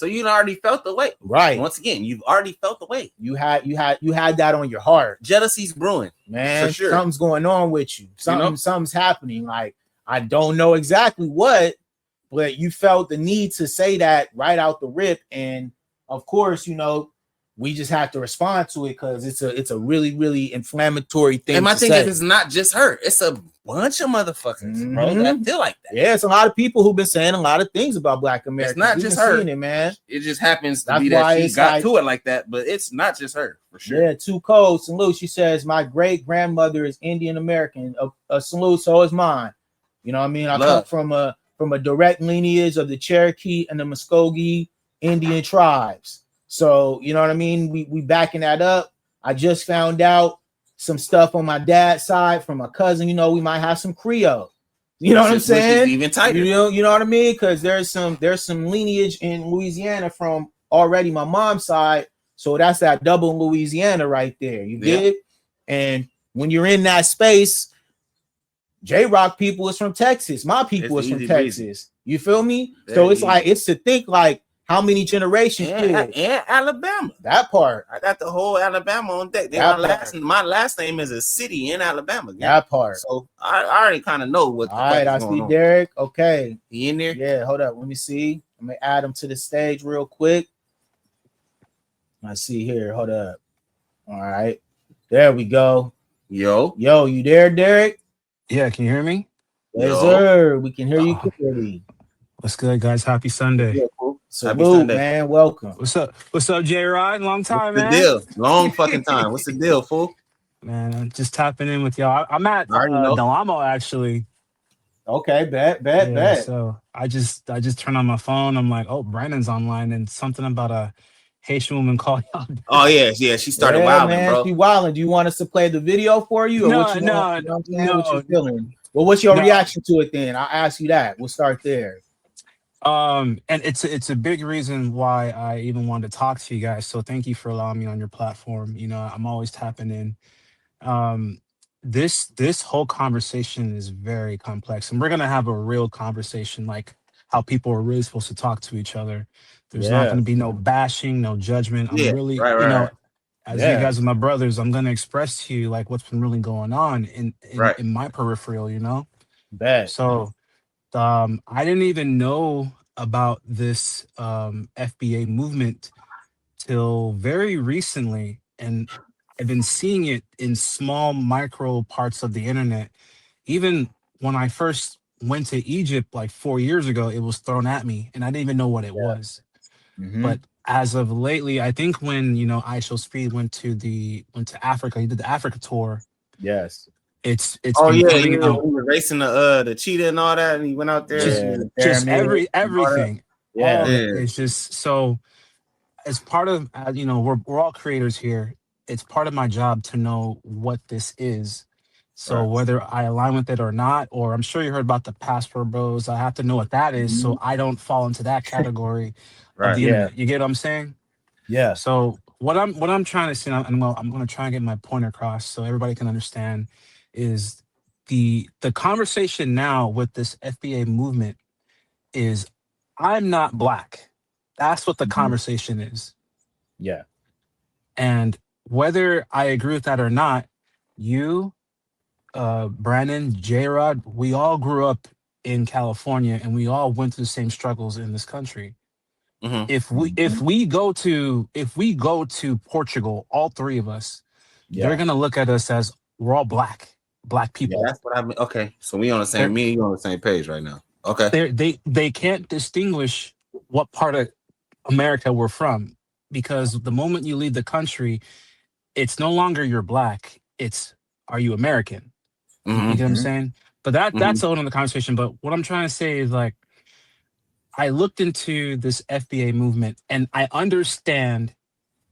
So you already felt the weight, right? Once again, you've already felt the weight. You had that on your heart. Jealousy's brewing, man. For sure. Something's going on with you. Something's happening. Like, I don't know exactly what, but you felt the need to say that right out the rip. And of course, you know, we just have to respond to it because it's a really, really inflammatory thing. And my thing is, it's not just her; it's a bunch of motherfuckers, bro, that feel like that. Yeah, it's a lot of people who've been saying a lot of things about Black Americans. It's not just her, it, man. It just happens to be that she got to it like that, but it's not just her, for sure. Yeah, Too Cold. Salute. She says, my great grandmother is Indian American. A salute. So is mine. You know what I mean? I come from a direct lineage of the Cherokee and the Muskogee Indian tribes. So, you know what I mean? We backing that up. I just found out some stuff on my dad's side from a cousin. You know, we might have some Creole. You know what I'm saying? Even tighter. You know what I mean? Because there's some lineage in Louisiana from already my mom's side. So that's that double Louisiana right there. You dig? And when you're in that space, J-Rock people is from Texas. My people is from Texas. You feel me? So it's like, it's to think like, how many generations? And Alabama. That part. I got the whole Alabama on deck. My last name is a city in Alabama. That part. So I already kind of know what. All right, I see Derek. Okay. He in there? Yeah, hold up. Let me see. I'm going to add him to the stage real quick. I see here. Hold up. All right. There we go. Yo, you there, Derek? Yeah, can you hear me? Yes, sir. We can hear you clearly. What's good, guys? Happy Sunday. Yeah, cool. Salute, man. Welcome. What's up, J-Rod? Long time, man. What's the deal? Long fucking time. What's the deal, fool? Man, I'm just tapping in with y'all. I'm at Del Amo, actually. Okay, bet. So I just turned on my phone. I'm like, oh, Brandon's online, and something about a Haitian woman called y'all. Oh yeah. She started wilding, man, bro. She wilding. Do you want us to play the video for you? Or No. What you feeling? Well, what's your reaction to it then? I'll ask you that. We'll start there. And it's a big reason why I even wanted to talk to you guys. So thank you for allowing me on your platform. You know, I'm always tapping in. This whole conversation is very complex, and we're gonna have a real conversation, like how people are really supposed to talk to each other. There's not gonna be no bashing, no judgment. I'm really, you know, as you guys are my brothers, I'm gonna express to you like what's been really going on in my peripheral, you know. So I didn't even know about this FBA movement till very recently, and I've been seeing it in small micro parts of the internet. Even when I first went to Egypt like 4 years ago, it was thrown at me and I didn't even know what it was. But as of lately, I think when, you know, ISO Speed went to Africa, he did the Africa tour. Yes. It's he was racing the cheetah and all that, and he went out there. Just everything. Yeah. It's just so, as part of, you know, we're all creators here. It's part of my job to know what this is. So whether I align with it or not, or I'm sure you heard about the password bros, I have to know what that is so I don't fall into that category of the internet. You get what I'm saying? Yeah. So what I'm trying to say, I'm going to try and get my point across so everybody can understand, is the conversation now with this FBA movement is, I'm not black. That's what the conversation is. Yeah. And whether I agree with that or not, you, Brandon, J Rod, we all grew up in California and we all went through the same struggles in this country. Mm-hmm. If we go to Portugal, all three of us, they're Yeah. gonna look at us as we're all black Yeah, people. that's what I mean. Okay, so we on the They're same. Me and you on the same page right now. Okay. they can't distinguish what part of America we're from, because the moment you leave the country, it's no longer you're black. It's, are you American? You get what I'm Mm-hmm. saying? But that's Mm-hmm. a whole nother conversation. But what I'm trying to say is, like, I looked into this FBA movement and I understand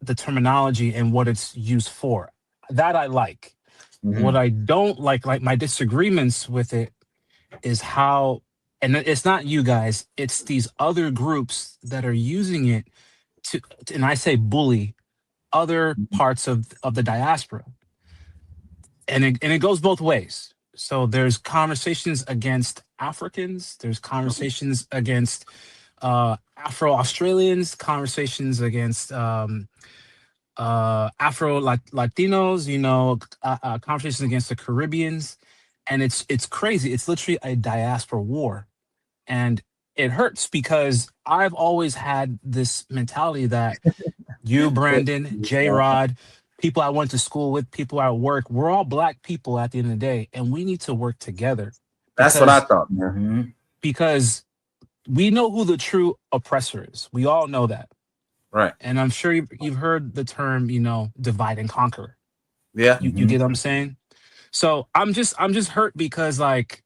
the terminology and what it's used for. That I like. Mm-hmm. What I don't like my disagreements with it, is how, and it's not you guys, it's these other groups that are using it to, and I say bully other parts of the diaspora. And it goes both ways. So there's conversations against Africans, there's conversations against Afro Australians, conversations against Afro Latinos, conversations against the Caribbeans, and it's crazy. It's literally a diaspora war, and it hurts because I've always had this mentality that you, Brandon, J. Rod, people I went to school with, people at work, we're all black people at the end of the day, and we need to work together That's what I because thought. Mm-hmm. because we know who the true oppressor is. We all know that. Right. And I'm sure you've heard the term, divide and conquer. Yeah. You get what I'm saying? So I'm just hurt because, like,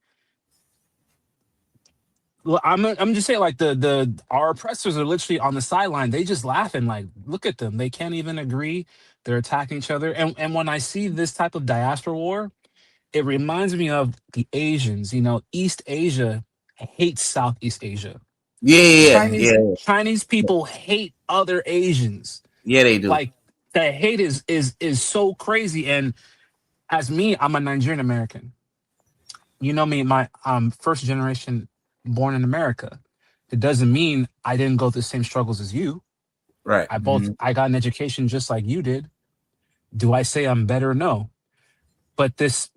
I'm just saying, like, the our oppressors are literally on the sideline. They just laughing, like, look at them. They can't even agree. They're attacking each other. And when I see this type of diaspora war, it reminds me of the Asians. East Asia hates Southeast Asia. Yeah. Chinese Yeah. Chinese people hate other Asians. Yeah. They do. Like, the hate is so crazy. And as me, I'm a Nigerian American. You know me, my first generation born in America. It doesn't mean I didn't go through the same struggles as you. Right. I got an education just like you did. Do I say I'm better? No. But this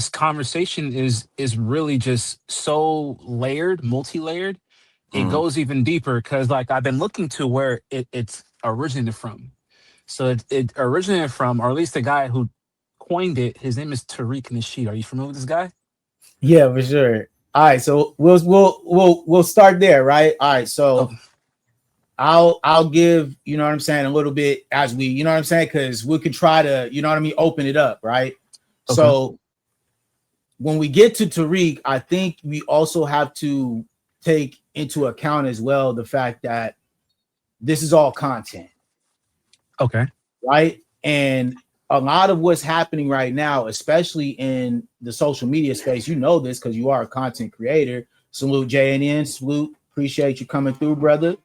conversation is really just so layered, multi-layered. It Mm. goes even deeper because, like, I've been looking to where it's originated from. So it originated from, or at least the guy who coined it, his name is Tariq Nasheed. Are you familiar with this guy? Yeah, for sure. All right, so we'll start there, right? All right, Oh, so I'll give, you know what I'm saying, a little bit as we, you know what I'm saying, because we could try to, you know what I mean, open it up, right? okay. So when we get to Tariq, I think we also have to take into account as well the fact that this is all content, Okay. right? And a lot of what's happening right now, especially in the social media space, you know this because you are a content creator. Salute JNN, salute, appreciate you coming through, brother.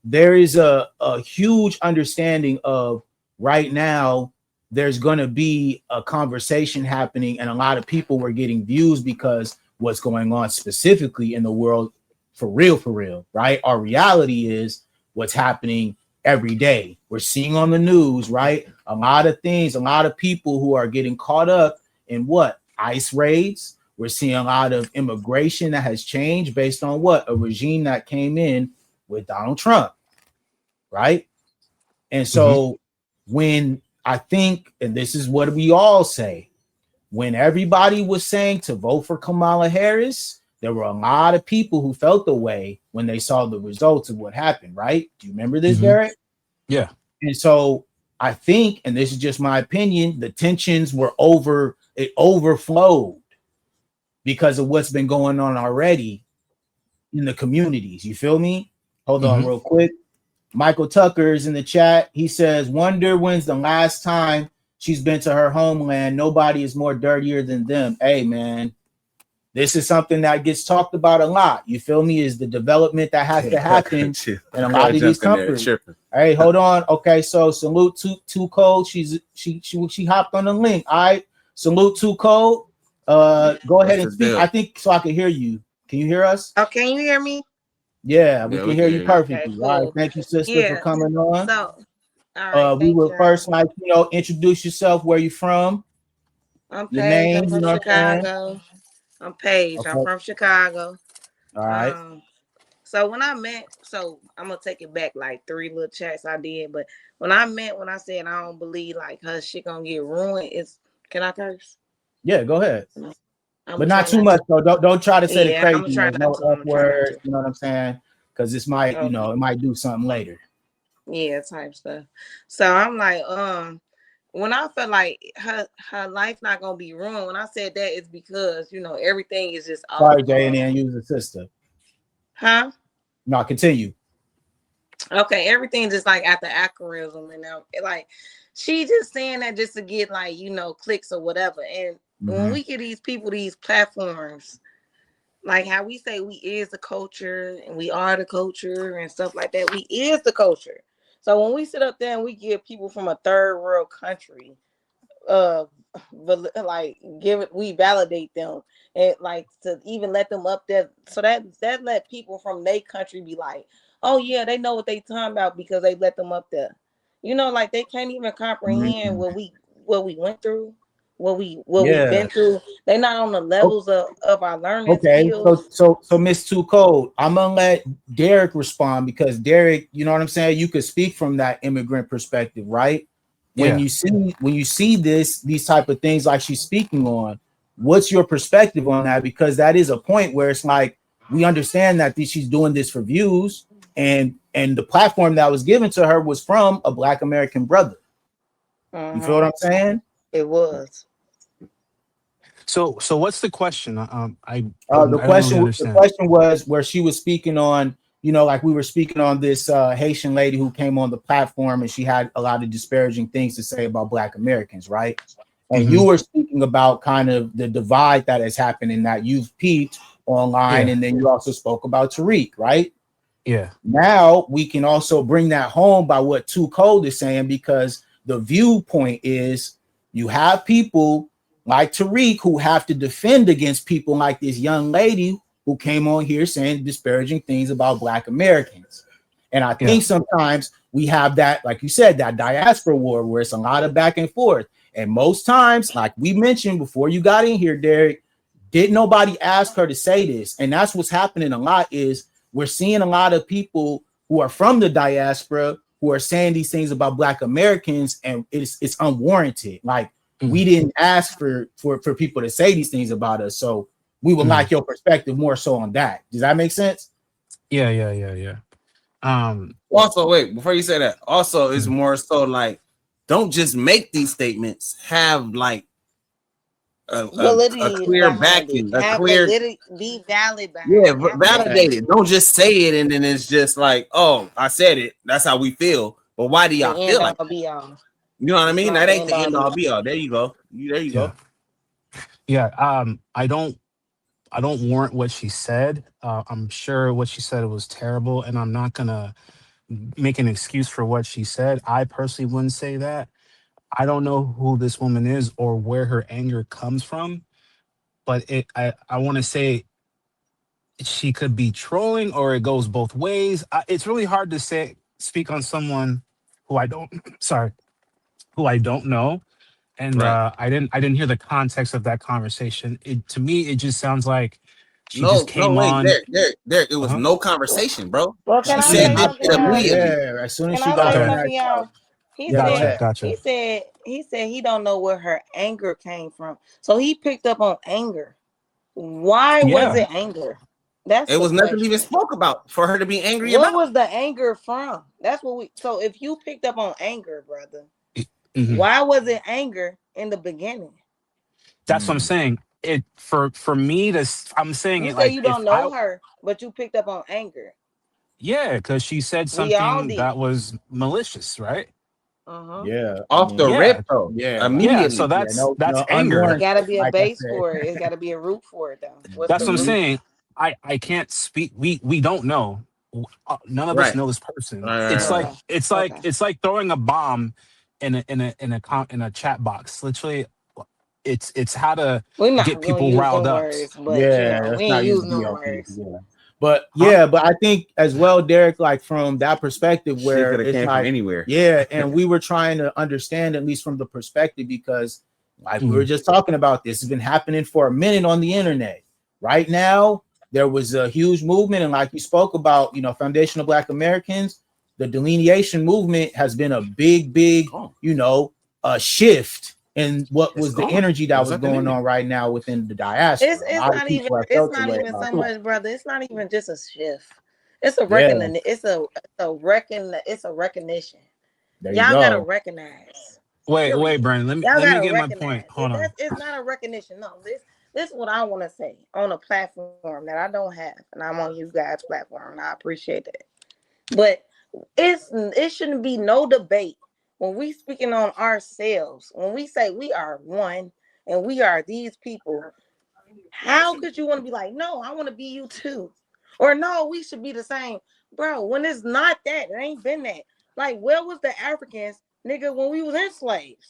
There is a huge understanding of right now there's going to be a conversation happening, and a lot of people were getting views because what's going on specifically in the world, for real, right? Our reality is what's happening every day. We're seeing on the news, right? A lot of things, a lot of people who are getting caught up in what? ICE raids. We're seeing a lot of immigration that has changed based on what? A regime that came in with Donald Trump, right? And so when I think, and this is what we all say, when everybody was saying to vote for Kamala Harris, there were a lot of people who felt the way when they saw the results of what happened, right? Do you remember this, Derek? Yeah. And so I think, and this is just my opinion, the tensions were it overflowed because of what's been going on already in the communities. You feel me? Hold on real quick. Michael Tucker is in the chat. He says, wonder when's the last time she's been to her homeland. Nobody is more dirtier than them. Hey, man, this is something that gets talked about a lot. You feel me? Is the development that has to happen in a lot of these companies. Hey, hold on. Okay, so salute Too Cold. She hopped on the link. All right. Salute Too Cold. Go ahead and speak. I think so I can hear you. Can you hear us? Oh, can you hear me? Yeah, we can hear you perfectly. Okay, cool. All right, thank you, sister, for coming on. All right, We thank would y'all. first like, introduce yourself, where you from, I'm your Paige. I'm name, you from know what I'm saying? Chicago. I'm Paige. I'm Okay. from Chicago. All right. Um, so when I met, so I'm gonna take it back like three little chats I did, but when I said I don't believe like her shit gonna get ruined, it's can I curse? Yeah, go ahead. I'm gonna But not try too not much to. though. Don't try to say the Yeah, I'm crazy gonna try ones. not No to. I'm F gonna try not words, to. you know what I'm saying? Because this might, Okay. it might do something later. Yeah, type stuff. So I'm like, when I felt like her life not gonna be ruined, when I said that, it's because everything is just off. Sorry, Jay, and then use a sister. Huh? No, continue. Okay, everything just like at the acrorism and now, like she just saying that just to get like clicks or whatever. And when Mm-hmm. we get these people these platforms, like how we say we is the culture and we are the culture and stuff like that, we is the culture. So when we sit up there and we give people from a third world country uh like we validate them and like to even let them up there, so that let people from their country be like, oh yeah, they know what they talking about because they let them up there, like they can't even comprehend Mm-hmm. what we went through, what we've Yeah. been through. They not on the levels of our learning Okay. So skills. so so Miss Too Cold, I'm gonna let Derek respond because Derek, you know what I'm saying? You could speak from that immigrant perspective, right? When Yeah. you see these type of things like she's speaking on, what's your perspective on that? Because that is a point where it's like we understand that she's doing this for views, and the platform that was given to her was from a Black American brother. You feel what Uh-huh. I'm saying? It was. So what's the question? The I don't really question the understand. question was where she was speaking on, like we were speaking on this Haitian lady who came on the platform and she had a lot of disparaging things to say about Black Americans, right? And Hmm. you were speaking about kind of the divide that has happened in that you've peeped online, Yeah. and then you also spoke about Tariq, right? Yeah. Now we can also bring that home by what Too Cold is saying, because the viewpoint is you have people like Tariq who have to defend against people like this young lady who came on here saying disparaging things about Black Americans. And I Yeah. think sometimes we have that, like you said, that diaspora war where it's a lot of back and forth. And most times, like we mentioned before you got in here, Derek, did nobody ask her to say this? And that's what's happening a lot is we're seeing a lot of people who are from the diaspora who are saying these things about Black Americans, and it's unwarranted. Like we Mm. didn't ask for people to say these things about us, so we would Mm. like your perspective more so on that. Does that make sense? Yeah. Yeah. Yeah. Yeah. Um. Also, wait, before you say that, also it's Mm. more so like, don't just make these statements. Have like a Validity clear behind it. backing, a Have clear, validity. Be valid behind yeah, it. Have Right. validate facts. it. Don't just say it and then it's just like, oh, I said it. That's how we feel. But why do y'all The end feel like all that? be all. You know what I It's mean? not That the ain't end the all end be all all. be all. There you go. There you Yeah. go. Yeah. I don't warrant what she said. I'm sure what she said was terrible, and I'm not gonna make an excuse for what she said. I personally wouldn't say that. I don't know who this woman is or where her anger comes from, but I want to say she could be trolling or it goes both ways. It's really hard to speak on someone who I don't sorry, who I don't know, and Right. I didn't hear the context of that conversation. It to me it just sounds like she just No, came wait, on. there. It was Uh-huh. no conversation, bro. Well, can She I said say this I something, shit think, y'all? immediately. yeah, as soon as Can she I got say on Okay. that, something, y'all? He yeah, go said Gotcha. ahead. Gotcha. he said he said he don't know where her anger came from. So he picked up on anger. Why was Yeah. it anger? That's It the was nothing even question. spoke about for her to be angry What about. was the anger from? That's what we. So if you picked up on anger, brother, Hmm. why was it anger in the beginning? That's what I'm saying. It for me to I'm saying You it say like you if don't I know her, but you picked up on anger. yeah, because she said We all something did. that was malicious, right? Uh-huh. Yeah, I Off the mean, rip, Yeah. though. yeah, like, Yeah. So Immediately. yeah, that's no, that's no, anger. It unwarranted, gotta be a like I base said. for it. It's gotta be a root for it though. What's That's the what I'm root? saying. I can't speak. We don't know. None of us Right. know this person. It's Right. like Okay. it's like Okay. it's like throwing a bomb in a chat box. Literally, it's how to We're get not gonna people use riled them up. words, but Yeah, we let's ain't not use using them BLT. words. Yeah. But yeah, but I think as well, Derek, like from that perspective where it's came like from anywhere. Yeah, and we were trying to understand at least from the perspective because like we were just talking about this has been happening for a minute on the internet. Right now, there was a huge movement, and like you spoke about, you know, foundational Black Americans, the delineation movement has been a big, you know, shift in what was the energy that was going on right now within the diaspora. It's not even so much, brother. It's not even just a shift. It's a recognition. Y'all gotta recognize. Wait, Brandon. Let me get my point. Hold on. It's not a recognition. No, this is what I want to say on a platform that I don't have, and I'm on you guys' platform, and I appreciate that. But it shouldn't be no debate when we speaking on ourselves. When we say we are one and we are these people, how could you want to be like, no, I want to be you too, or no, we should be the same, bro? When it's not that, it ain't been that. Like, where was the Africans, nigga, when we was enslaved?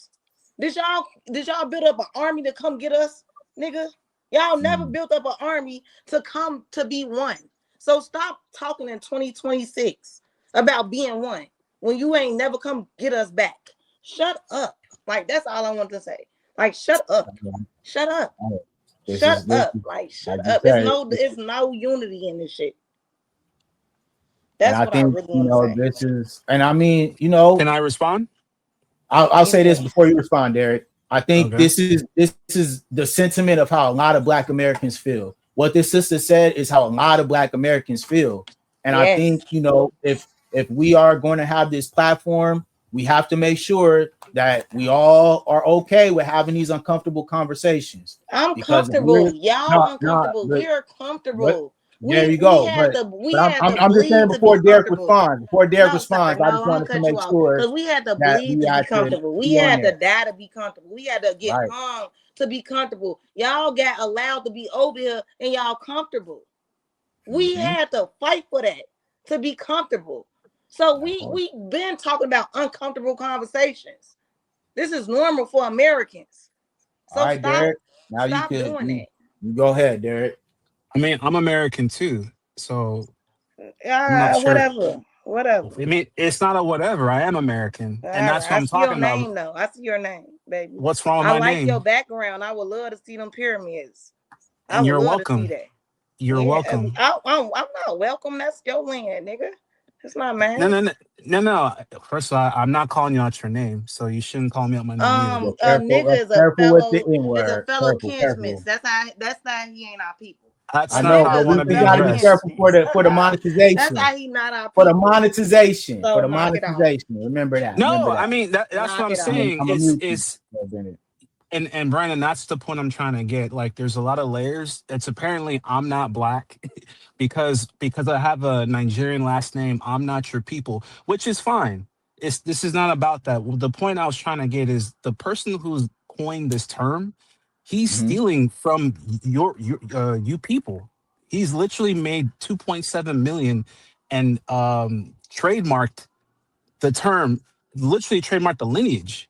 Did y'all build up an army to come get us, nigga? Y'all never built up an army to come to be one. So stop talking in 2026 about being one when you ain't never come get us back. Shut up. Like, that's all I want to say. Like, shut up. Shut up. Shut up. Like, shut up. It's no unity in this shit. That's what I really want to say. This is, and I mean, you know, can I respond? I'll say this before you respond, Derek. I think this is the sentiment of how a lot of Black Americans feel. What this sister said is how a lot of Black Americans feel. And I think, you know, if we are going to have this platform, we have to make sure that we all are okay with having these uncomfortable conversations. I'm comfortable. Y'all uncomfortable. We're comfortable. There you go. I'm just saying before Derek responds. I just wanted to make sure because we had to bleed to be comfortable. We had to die to be comfortable. We had to get hung to be comfortable. Y'all got allowed to be over here and y'all comfortable. We had to fight for that to be comfortable. So we been talking about uncomfortable conversations. This is normal for Americans. So all right, Derek. Now you go ahead, Derek. I mean, I'm American too, so I'm not sure. Whatever. I mean, it's not a whatever. I am American, and that's what I'm talking about. Name, though. I see your name, baby. What's wrong with my name? I like your background. I would love to see them pyramids. And you're welcome. To see that. You're welcome. I'm not welcome. That's your land, nigga. It's not mine. No. First of all, I'm not calling you out your name, so you shouldn't call me out my name. Nigga is a fellow kinsman. That's how he ain't our people. That's not how I want to be. We gotta be careful for the monetization. That's how he not our people. For the monetization. So for the monetization. Remember that. No, I mean that's what I'm saying. And Brandon, that's the point I'm trying to get. Like, there's a lot of layers. It's apparently I'm not Black because I have a Nigerian last name. I'm not your people, which is fine. This is not about that. The point I was trying to get is the person who's coined this term. He's stealing from you people. He's literally made 2.7 million and trademarked the term, literally trademarked the lineage.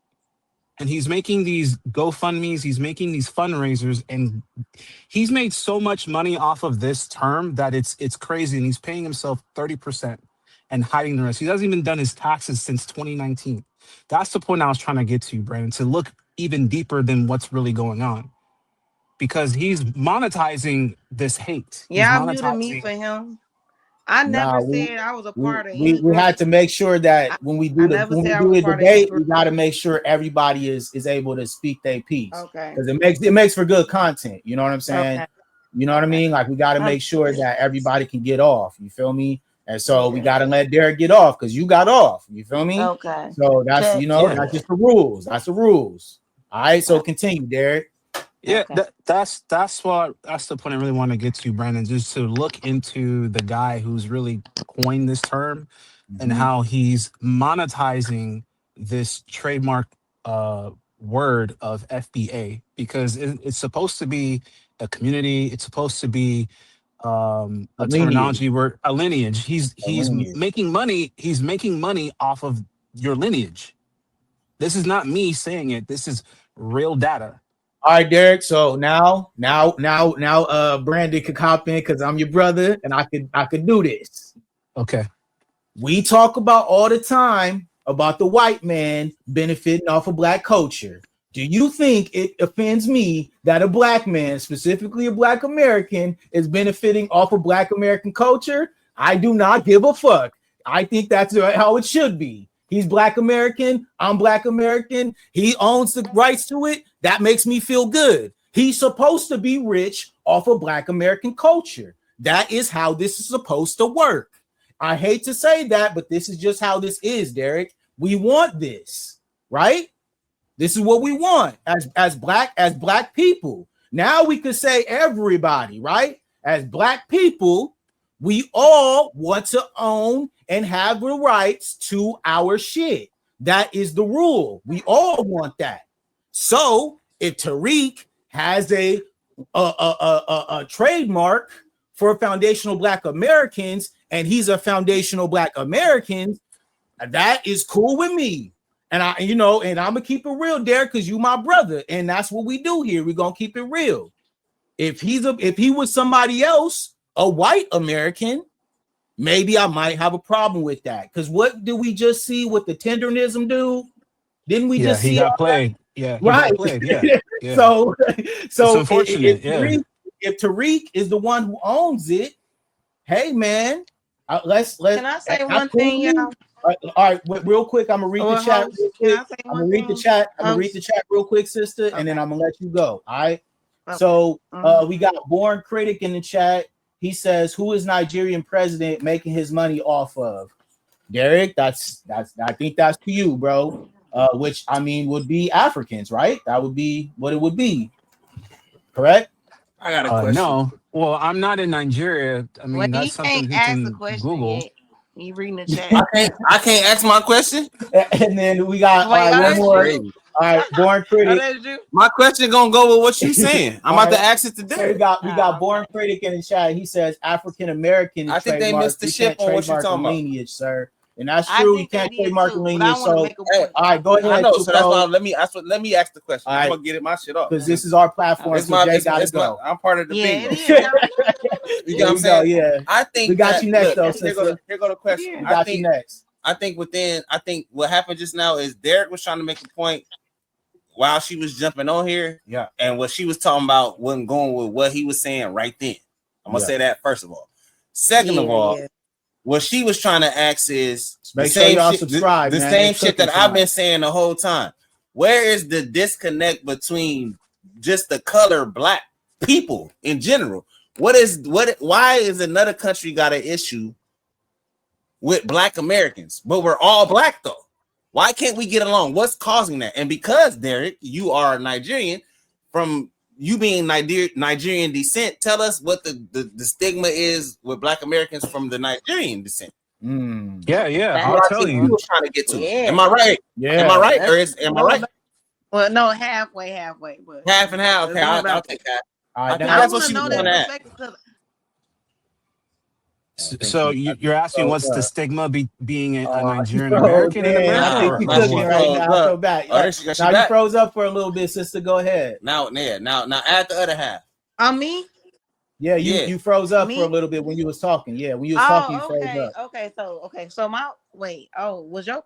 And he's making these GoFundMes, he's making these fundraisers, and he's made so much money off of this term that it's crazy. And he's paying himself 30% and hiding the rest. He hasn't even done his taxes since 2019. That's the point I was trying to get to, Brandon, to look even deeper than what's really going on. Because he's monetizing this hate. Yeah, muted me for him. I never said I was a part of it. We had to make sure that when we do the debate, we got to make sure everybody is able to speak their piece. Okay. Because it makes for good content. You know what I'm saying? Okay. You know what I mean? Like, we got to make sure that everybody can get off. You feel me? And so we got to let Derek get off because you got off. You feel me? Okay. So that's that's just the rules. That's the rules. All right. So continue, Derek. Yeah, okay. That's the point I really want to get to, Brandon, just to look into the guy who's really coined this term and how he's monetizing this trademark word of FBA, because it's supposed to be a community. It's supposed to be a terminology word, a lineage. He's making money. He's making money off of your lineage. This is not me saying it. This is real data. All right, Derek. So now, Brandon could hop in because I'm your brother, and I could do this. Okay. We talk about all the time about the white man benefiting off of black culture. Do you think it offends me that a black man, specifically a black American, is benefiting off of black American culture? I do not give a fuck. I think that's how it should be. He's black American. I'm black American. He owns the rights to it. That makes me feel good. He's supposed to be rich off of black American culture. That is how this is supposed to work. I hate to say that, but this is just how this is, Derek. We want this, right? This is what we want as black people. Now we could say everybody, right? As black people, we all want to own and have the rights to our shit. That is the rule. We all want that. So if Tariq has a trademark for foundational black Americans, and he's a foundational black American, that is cool with me. And I'm gonna keep it real, Derek, because you my brother, and that's what we do here. We're gonna keep it real. If he was somebody else, a white American, maybe I might have a problem with that. Because what did we just see with the tenderism dude? Didn't we just see he got played? Yeah, he right. got played. Yeah. Yeah. So it's unfortunate. If Tariq is the one who owns it, hey man, let's. Can I say one thing, y'all? All right, real quick. I'm gonna read the chat. I'm gonna read the chat. I'm gonna read the chat real quick, sister, and then I'm gonna let you go. All right. Okay. So we got Born Critic in the chat. He says, "Who is Nigerian president making his money off of?" Derek, that's. I think that's to you, bro. Which I mean would be Africans, right? That would be what it would be. Correct? I got a question. No. Well, I'm not in Nigeria. I mean, that's something you can Google. Yet. You reading the chat? I can't ask my question. And then we got one more. All right, Born Critic. My question gonna go with what you saying. I'm about to ask it today. So we got Born Critic in the chat. He says African American. I think they missed the ship on what you're talking about. Lineage, sir. And that's true. You can't trademark lineage. So, all right, go ahead. I know. So that's why let me ask the question. All right. I'm gonna get my shit off because this is our platform. I'm part of the bingo. You know what I'm saying? Yeah. I think we got you next, though. Here go the question. We got you next. I think what happened just now is Derek was trying to make a point while she was jumping on here. Yeah. And what she was talking about wasn't going with what he was saying right then. I'm gonna say that first of all. Second of all. What she was trying to ask is make sure y'all subscribe. The same shit that I've been saying the whole time. Where is the disconnect between just the color black people in general? Why is another country got an issue with black Americans, but we're all black though? Why can't we get along? What's causing that? And because Derek, you are Nigerian, from you being Nigerian descent, tell us what the stigma is with black Americans from the Nigerian descent. Yeah. I'll tell you. You were trying to get to. Am I right? Yeah. Am I right? Am I right? Well, no, halfway. But half and half. Okay, I'll take that. I that's what she was doing that. So you're asking what's the stigma being a Nigerian American in America? Now you froze up for a little bit, sister. Go ahead. Now add the other half. On me? Yeah, you froze up for a little bit when you was talking. Yeah, when you was talking, you froze up. Okay. So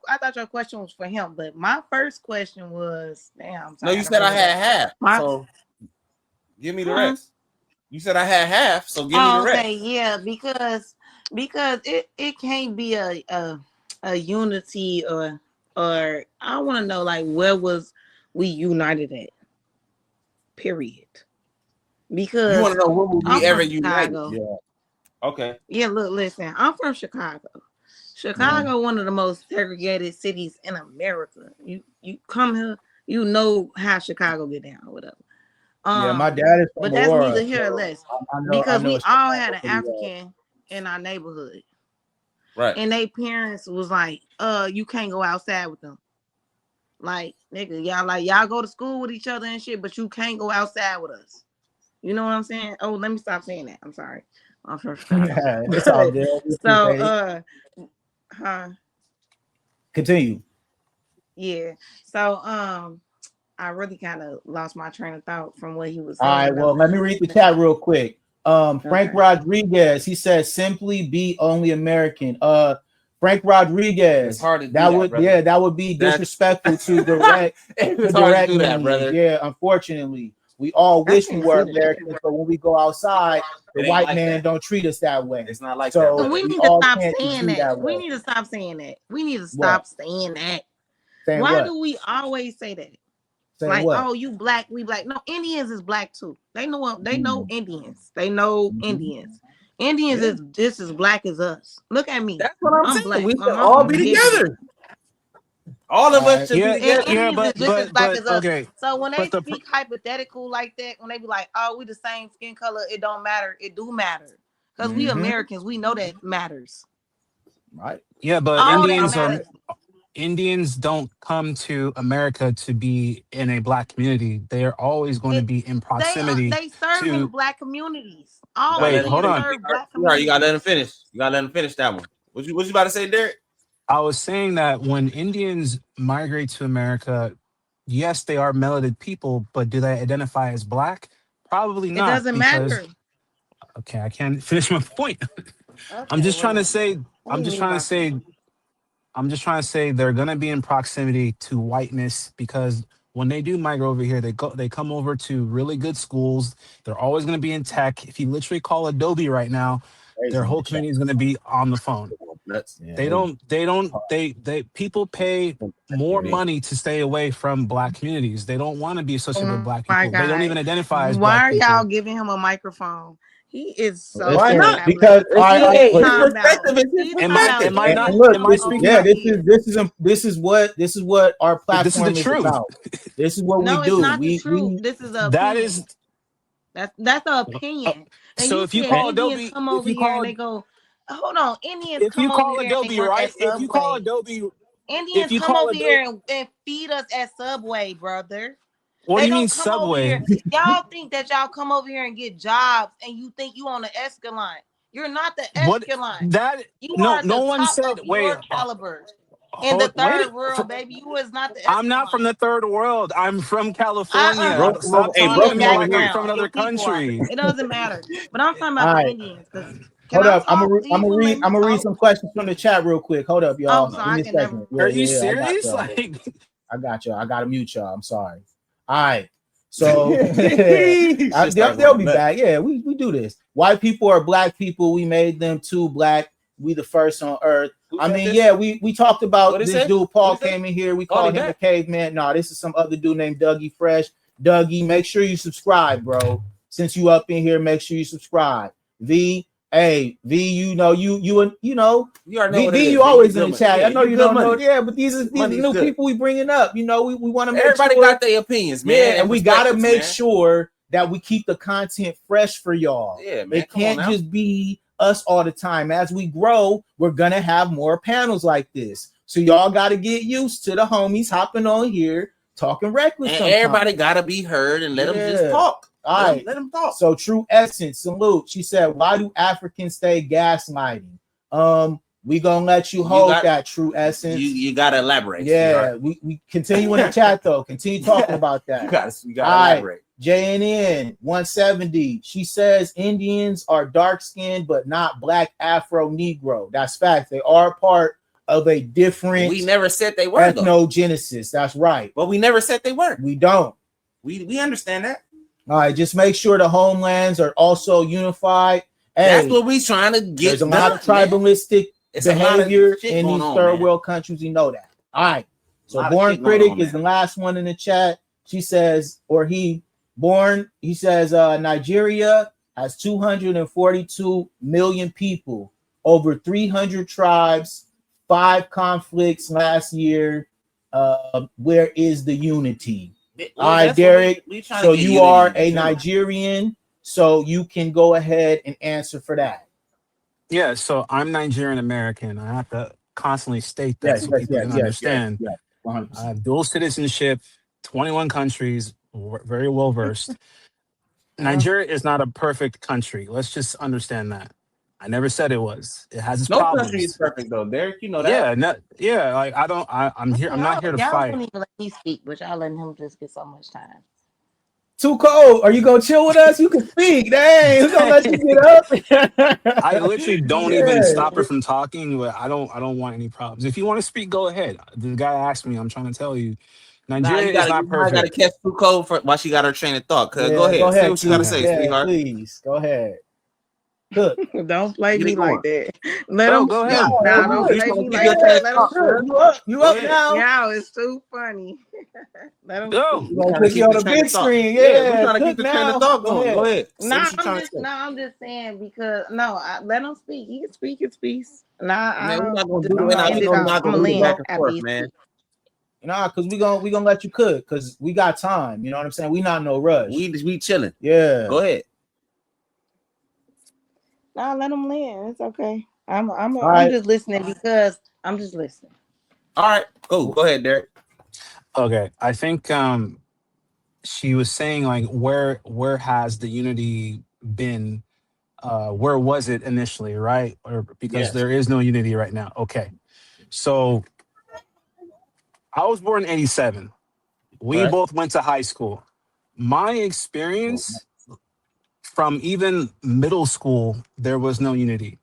I thought your question was for him, but my first question was, no, you said I had half. So give me the rest. You said I had half, so give me the rest. Okay, yeah, because it can't be a unity or I want to know like where was we united at? Period. Because you want to know where we ever united? Yeah. Okay. Yeah, look, listen, I'm from Chicago. Chicago, one of the most segregated cities in America. You come here, you know how Chicago get down or whatever. Yeah, my dad is from but that's Aurora, neither here or less. Because we all had an African in our neighborhood. Right. And their parents was like, you can't go outside with them. Like, nigga, y'all go to school with each other and shit, but you can't go outside with us. You know what I'm saying? Oh, let me stop saying that. I'm sorry. I'm from Chicago. It's all good. So continue. Yeah. So I really kind of lost my train of thought from what he was All right, saying. well, Though. let me read the chat real quick. Frank Okay. Rodriguez, he says simply be only American. Frank It's Rodriguez, hard to do that that, would brother. that would be That's- disrespectful to direct It's hard to do that, lineage. brother. Yeah, unfortunately, we all I wish we can't were see that. Americans, but when we go outside, the It ain't white like man that. don't treat us that way. It's not like that, So brother. We we need to all stop can't just saying be that. that We way. need to stop saying that. We need to What? stop saying that. Saying Why what? do we always say that? Saying Like, what? oh, you black, we black. No, Indians is black too. They know what they know Mm. Indians. They know Mhm. Indians. Indians Yeah. is just as black as us. Look at me. That's what I'm I'm saying. black. We My should all mama be gave me. together. All of All us right. should be Yeah, And together. yeah, Indians is just as black as us. okay, So when they but speak hypothetical like that, when they be like, "Oh, we the same skin color," it don't matter. It do matter because we Mhm. Americans. We know that matters. Right. yeah, but All that matters. Indians don't come to America to be in a black community. They are always going to It, be in proximity they serve in to. black communities. You All gotta Wait, let him hold Indians finish. on. serve black Sweetheart, you gotta let him communities. finish. You gotta let him finish that one. What you about to say, Derek? I was saying that when Indians migrate to America, yes, they are melanated people, but do they identify as black? Probably It not, doesn't because matter. okay, I can't finish my point. I'm Okay, just well, trying to never mind. say, Let I'm me just mute trying to myself. say, I'm just trying to say they're gonna be in proximity to whiteness because when they do migrate over here, they come over to really good schools. They're always gonna be in tech. If you literally call Adobe right now, Crazy their in whole the chat. community is gonna be on the phone. Nuts. Yeah. They people pay more money to stay away from black communities. They don't want to be associated with Oh black my people. They don't even God. identify as Why black are y'all people. giving him a microphone? He is so Why Listen, not? because tablet. Hey, his listen, perspective is his He's Am I talking about am I perspective. not and Indians look, am come I this over yeah, here. this is what our this is the platform is truth. about. This is what we No, it's do. not the truth. We This is an That opinion. is That's an uh, opinion. And so you if you said call Indians Adobe come over here and they go, hold on. Indians if you come over call here and they Adobe, work right? at If you call Subway. Adobe if Indians you come call over Adobe here and feed us at Subway, brother. what do They you mean don't come over Subway? here. Y'all think that y'all come over here and get jobs and you think you on the escalon. You're not the What escalon. that You no are at no the one top said of wait your caliber. In the hold wait third world, baby, you is not the I'm not escalon. from the third world. I'm from California. Bro, come over. Stop Hey, telling bro, Your come me over like I'm here. from background, another your people are. country. It doesn't matter. But I'm talking all about the right. Indians. Because can Hold I up. talk? You gonna let me I'm gonna read talk? some questions from the chat real quick. Hold up, Oh, y'all. so Give I me a can never. second. Yeah, Are you yeah, yeah. I got serious? y'all. Like I got y'all. I gotta mute y'all. I'm sorry. All right. So Shit started they'll going be nuts. back. Yeah, we do this. White people are black people. We made them too black. We the first on earth. Who I said mean, this? yeah, we talked about What he this say? dude. Paul What he say? came in here. We Call called him him a back. caveman. No, this is some other dude named Dougie Fresh. Dougie, make sure you subscribe, bro. Since you up in here, make sure you subscribe. V, hey, V, you know, you already know what it V, is. you Man. always You in good the money. chat. Yeah, I know you you good don't know. money. Yeah, but these are the Money's new good. people we bringing up. You know, we want to make Everybody sure. got their opinions, man. Yeah, and we gotta make sure that we keep the content fresh for y'all. Yeah, man. It can't just be us all the time. As we grow, we're gonna have more panels like this. So y'all gotta get used to the homies hopping on here talking reckless. And sometimes. everybody gotta be heard and let them just talk. All right. Let them talk. So True Essence, salute. She said, why do Africans stay gaslighting? We gonna let you hold that, True Essence. You gotta elaborate. Yeah, we continue in the chat though. Continue talking about that. You gotta elaborate. JNN 170. She says Indians are dark skinned but not black Afro Negro. That's fact. They are part of a different. We never said they were ethnogenesis. That's right. But we never said they were. We don't. We understand that. All right, just make sure the homelands are also unified. Hey, that's what we trying to get. There's a lot of tribalistic behavior in these third world countries. You know that. All right. So Born Critic is the last one in the chat. She says, or he says Nigeria has 242 million people, over 300 tribes, 5 conflicts last year. Where is the unity? All right, Derek. So you are a Nigerian, so you can go ahead and answer for that. Yeah, so I'm Nigerian American. I have to constantly state that so people can understand. I have dual citizenship, 21 countries, very well versed. Nigeria is not a perfect country. Let's just understand that. I never said it was. It has its No country is problems. perfect though, Derek. You know that. Yeah, no, yeah. Like I don't. I'm here. I'm not here to Y'all fight. don't even let me speak, but y'all letting him just get so much time. Too cold. Are you gonna chill with us? You can speak. Dang, we're gonna let you get I up. literally don't even Yeah. stop her from talking. But I don't. I don't want any problems. If you want to speak, go ahead. The guy asked me. I'm trying to tell you, Nah, Nigeria is you not gotta perfect. catch too cold for while she got her train of thought. Cause go Yeah, go ahead, say ahead, what you gotta Keith. Yeah. say, Yeah, sweetheart. please. Go ahead. Cook. Don't play Get it me like going. that. Let Go. him Go speak. ahead. No, Nah, You don't good. just play trying me to keep like your Yeah, train that. of Let him thought, good. man. speak. You up? You Go up ahead. now? Y'all is too funny. Let him Go. You speak. We gonna trying to put you keep on the the train of big thought. screen? Yeah, we Yeah, trying to keep cook the train of now. thought Go going. Go ahead. ahead. Say what you trying to say. I'm just saying because no, let him speak. He can speak his piece. Nah, Man, we're I'll not gonna just do it. Nah, You we end it know we're gonna off. not I'm gonna gonna do the we land back and after forth, you man. speak. nah, cause we gonna let you cook, cause we got time. You know what I'm saying? We not in no rush. We chilling. Yeah. Go ahead. Nah, let him land. It's okay. All I'm right. just listening because I'm just listening. All right, cool. Go ahead, Derek. Okay. I think she was saying like where has the unity been? Where was it initially, right? Or because Yes. there is no unity right now. Okay. So I was born in 87. We Right. both went to high school. My Well, experience from even middle school, there was no unity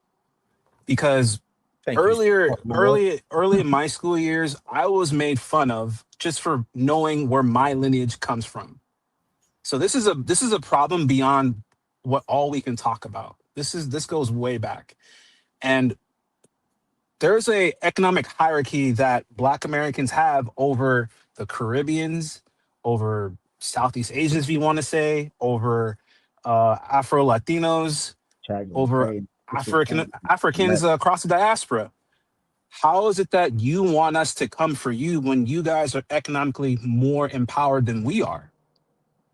because Thank you. early in my school years, I was made fun of just for knowing where my lineage comes from. So this is a problem beyond what all we can talk about. This goes way back. And there's a economic hierarchy that Black Americans have over the Caribbeans, over Southeast Asians, if you want to say, over Afro Latinos, over Africans across the diaspora. How is it that you want us to come for you when you guys are economically more empowered than we are?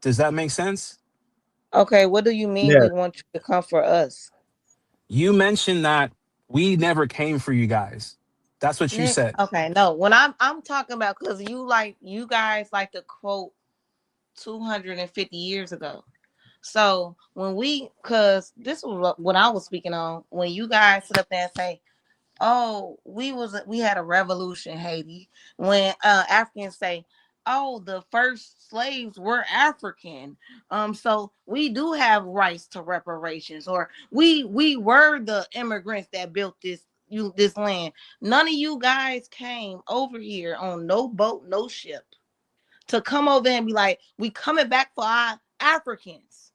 Does that make sense? Okay, what do you mean Yeah. we want you to come for us? You mentioned that we never came for you guys. That's what you Nick, said. okay, no. When I'm talking about because you guys like to quote 250 years ago. So when because this was what I was speaking on when you guys sit up there and say, "Oh, we had a revolution, Haiti," when Africans say, "Oh, the first slaves were African," so we do have rights to reparations, or we were the immigrants that built this land. None of you guys came over here on no boat, no ship to come over and be like, "We coming back for our Africans."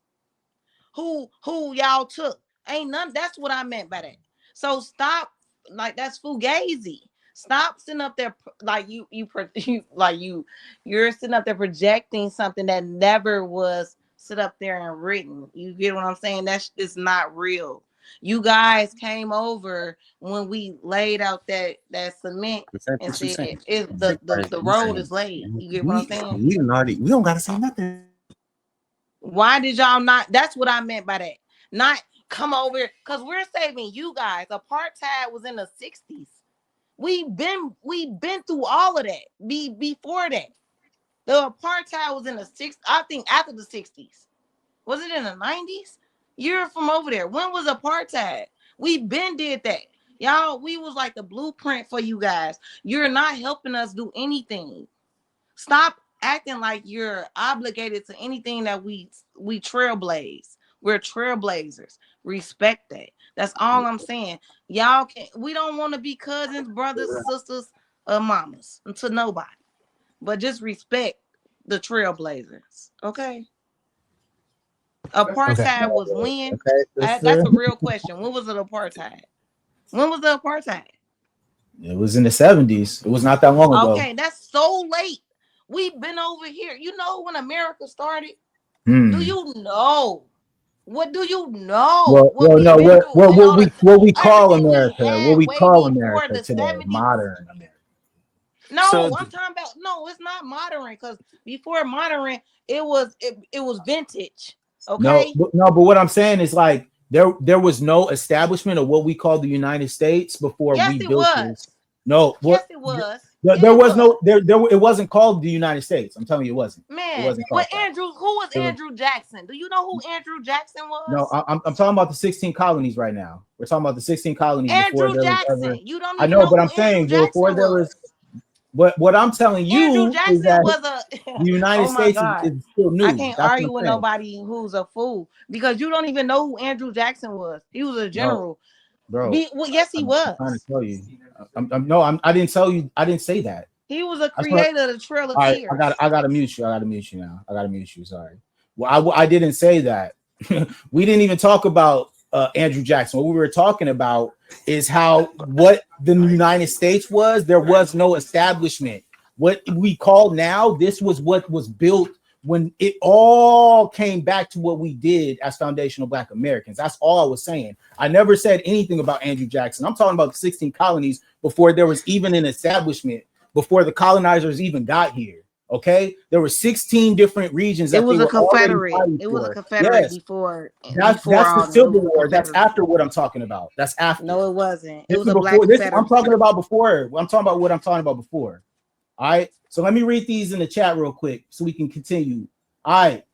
Who y'all took? Ain't none. That's what I meant by that. So stop, like that's fugazi. Stop sitting up there like you're sitting up there projecting something that never was sit up there and written. You get what I'm saying? That's just not real. You guys came over when we laid out that cement Is that and what you said saying? the You road saying is laid. You get what I'm we saying? we didn't already. We don't gotta say nothing. Why did y'all not? That's what I meant by that. Not come over because we're saving you guys. Apartheid was in the 60s. We been through all of that. Before that. The apartheid was in the 60s. I think after the 60s. Was it in the 90s? You're from over there. When was apartheid? We been did that. Y'all, we was like the blueprint for you guys. You're not helping us do anything. Stop acting like you're obligated to anything that we trailblaze. We're trailblazers. Respect that. That's all I'm saying. Y'all can we don't want to be cousins, brothers, sisters, or mamas to nobody. But just respect the trailblazers. Okay. Okay. Apartheid was when? Okay, That's sister. a real question. When was it apartheid? When was the apartheid? It was in the 70s. It was not that long ago. Okay, that's so late. We've been over here. You know when America started? Do Hmm. you know? What do you know? Well, What well, we've no. been What through what and what all we the what we call everything we America? What had we way call before America the today? 70s. Modern America. So No, I'm talking about no, it's not modern because before modern, it was vintage. No, Okay. no. But what I'm saying is like there was no establishment of what we call the United States before Yes, we it built was. this. No, Yes, what it was. There was no there. It wasn't called the United States. I'm telling you, it wasn't. Man, it wasn't called who was Andrew Jackson? Do you know who Andrew Jackson was? No, I'm talking about the 16 colonies right now. We're talking about the 16 colonies before Andrew there was Jackson. ever. You don't I even know, but I'm who saying Andrew before Jackson there was. What I'm telling you Andrew Jackson is that was a the United oh my States God. is still new. I can't That's argue with nobody who's a fool because you don't even know who Andrew Jackson was. He was a general. Bro. Well, yes, he was. I'm trying to tell you. I didn't tell you. I didn't say that. He was a creator of the Trail of Tears. I gotta mute you. I gotta mute you now. I gotta mute you. Sorry. Well, I didn't say that. We didn't even talk about Andrew Jackson. What we were talking about is what the United States was. There was no establishment. What we call now, this was what was built when it all came back to what we did as foundational Black Americans. That's all I was saying. I never said anything about Andrew Jackson. I'm talking about the 16 colonies before there was even an establishment, before the colonizers even got here. Okay, there were 16 different regions. It was a Confederate. It was a Confederate before. That's the Civil War. That's after what I'm talking about. That's after. No, it wasn't. It was a Black Confederate. I'm talking about before. I'm talking about what I'm talking about before. All right. So let me read these in the chat real quick so we can continue. All right.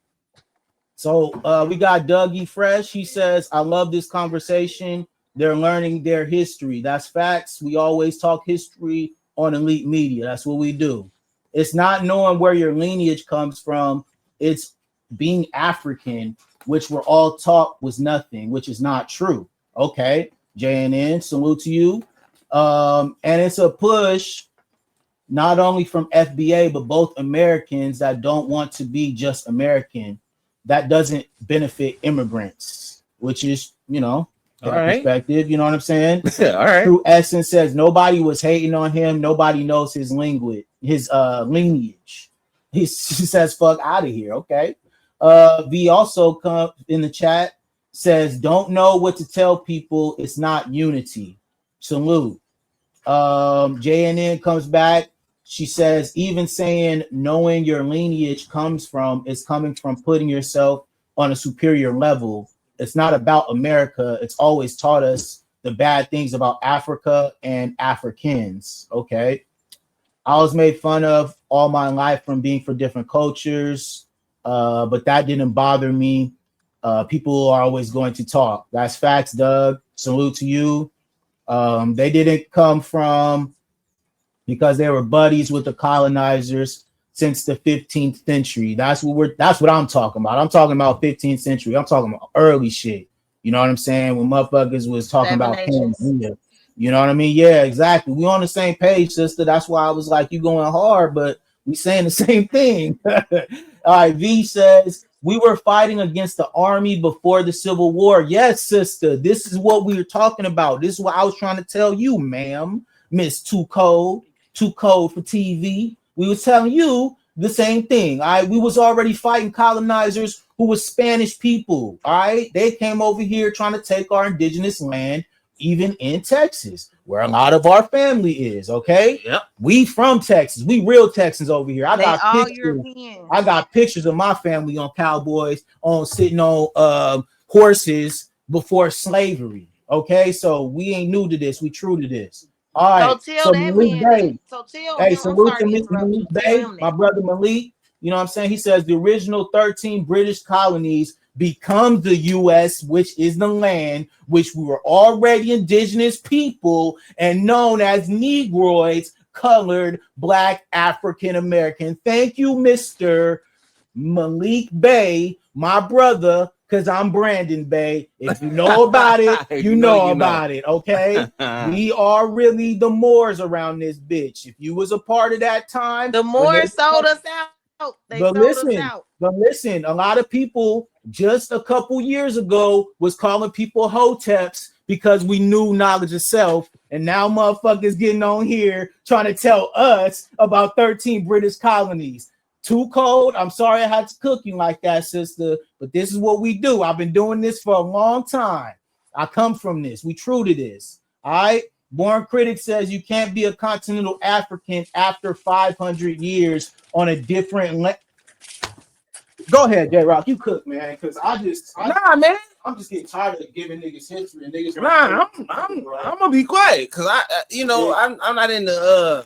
So we got Dougie Fresh. He says, I love this conversation. They're learning their history. That's facts. We always talk history on Elite Media. That's what we do. It's not knowing where your lineage comes from. It's being African, which we're all taught was nothing, which is not true. Okay. JNN, salute to you. And it's a push not only from FBA, but both Americans that don't want to be just American. That doesn't benefit immigrants, which is, perspective. You know what I'm saying? All right. True Essence says nobody was hating on him. Nobody knows his lineage. He says, fuck out of here. Okay. V also come in the chat, says, don't know what to tell people. It's not unity. Salute. JNN comes back. She says, even saying knowing your lineage is coming from putting yourself on a superior level. It's not about America. It's always taught us the bad things about Africa and Africans. Okay. I was made fun of all my life from being for different cultures, but that didn't bother me. People are always going to talk. That's facts, Doug. Salute to you. They didn't come from because they were buddies with the colonizers since the 15th century. That's what I'm talking about. I'm talking about 15th century. I'm talking about early shit. You know what I'm saying? When motherfuckers was talking about Pangea. You know what I mean? Yeah, exactly. We on the same page, sister. That's why I was like, you going hard, but we saying the same thing. All right, V says, we were fighting against the army before the Civil War. Yes, sister. This is what we were talking about. This is what I was trying to tell you, ma'am. Miss Too Cold for TV. We was telling you the same thing. All right, we was already fighting colonizers who was Spanish people. All right, they came over here trying to take our indigenous land, even in Texas, where a lot of our family is. Okay, yep. We from Texas. We real Texans over here. I got pictures of my family on cowboys sitting on horses before slavery. Okay, so we ain't new to this. We true to this. All right. So Malik Bay. Salute to Malik Bay, my brother Malik. You know what I'm saying? He says the original 13 British colonies become the U.S., which is the land which we were already indigenous people and known as Negroids, colored, Black, African American. Thank you, Mr. Malik Bay, my brother, because I'm Brandon Bay. If you know about it, you know about it, okay? We are really the Moors around this bitch. If you was a part of that time, the Moors sold us out. But listen, a lot of people just a couple years ago was calling people hoteps because we knew knowledge of self, and now motherfuckers getting on here trying to tell us about 13 British colonies. Too cold. I'm sorry I had to cook you like that, sister, but this is what we do. I've been doing this for a long time. I come from this. We true to this. All right. Born Critic says you can't be a continental African after 500 years on a different Go ahead, J Rock. You cook, man, because I'm just getting tired of giving niggas history and niggas. I'm gonna be quiet because I'm not in the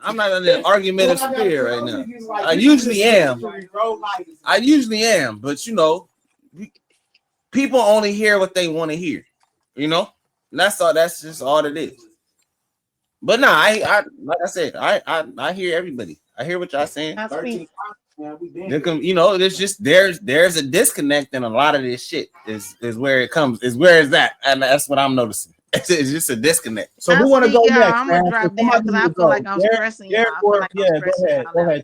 I'm not in an argumentative spirit right now. I usually am. But you know, people only hear what they want to hear. You know, and that's all. That's just all it is. But no, I like I said, I hear everybody. I hear what y'all saying. You know, it's just there's a disconnect in a lot of this shit. Is where it comes. Is where it's at, and that's what I'm noticing. It's just a disconnect. So who want to go next? I'm gonna drop down because I feel like I'm stressing y'all. Go ahead,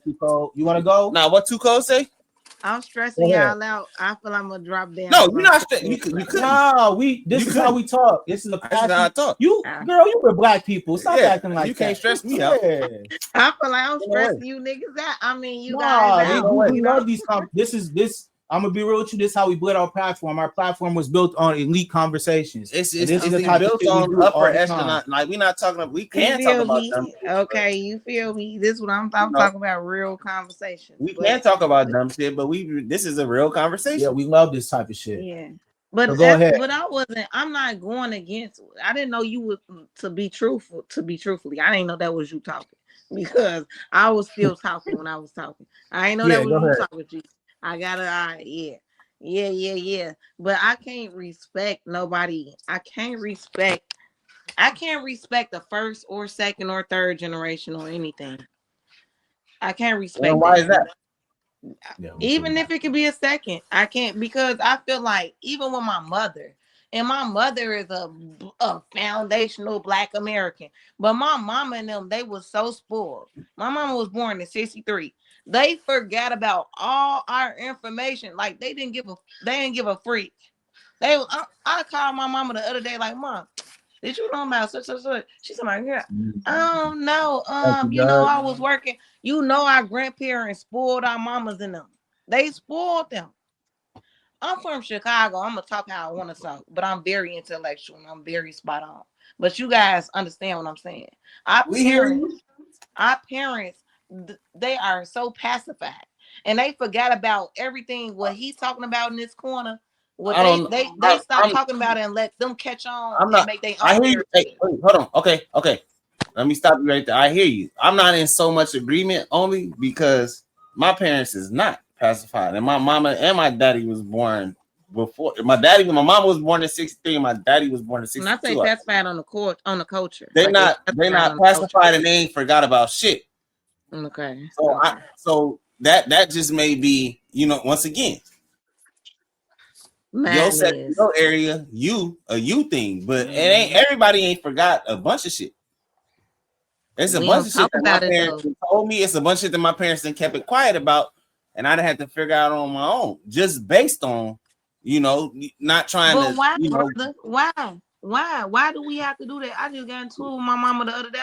Tuco. You want to go? Now, what Tuco say? I'm stressing y'all out. I feel I'm gonna drop down. No, you're not stressing. You could. No, this is how we talk. This is a passion. How I talk. You, girl, you were black people. Stop acting like you can't stress me out. I feel like I'm stressing you niggas out. I mean, you guys out. We love these. This. I'm gonna be real with you. This is how we built our platform. Our platform was built on elite conversations. It's built on upper echelon. Like we're not talking. We can't talk about them. Okay, you feel me? This is what I'm talking about. Real conversations. We can't talk about dumb shit, but this is a real conversation. Yeah, we love this type of shit. Yeah, but so go ahead. But I'm not going against. I didn't know you would to be truthfully. I didn't know that was you talking because I was still talking when I was talking. I didn't know that was you talking. G. I gotta, yeah. But I can't respect nobody. I can't respect the first or second or third generation or anything. I can't respect. Why is that? Even if it could be a second, I can't because I feel like even with my mother, and my mother is a foundational Black American, but my mama and them, they was so spoiled. My mama was born in 1963. They forgot about all our information. Like they didn't give a freak. I called my mama the other day, like, Mom, did you know about such? She said, like, yeah, I don't know. You know, I was working. You know, our grandparents spoiled our mamas and them. They spoiled them. I'm from Chicago. I'm gonna talk how I want to talk, but I'm very intellectual and I'm very spot on. But you guys understand what I'm saying. Our parents, they are so pacified, and they forgot about everything what he's talking about in this corner. What they stop talking about it and let them catch on. I hear you. Hey, hold on. Okay. Let me stop you right there. I hear you. I'm not in so much agreement only because my parents is not pacified, and my mama and my daddy was born before. My mama was born in 1963, and my daddy was born in 1962. And I think pacified on the culture. They're not pacified, and they ain't forgot about shit. Okay. So that just may be, you know, once again, your area, a you thing, but it ain't everybody ain't forgot a bunch of shit. It's a bunch of shit that my parents told me. It's a bunch of shit that my parents done kept it quiet about, and I had to figure out on my own, just based on, you know, not trying to. Why, you know, brother? Why do we have to do that? I just got into it with my mama the other day.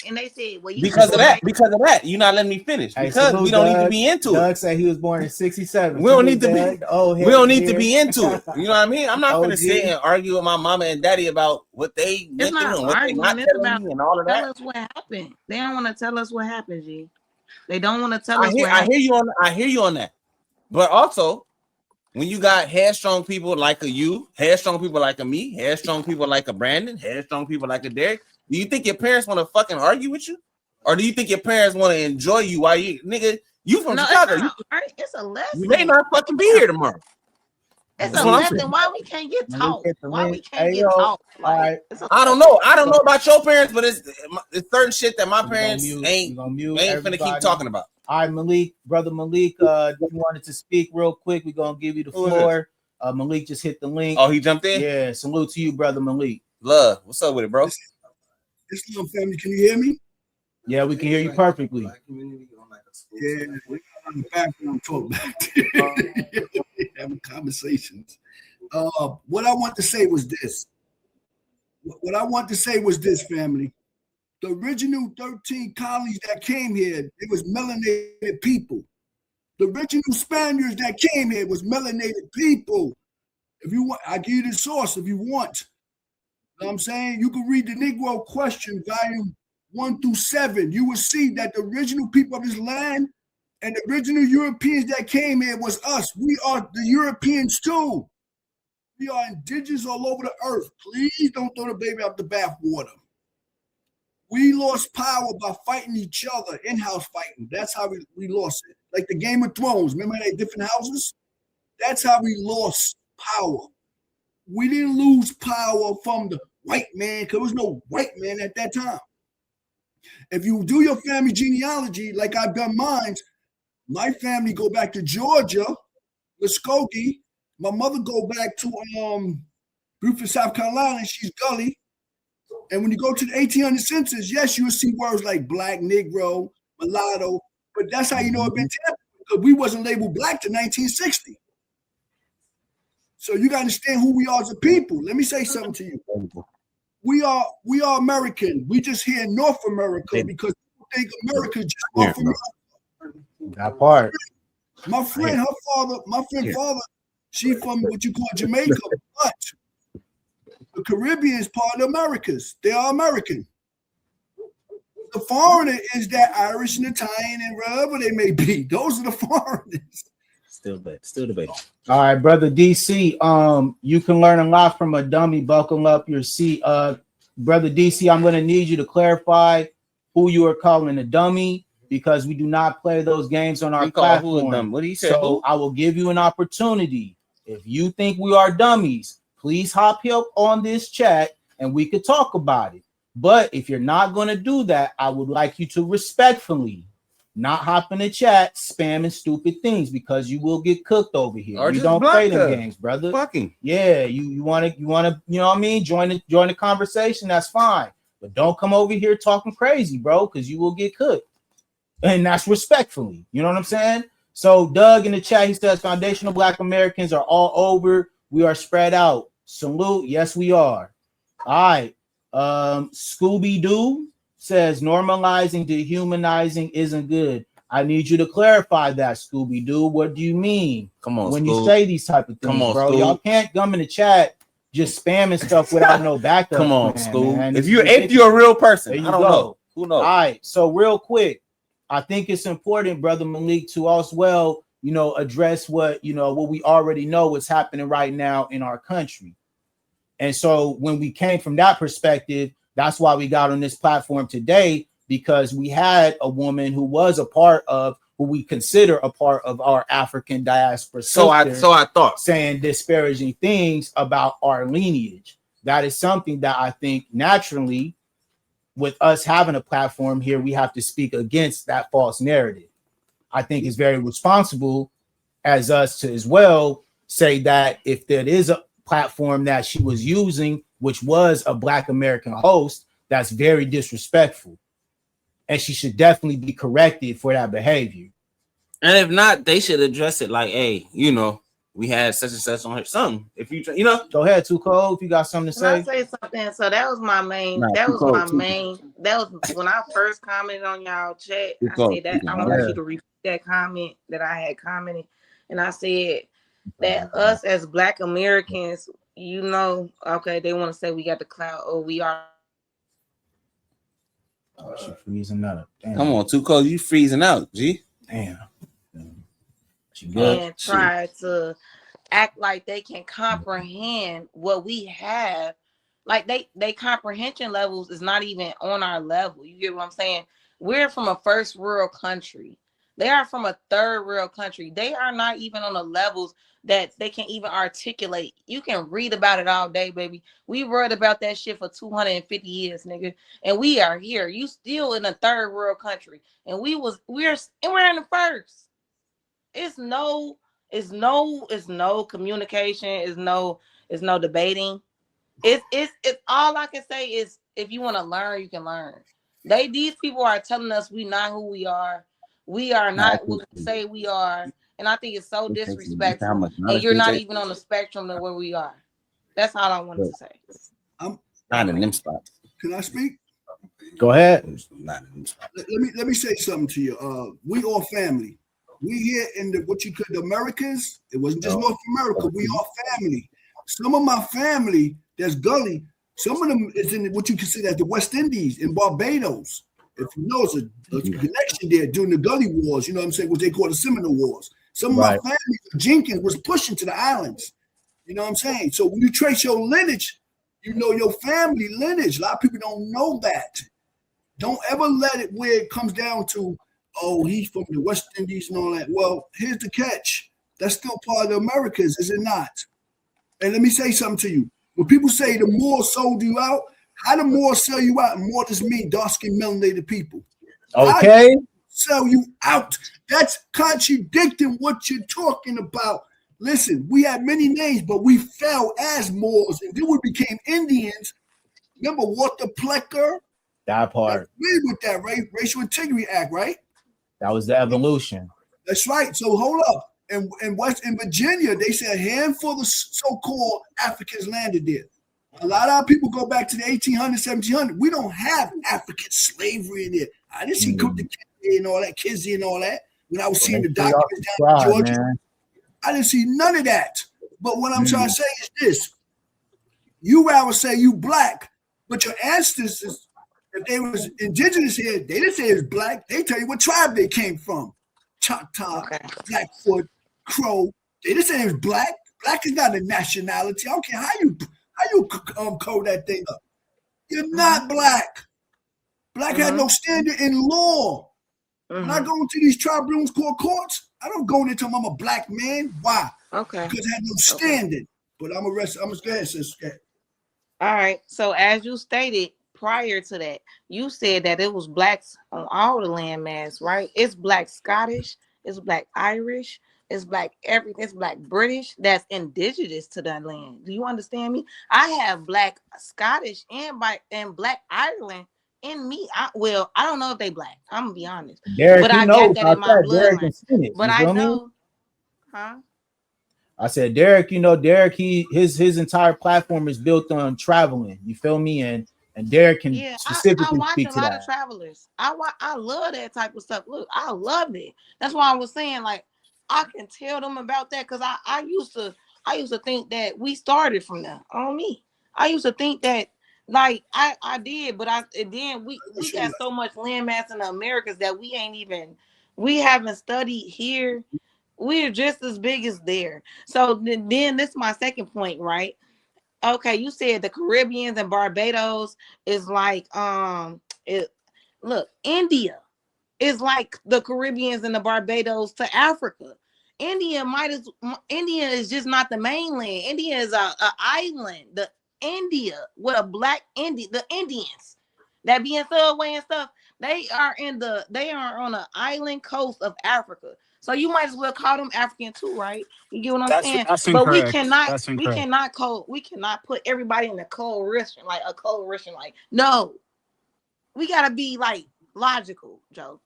And they said, well, because of that, you're not letting me finish. Because we don't need to be into it. Doug said he was born in 1967. We don't need to be. We don't need to be into it. You know what I mean? I'm not going to sit and argue with my mama and daddy about what they went through and what they not telling me and all of that. Tell us what happened. They don't want to tell us what happened, G. They don't want to tell us. I hear you on that. But also, when you got headstrong people like you, headstrong people like me, headstrong people like a Brandon, headstrong people like a Derek, do you think your parents want to fucking argue with you? Or do you think your parents want to enjoy you while you from Chicago? It's a lesson. You may not fucking be here tomorrow. It's a lesson. Why we can't get taught? Why we can't get taught? Like, I don't know. I don't know about your parents, but it's certain shit that my parents ain't finna keep talking about. All right, Malik, brother Malik, you wanted to speak real quick. We're gonna give you the floor. Malik just hit the link. Oh, he jumped in? Yeah, salute to you, brother Malik. Love. What's up with it, bro? This little family, can you hear me? Yeah, we can hear you perfectly. Yeah, we're on the background talk back there. Having conversations. What I want to say was this. Family. The original 13 colonies that came here, it was melanated people. The original Spaniards that came here was melanated people. If you want, I give you the source if you want. You know what I'm saying? You can read the Negro Question, volume 1-7. You will see that the original people of this land and the original Europeans that came here was us. We are the Europeans too. We are indigenous all over the earth. Please don't throw the baby out the bathwater. We lost power by fighting each other, in-house fighting. That's how we lost it. Like the Game of Thrones. Remember they had different houses? That's how we lost power. We didn't lose power from the white man, because there was no white man at that time. If you do your family genealogy, like I've done mine, my family go back to Georgia, Muskogee. My mother go back to Beaufort, South Carolina. She's Gully. And when you go to the 1800 census, yes, you will see words like black, Negro, mulatto, but that's how you know it's been tampered, because we wasn't labeled black to 1960. So you got to understand who we are as a people. Let me say something to you. We are American. We just here in North America because people think America is just North America. That part. My friend, father, she from what you call Jamaica, but the Caribbean is part of the Americas. They are American. The foreigner is that Irish and Italian and wherever they may be. Those are the foreigners. Still debating. All right, brother DC. You can learn a lot from a dummy. Buckle up your seat. Brother DC, I'm gonna need you to clarify who you are calling a dummy, because we do not play those games on our platform. What do you say? So I will give you an opportunity. If you think we are dummies, please hop up on this chat and we could talk about it. But if you're not going to do that, I would like you to respectfully not hop in the chat spamming stupid things, because you will get cooked over here. Or you don't play them games, brother. Fucking. Yeah, you want to, you know what I mean? Join the conversation. That's fine. But don't come over here talking crazy, bro, because you will get cooked. And that's respectfully. You know what I'm saying? So Doug in the chat, he says foundational Black Americans are all over. We are spread out. Salute. Yes, we are. All right. Scooby-Doo says normalizing dehumanizing isn't good. I need you to clarify that, Scooby-Doo. What do you mean? Come on, when you say these type of things, come on, bro? Scoob. Y'all can't come in the chat just spamming stuff without no backup. Come on, man, Scoob. man. If you're a real person, I don't know. Who knows? All right. So real quick, I think it's important, Brother Malik, to as well, address what we already know what's happening right now in our country. And so when we came from that perspective, that's why we got on this platform today, because we had a woman who was a part of who we consider a part of our African diaspora. So I thought saying disparaging things about our lineage. That is something that I think naturally, with us having a platform here, we have to speak against that false narrative. I think it's very responsible as us to as well say that if there is a platform that she was using, which was a Black American host, that's very disrespectful. And she should definitely be corrected for that behavior. And if not, they should address it like, hey, we had such and such on her. Something. If you go ahead, Too Cold, if you got something to say. Can I say something? So that was my main. That was when I first commented on y'all chat. I said that I wanted you to repeat that comment that I had commented, and I said that us as Black Americans, okay, they want to say we got the clout, or we are. Oh, she freezing up. Damn. Come on, Too Cold, you freezing out, G. Damn. And try to act like they can comprehend what we have. Like they comprehension levels is not even on our level. You get what I'm saying? We're from a first world country. They are from a third world country. They are not even on the levels that they can even articulate. You can read about it all day, baby. We read about that shit for 250 years, nigga. And we are here. You still in a third world country. And we're in the first. It's no communication, it's no debating. It's all I can say is if you want to learn, you can learn. These people are telling us we not who we are. We are not what we say we are. And I think it's so disrespectful. And you're not even on the spectrum of where we are. That's all I wanted to say. I'm not in them spots. Can I speak? Go ahead. Not in them spots. Let me say something to you. We all family. We here in what you call the Americas. It wasn't just North America. We all family. Some of my family that's gully. Some of them is in what you consider as the West Indies in Barbados. If you know, it's a connection there during the Gully Wars. You know what I'm saying? What they call the Seminole Wars. Some of my family, Jenkins, was pushing to the islands. You know what I'm saying? So when you trace your lineage, you know your family lineage. A lot of people don't know that. Don't ever let it where it comes down to, oh, he's from the West Indies and all that. Well, here's the catch. That's still part of the Americas, is it not? And let me say something to you. When people say the Moors sold you out, how the Moors sell you out? And more does mean dark-skinned melanated people. Okay. Sell you out. That's contradicting what you're talking about. Listen, we had many names, but we fell as Moors, and then we became Indians. Remember Walter Plecker? That part. Agree with that, right? Racial Integrity Act, right? That was the evolution. That's right. So hold up. In Virginia, they said a handful of so-called Africans landed there. A lot of our people go back to the 1800s, 1700s. We don't have African slavery in there. I didn't see Kunta Kinte and all that, Kizzy and all that. When I was seeing the documents down in Georgia, I didn't see none of that. But what I'm trying to say is this. You rather say you black, but your ancestors, if they was indigenous here, they didn't say it's black. They tell you what tribe they came from. Choctaw, Blackfoot, Crow. They didn't say it was black. Black is not a nationality. I don't care how you code that thing up. You're not black. Black had no standard in law. When I go into these tribunals courts, I don't go in there tell them I'm a black man. Why? Okay. Because I had no standard. But I'm going to go ahead, sis. All right. So as you stated prior to that, you said that it was blacks on all the landmass, right? It's black Scottish, it's black Irish, it's black everything, it's black British that's indigenous to that land. Do you understand me? I have black Scottish and black Ireland in me. I don't know if they black. I'm gonna be honest. Derek, but I got that in my bloodline. But I know, I said, Derek, Derek, his entire platform is built on traveling. You feel me? And Derek can specifically I watch speak a to lot that. of travelers. I love that type of stuff. Look, I love it. That's why I was saying, like, I can tell them about that because I used to think that we started from there on me. I used to think that like I did, but then we got so much landmass in the Americas that we haven't studied here. We're just as big as there. So then this is my second point, right? Okay, you said the Caribbeans and Barbados is like India is like the Caribbeans and the Barbados to Africa. India is just not the mainland. India is a island. The India with a black the Indians that be in subway and stuff, they are on the island coast of Africa. So you might as well call them African too, right? You get what I'm saying? That's but incorrect. we cannot put everybody in a coalition like no. We gotta be like logical, Joe.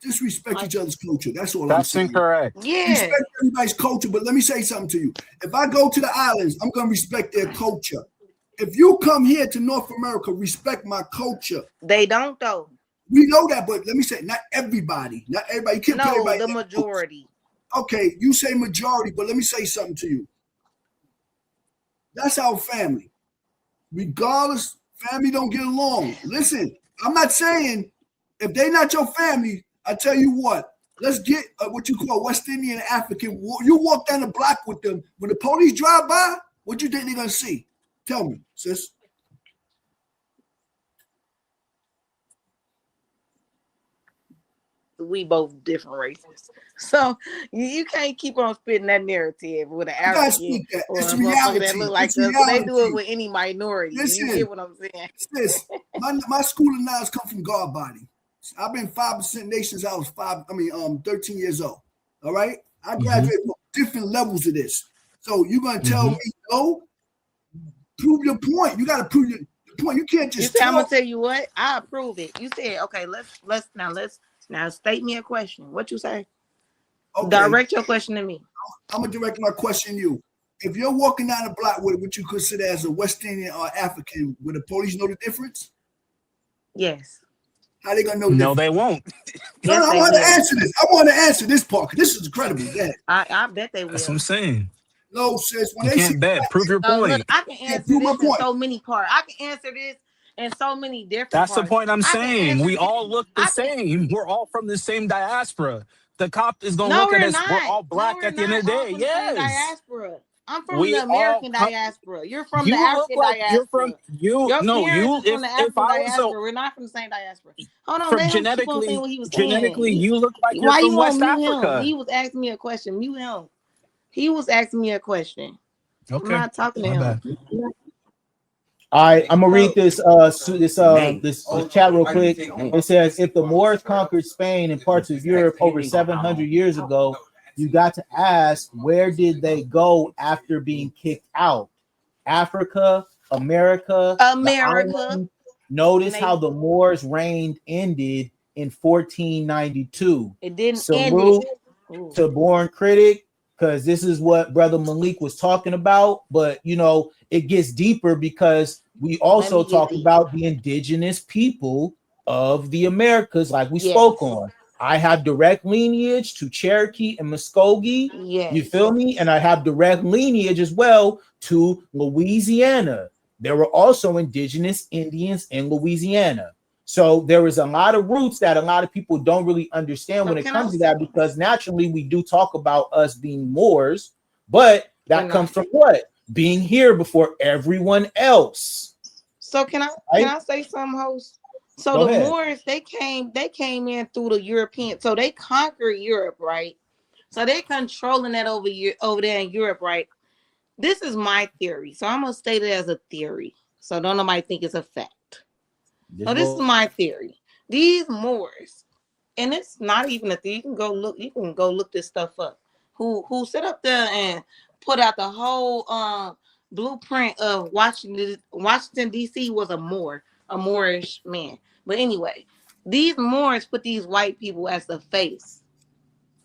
Just respect each other's culture. That's all I'm saying. That's incorrect. Yeah. Respect everybody's culture, but let me say something to you. If I go to the islands, I'm gonna respect their culture. If you come here to North America, respect my culture. They don't though. We know that, but let me say, not everybody. Not everybody. You can't put everybody. The majority. Okay, you say majority, but let me say something to you. That's our family. Regardless, family don't get along. Listen, I'm not saying if they're not your family, I tell you what, let's get what you call West Indian African. You walk down the block with them. When the police drive by, what do you think they're going to see? Tell me, sis. We both different races, so you can't keep on spitting that narrative with an African or a motherfucker that look like us. They do it with any minority. Listen, you get what I'm saying? Sis, my school of knowledge come from God body. I've been 5% nation since I was 13 years old. All right, I graduated from different levels of this. So you're gonna tell me no? Prove your point. You gotta prove your point. You can't just. I'm gonna tell you what. I approve it. You said okay. Let's state me a question. What you say? Okay. Direct your question to me. I'm gonna direct my question to you. If you're walking down the block with what you consider as a West Indian or African, would the police know the difference? Yes. How they gonna know? No, they won't. No, I want to answer this. I want to answer this part. This is incredible. Yeah. I bet they will. That's what I'm saying. No, sis. When you can't bet. Prove your point. Look, I can answer this in so many parts. I can answer this in so many different That's parts. The point I'm saying. We all look the same. We're all from the same diaspora. The cop is gonna look at us. We're all black at the end of the day. Yes. I'm from the American diaspora. You're from the African diaspora. You're from Your parents are from the if African I was diaspora. We're not from the same diaspora. Hold on, from let him keep on saying what he was saying. genetically, you look like you're Why from you won't West mute Africa. him? He was asking me a question. Mute him. He was asking me a question. Okay. I'm not talking to My him. bad. All right, I'm gonna read this chat real quick. It says, if the Moors conquered Spain and parts of Europe over 700 years ago, you got to ask, where did they go after being kicked out? Africa, America, America. Notice how the Moors' reign ended in 1492. It didn't Salute end to Born Critic, because this is what Brother Malik was talking about. But you know, it gets deeper because we also talk about the indigenous people of the Americas, like we spoke on. I have direct lineage to Cherokee and Muskogee. You feel me? And I have direct lineage as well to Louisiana. There were also indigenous Indians in Louisiana. So there is a lot of roots that a lot of people don't really understand when it comes to that, because naturally we do talk about us being Moors, but that comes from what? Being here before everyone else. So can I say something, host? So Go the ahead. Moors, they came in through the European, so they conquered Europe, right? So they're controlling that over there in Europe, right? This is my theory, so I'm gonna state it as a theory, so don't nobody think it's a fact. So this is my theory. These Moors, and it's not even a thing. You can go look this stuff up. Who sit up there and put out the whole blueprint of Washington D.C. was a Moorish man. But anyway, these Moors put these white people as the face.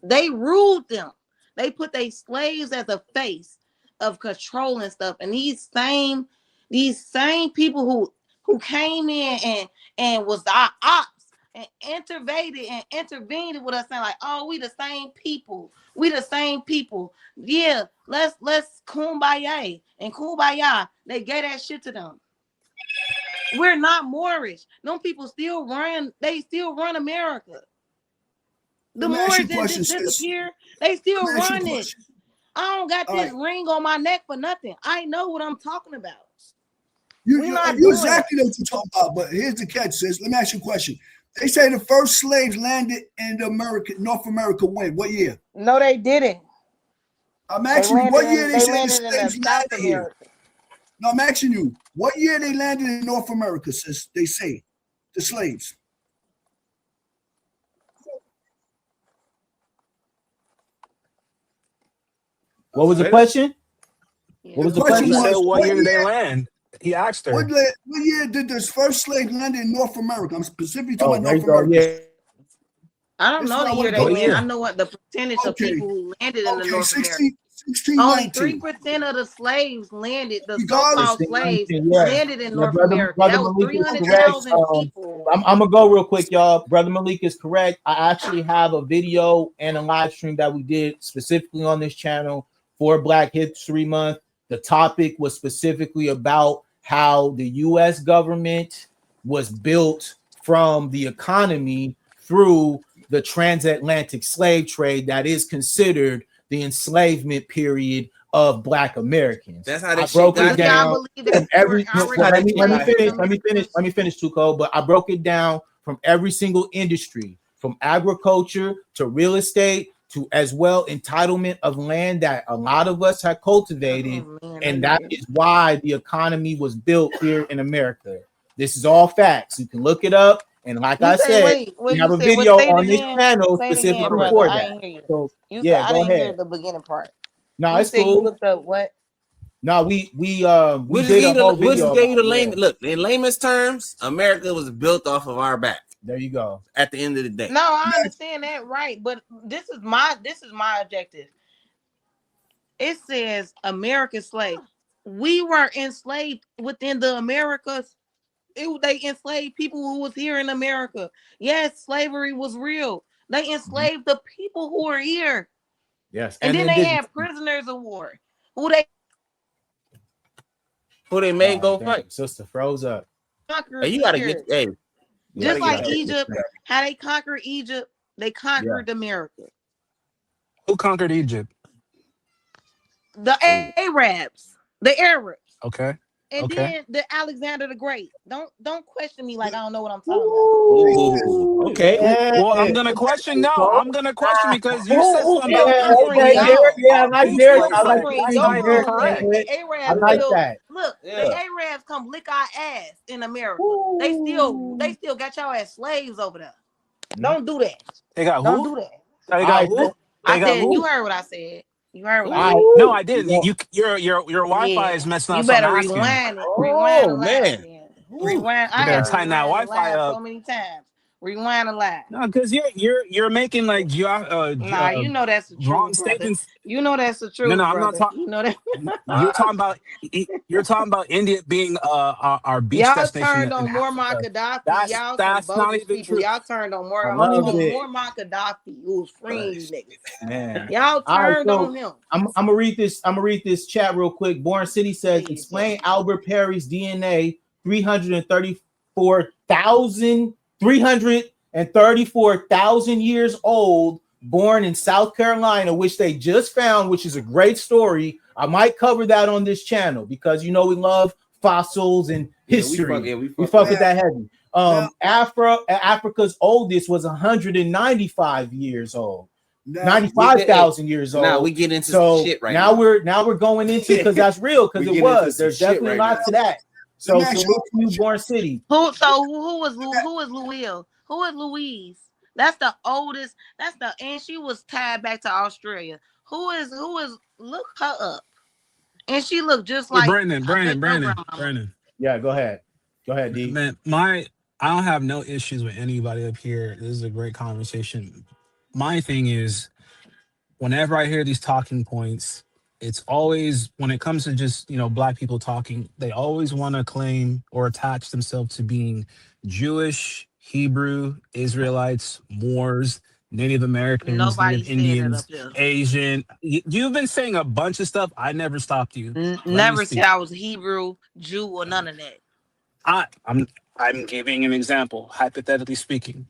They ruled them. They put their slaves as a face of controlling stuff. And these same people who came in and was our ops and intervened with us, saying like, oh, we the same people. We the same people. Yeah, let's kumbaya and kumbaya. They gave that shit to them. We're not Moorish. Them people still run. They still run America. The Moors didn't just disappear. They still run it. I don't got this ring on my neck for nothing. I know what I'm talking about. You exactly know what you're talking about, but here's the catch, sis. Let me ask you a question. They say the first slaves landed in North America when? What year? No, they didn't. I'm asking you, what year they say the slaves landed here? No, I'm asking you, what year they landed in North America, sis? They say, the slaves. What was the question? What was the question? He said, what year did they land? He asked her. What year did this first slave land in North America? I'm specifically talking about North America. Yeah. I don't know the year they landed. I know what the percentage of people who landed in the North America. Only 3% of the slaves landed, the so-called slaves landed in North America. That was 300,000 people. I'm gonna go real quick, y'all. Brother Malik is correct. I actually have a video and a live stream that we did specifically on this channel for Black History Month. The topic was specifically about how the U.S. government was built from the economy through the transatlantic slave trade that is considered the enslavement period of Black Americans. That's how they broke it down. Let me finish, Tuco. But I broke it down from every single industry, from agriculture to real estate to as well entitlement of land that a lot of us had cultivated, and that is why the economy was built here in America. This is all facts. You can look it up. And like I said, we have a video on this channel specifically for that. So yeah, go ahead. The beginning part. No, it's cool. You looked up what? No, we did a whole video. Look, in layman's terms, America was built off of our back. There you go. At the end of the day. No, I understand that, right? But this is my objective. It says American slave. We were enslaved within the Americas. They enslaved people who was here in America. Yes, slavery was real. They enslaved the people who were here. Yes, and then they had prisoners of war who they made go fight. Sister froze up. Hey, you gotta get just like Egypt. How they conquered Egypt, they conquered America. Who conquered Egypt? the Arabs, the Arabs. Okay. And Okay. then the Alexander the Great. Don't question me like I don't know what I'm talking Ooh, okay. Well, I'm gonna question. No, I'm gonna question because you said something about. about Okay, Derek. Yeah, I like Derek. I like that's not even correct. The Arabs I like that. Look, the Arabs come lick our ass in America. They still got y'all as slaves over there. Don't do that. They got Don't who? do that. They got who? I said you heard what I said. You heard what I said. said. No, I didn't. Your Wi-Fi is messing up. You better so rewind it. Oh man. Rewind. I had to tighten that Wi-Fi up so many times. Rewind a lot. No, because you're making like nah, you know that's the truth, wrong brother. statements. You know that's the truth. No, brother. I'm not talking. You know that. You're talking about India being our beach y'all destination. Turned on Muammar Gaddafi. Y'all that's some not bogus even people. true. Y'all turned on Muammar Gaddafi, who was freeing you niggas. Man. Y'all turned on him. I'm gonna read this. I'm gonna read this chat real quick. Born City says, explain Albert Perry's DNA. 334,000 years old, born in South Carolina, which they just found, which is a great story. I might cover that on this channel because we love fossils and history. We fuck with that heavy. Africa's oldest was 195 years old. 95,000 years old. Now we get into shit right now. Now we're going into because that's real because it was. There's definitely a lot to that. So Newborn City. Who is Louise? Who is Louise? That's the oldest. And she was tied back to Australia. Who is look her up. And she looked just like Brandon. Yeah, go ahead, D. Man, I don't have no issues with anybody up here. This is a great conversation. My thing is, whenever I hear these talking points, it's always when it comes to just black people talking, they always want to claim or attach themselves to being Jewish, Hebrew, Israelites, Moors, Native Americans, Native Indians, Asian. You've been saying a bunch of stuff. I never stopped you. Never said I was Hebrew, Jew, or none of that. I'm giving an example, hypothetically speaking.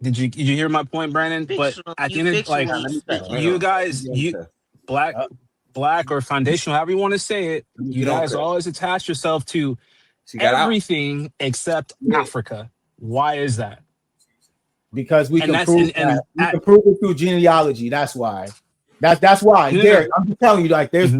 Did you hear my point, Brandon? But at the end of you guys, black or foundational, however you want to say it, you guys always attach yourself to everything except Africa. Why is that? Because we can prove we can prove it through genealogy. That's why. That's why. Derek, I'm just telling you, like that's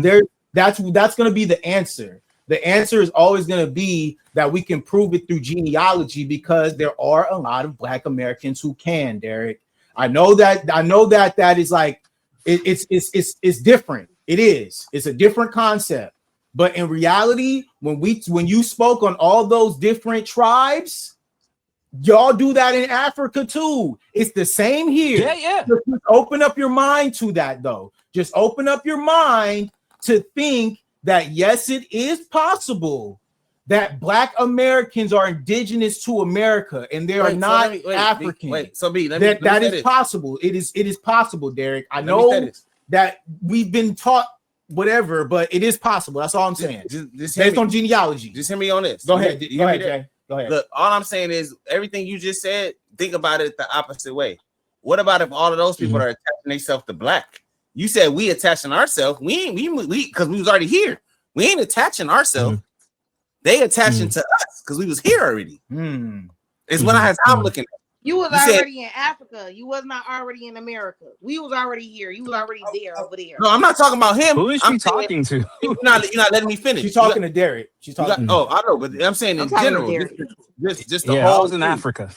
going to be the answer. The answer is always going to be that we can prove it through genealogy because there are a lot of Black Americans who can, Derek. I know that is like it's different. It is. It's a different concept. But in reality, when you spoke on all those different tribes, y'all do that in Africa too. It's the same here. Yeah. Just open up your mind to that, though. Just open up your mind to think that yes, it is possible that Black Americans are indigenous to America and they are not African. That is possible. It is possible, Derek. I know that we've been taught whatever, but it is possible. That's all I'm saying. Just based on genealogy. Just hear me on this. Go ahead, Jay. Go ahead. Look, all I'm saying is everything you just said, think about it the opposite way. What about if all of those people are attaching themselves to Black? You said we attaching ourselves. We because we was already here. We ain't attaching ourselves. They attaching to us because we was here already. It's what I'm looking at. You was already in Africa. You was not already in America. We was already here. You was already there over there. No, I'm not talking about him. Who is she talking to? You're not letting me finish. She's talking to Derek. She's talking. I know, but I'm saying in general, just the whole. I was in Africa.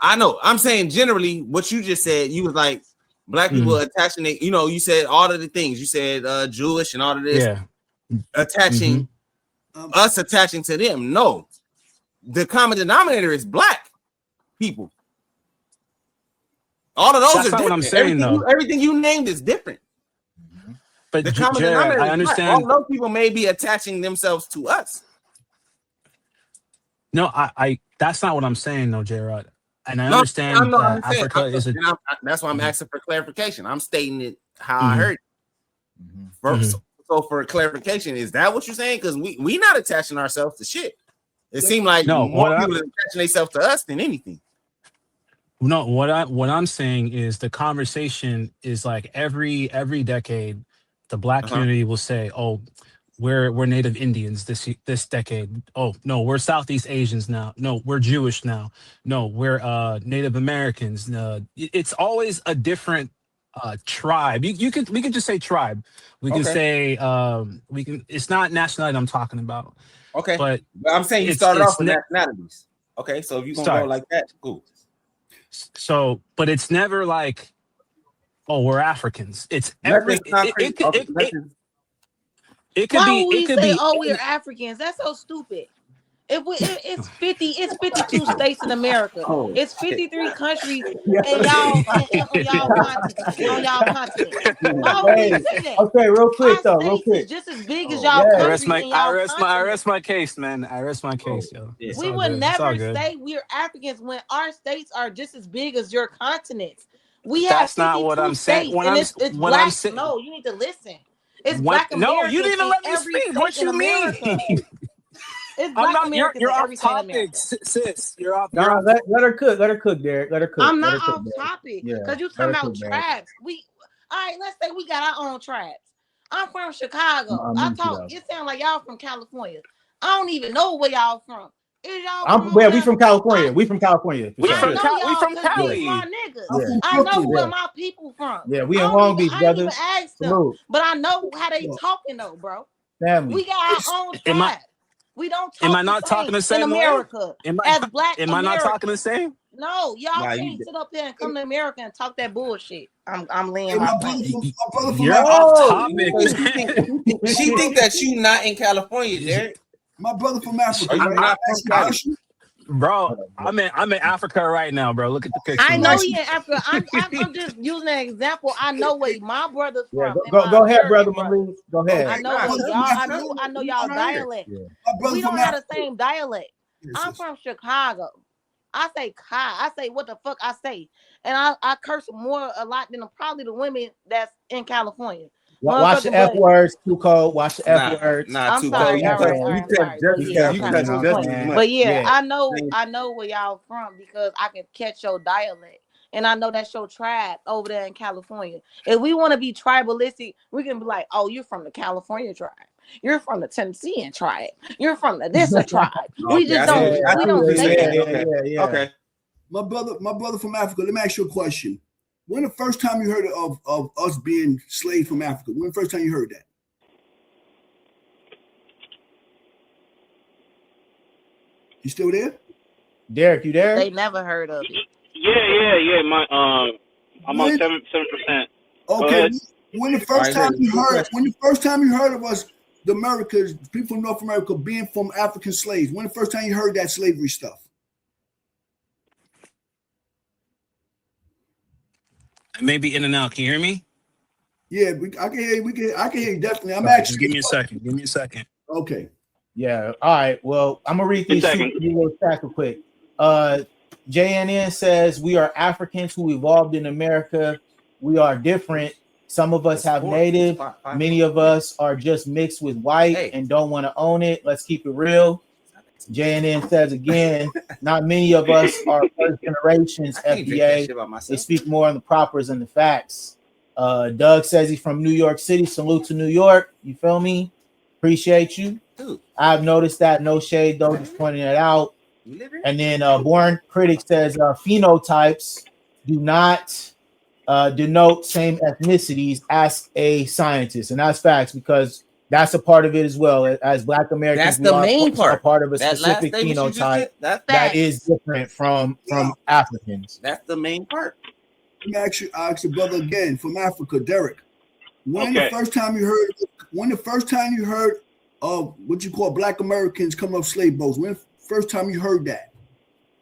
I know. I'm saying generally, what you just said. You was like Black people attaching it. You said all of the things. You said Jewish and all of this. Yeah. Attaching us attaching to them. No, the common denominator is Black people. All of those That's are not different. What I'm saying, everything you named is different. But the common denominator, I understand. All those people may be attaching themselves to us. No, I that's not what I'm saying, though, J-Rod. And I understand that Africa is a. That's why I'm asking for clarification. I'm stating it how I heard it. So for clarification, is that what you're saying? Because we not attaching ourselves to shit. It seemed like more people are attaching themselves to us than anything. No, what I'm saying is the conversation is like every decade, The black community will say, "Oh, we're Native Indians this decade. Oh no, we're Southeast Asians now. No, we're Jewish now. No, we're Native Americans." It's always a different tribe. We can just say tribe. We can say we can. It's not nationality I'm talking about. Okay, but I'm saying you started off with nationalities. Okay, so if you're gonna go like that, cool. So, but it's never like, oh, we're Africans. It's every. It could be. It could be. Oh, we're Africans. That's so stupid. It's 52 states in America. It's 53 countries, and y'all on y'all continent. Okay, real quick though, real quick. Just as big as y'all countries. I rest my case, man. I rest my case, yo. We would never say we're Africans when our states are just as big as your continents. We have 52 not what I'm saying. It's black. No, you need to listen. It's black Americans. No, you didn't even let me speak. What you mean? It's black Americans. You're off topic, sis. You're off. No, let her cook. Let her cook, Derek. Let her cook. I'm not off topic because you talking about tribes. All right. Let's say we got our own tribes. I'm from Chicago. It sounds like y'all from California. I don't even know where y'all from. We from California. We from California. We from Cali. My niggas. I know where my people from. Yeah, we in Long Beach, brother. I didn't even ask them, but I know how they talking though, bro. Family. We got our own tribe. We don't talk. Am I not talking the same in America? Am as black Am I not talking the same? No, y'all can't sit up there and come to America and talk that bullshit. I'm laying my plane. You're off topic. She think that you not in California, Derek. My brother from Africa. Bro, I'm in Africa right now, bro. Look at the picture. I know he in Africa. I'm just using an example. I know where my brother's from. Go ahead, brother Malik. Go ahead. I know y'all. I know y'all dialect. We don't have the same dialect. I'm from Chicago. I say "Kai." I say what the fuck I say, and I curse more a lot than probably the women that's in California. Watch the F words, too cold. Watch the F words. I'm too sorry. But yeah, I know where y'all from because I can catch your dialect. And I know that's your tribe over there in California. If we want to be tribalistic, we can be like, oh, you're from the California tribe. You're from the Tennessean tribe. You're from the this tribe. We just don't. We don't say that. Okay. My brother from Africa. Let me ask you a question. When the first time you heard of us being slaves from Africa? When the first time you heard that? You still there? Derek, you there? They never heard of it. Yeah. I'm on 7%. Okay. When the first time you heard of us, the Americans, people from North America being from African slaves, when the first time you heard that slavery stuff? Maybe in and out. Can you hear me? Yeah, I can hear you. I can hear you definitely. I'm actually. Just give me a second. Okay. Yeah. All right. Well, I'm gonna read these little tackle quick. JNN says we are Africans who evolved in America. We are different. Some of us have native. Many of us are just mixed with white and don't want to own it. Let's keep it real. JNN says again, not many of us are first generations FBA. They speak more on the propers and the facts. Doug says he's from New York City. Salute to New York. You feel me? Appreciate you. I've noticed that. No shade though, just pointing it out. And then Born Critic says phenotypes do not denote same ethnicities. Ask a scientist. And that's facts because that's a part of it as well. As Black Americans, that's the main part. A part of a specific phenotype that is different from Africans. That's the main part. Let me ask your brother again from Africa, Derek. When the first time you heard of what you call Black Americans coming off slave boats? When the first time you heard that?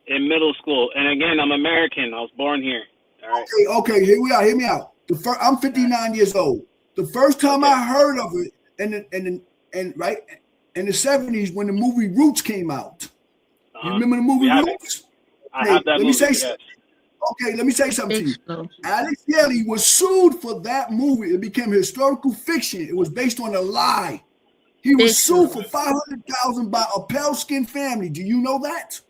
In middle school. And again, I'm American. I was born here. All right. Okay. Here we are. Hear me out. I'm 59 years old. The first time I heard of it, and right in the 70s when the movie Roots came out. You remember the movie Roots? I have that movie. Let me say something to you. Alex Haley was sued for that movie. It became historical fiction. It was based on a lie. He was sued for $500,000 by a pale-skinned family. Do you know that?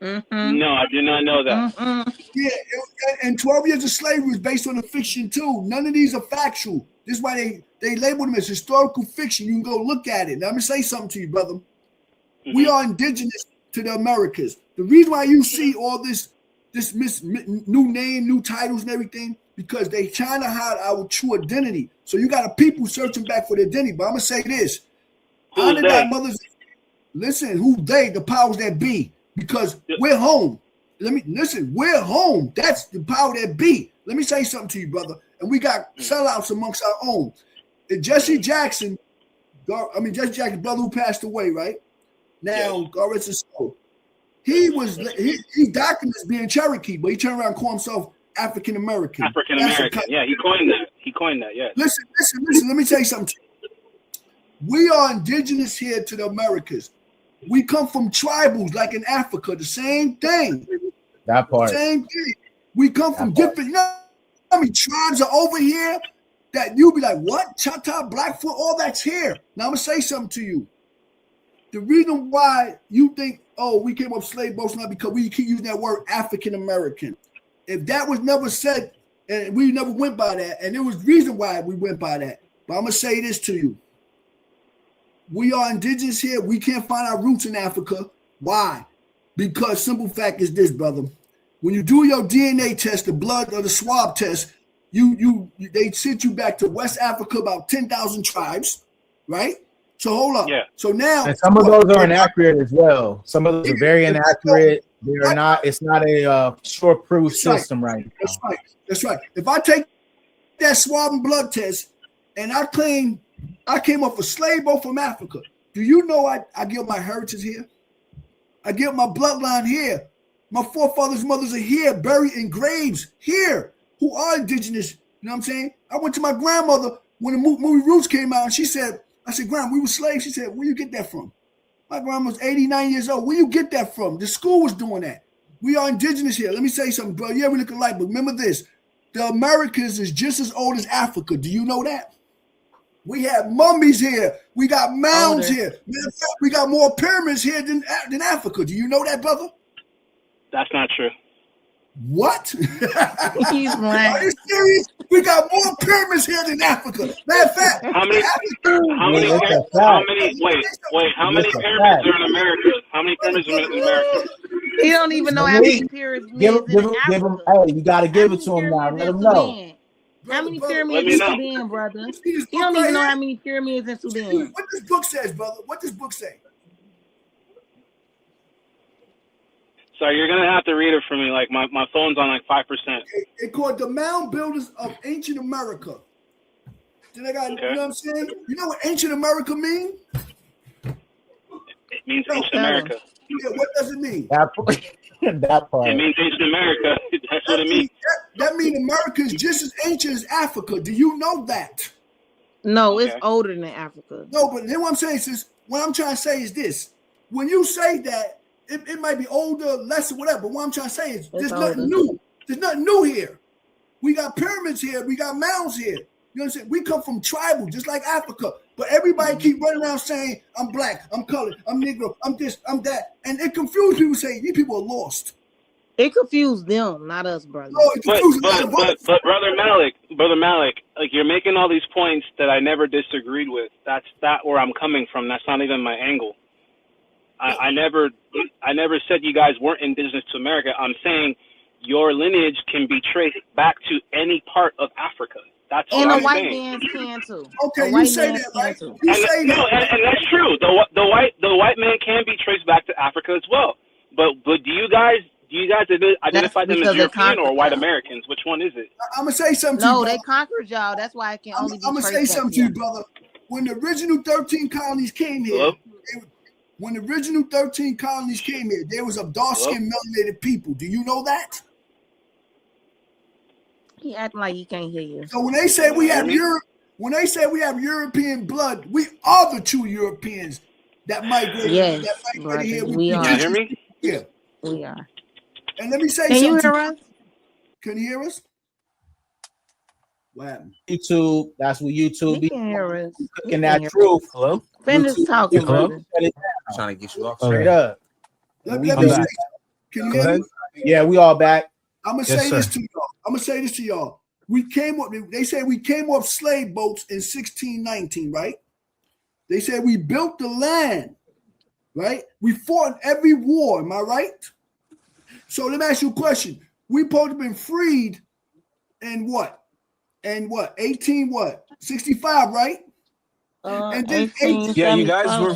Mm-hmm. No, I did not know that. Mm-hmm. Yeah, and 12 Years of Slavery was based on a fiction too. None of these are factual. This is why they label them as historical fiction. You can go look at it. Now, I'm gonna say something to you, brother. We are indigenous to the Americas. The reason why you see all this new name, new titles, and everything, because they trying to hide our true identity. So you got a people searching back for their identity. But I'm gonna say this: how did our mothers listen? Who they? The powers that be. Because we're home. We're home. That's the power that be. Let me say something to you, brother. And we got sellouts amongst our own. And Jesse Jackson, brother who passed away, right? Now, God rest his soul. He documented as being Cherokee, but he turned around and called himself African American. African American. Yeah, he coined that. Yeah. Listen. Let me tell you something. We are indigenous here to the Americas. We come from tribals like in Africa. The same thing. That part. Same thing. We come from different. You know how many tribes are over here that you'll be like, what? Chata, Blackfoot, all that's here. Now I'm gonna say something to you. The reason why you think, oh, we came up slave boats not because we keep using that word African American. If that was never said, and we never went by that, and there was reason why we went by that. But I'm gonna say this to you. We are indigenous here. We can't find our roots in Africa. Why? Because simple fact is this, brother. When you do your DNA test, the blood or the swab test, they sent you back to West Africa, about 10,000 tribes, right? So hold up. Yeah. So now, and some of those are inaccurate as well. Some of those are very inaccurate. They are not. It's not a sure-proof system, right now. That's right. That's right. If I take that swab and blood test, and I claim I came off a slave boat from Africa, do you know I get my heritage here? I get my bloodline here. My forefathers' mothers are here, buried in graves here, who are indigenous. You know what I'm saying? I went to my grandmother when the movie Roots came out, and she said, I said, Grandma, we were slaves. She said, where you get that from? My grandma was 89 years old. Where you get that from? The school was doing that. We are indigenous here. Let me say something, bro. Yeah, we look alike, but remember this. The Americas is just as old as Africa. Do you know that? We have mummies here. We got mounds here. We got more pyramids here than Africa. Do you know that, brother? That's not true. What? He's lying. Are you serious? We got more pyramids here than Africa. Matter of fact, how many pyramids are in America? How many pyramids are in America? He don't even know how many pyramids give him, hey, you gotta give it to him now. Let him know. How many pyramids in Sudan, brother? You don't even know how many pyramids in Sudan. What this book says, brother? What this book say? So you're gonna have to read it for me. Like my phone's on like 5%. It's called The Mound Builders of Ancient America. Then I got, you know what I'm saying? You know what ancient America mean? It means ancient America. Yeah, what does it mean? That part. It means ancient America. That's what it means. That means America is just as ancient as Africa. Do you know that? No, it's older than Africa. No, but then what I'm saying is, what I'm trying to say is this. When you say that, it might be older, lesser, whatever. But what I'm trying to say is there's nothing new. There's nothing new here. We got pyramids here. We got mounds here. You know what I'm saying? We come from tribal, just like Africa. But everybody keep running around saying, I'm black, I'm colored, I'm Negro, I'm this, I'm that. And it confused people saying, these people are lost. It confused them, not us, brother. No, it confused but Brother Malik, like you're making all these points that I never disagreed with. That's not where I'm coming from. That's not even my angle. I never said you guys weren't indigenous to America. I'm saying your lineage can be traced back to any part of Africa. That's and what a white saying. man's can too. Okay, you say that, right? You say that. And that's true. The white man can be traced back to Africa as well. But do you guys identify them as European or white Americans? Which one is it? I'm gonna say something to you. No, they conquered y'all. That's why I can only be I'm gonna say something to you, brother. When the original 13 colonies came here, there was a dark-skinned melanated people. Do you know that? He acting like he can't hear you. So when they say we have European blood, we are the true Europeans that migrated. Yes, brother, here. we are. Can you hear me? Yeah, we are. And let me say something. Can you hear us? Can you hear us? What happened? YouTube. That's what YouTube be. Can hear us. Cooking that truth. Hello? Finish talking, brother. I'm trying to get you off. Straight up. Let me say, can you hear me? Yeah, we all back. I'm gonna say this to y'all. They say we came off slave boats in 1619, right? They said we built the land, right? We fought in every war, am I right? So let me ask you a question. We supposed to have been freed in what? 65, right? And then 1875. Yeah,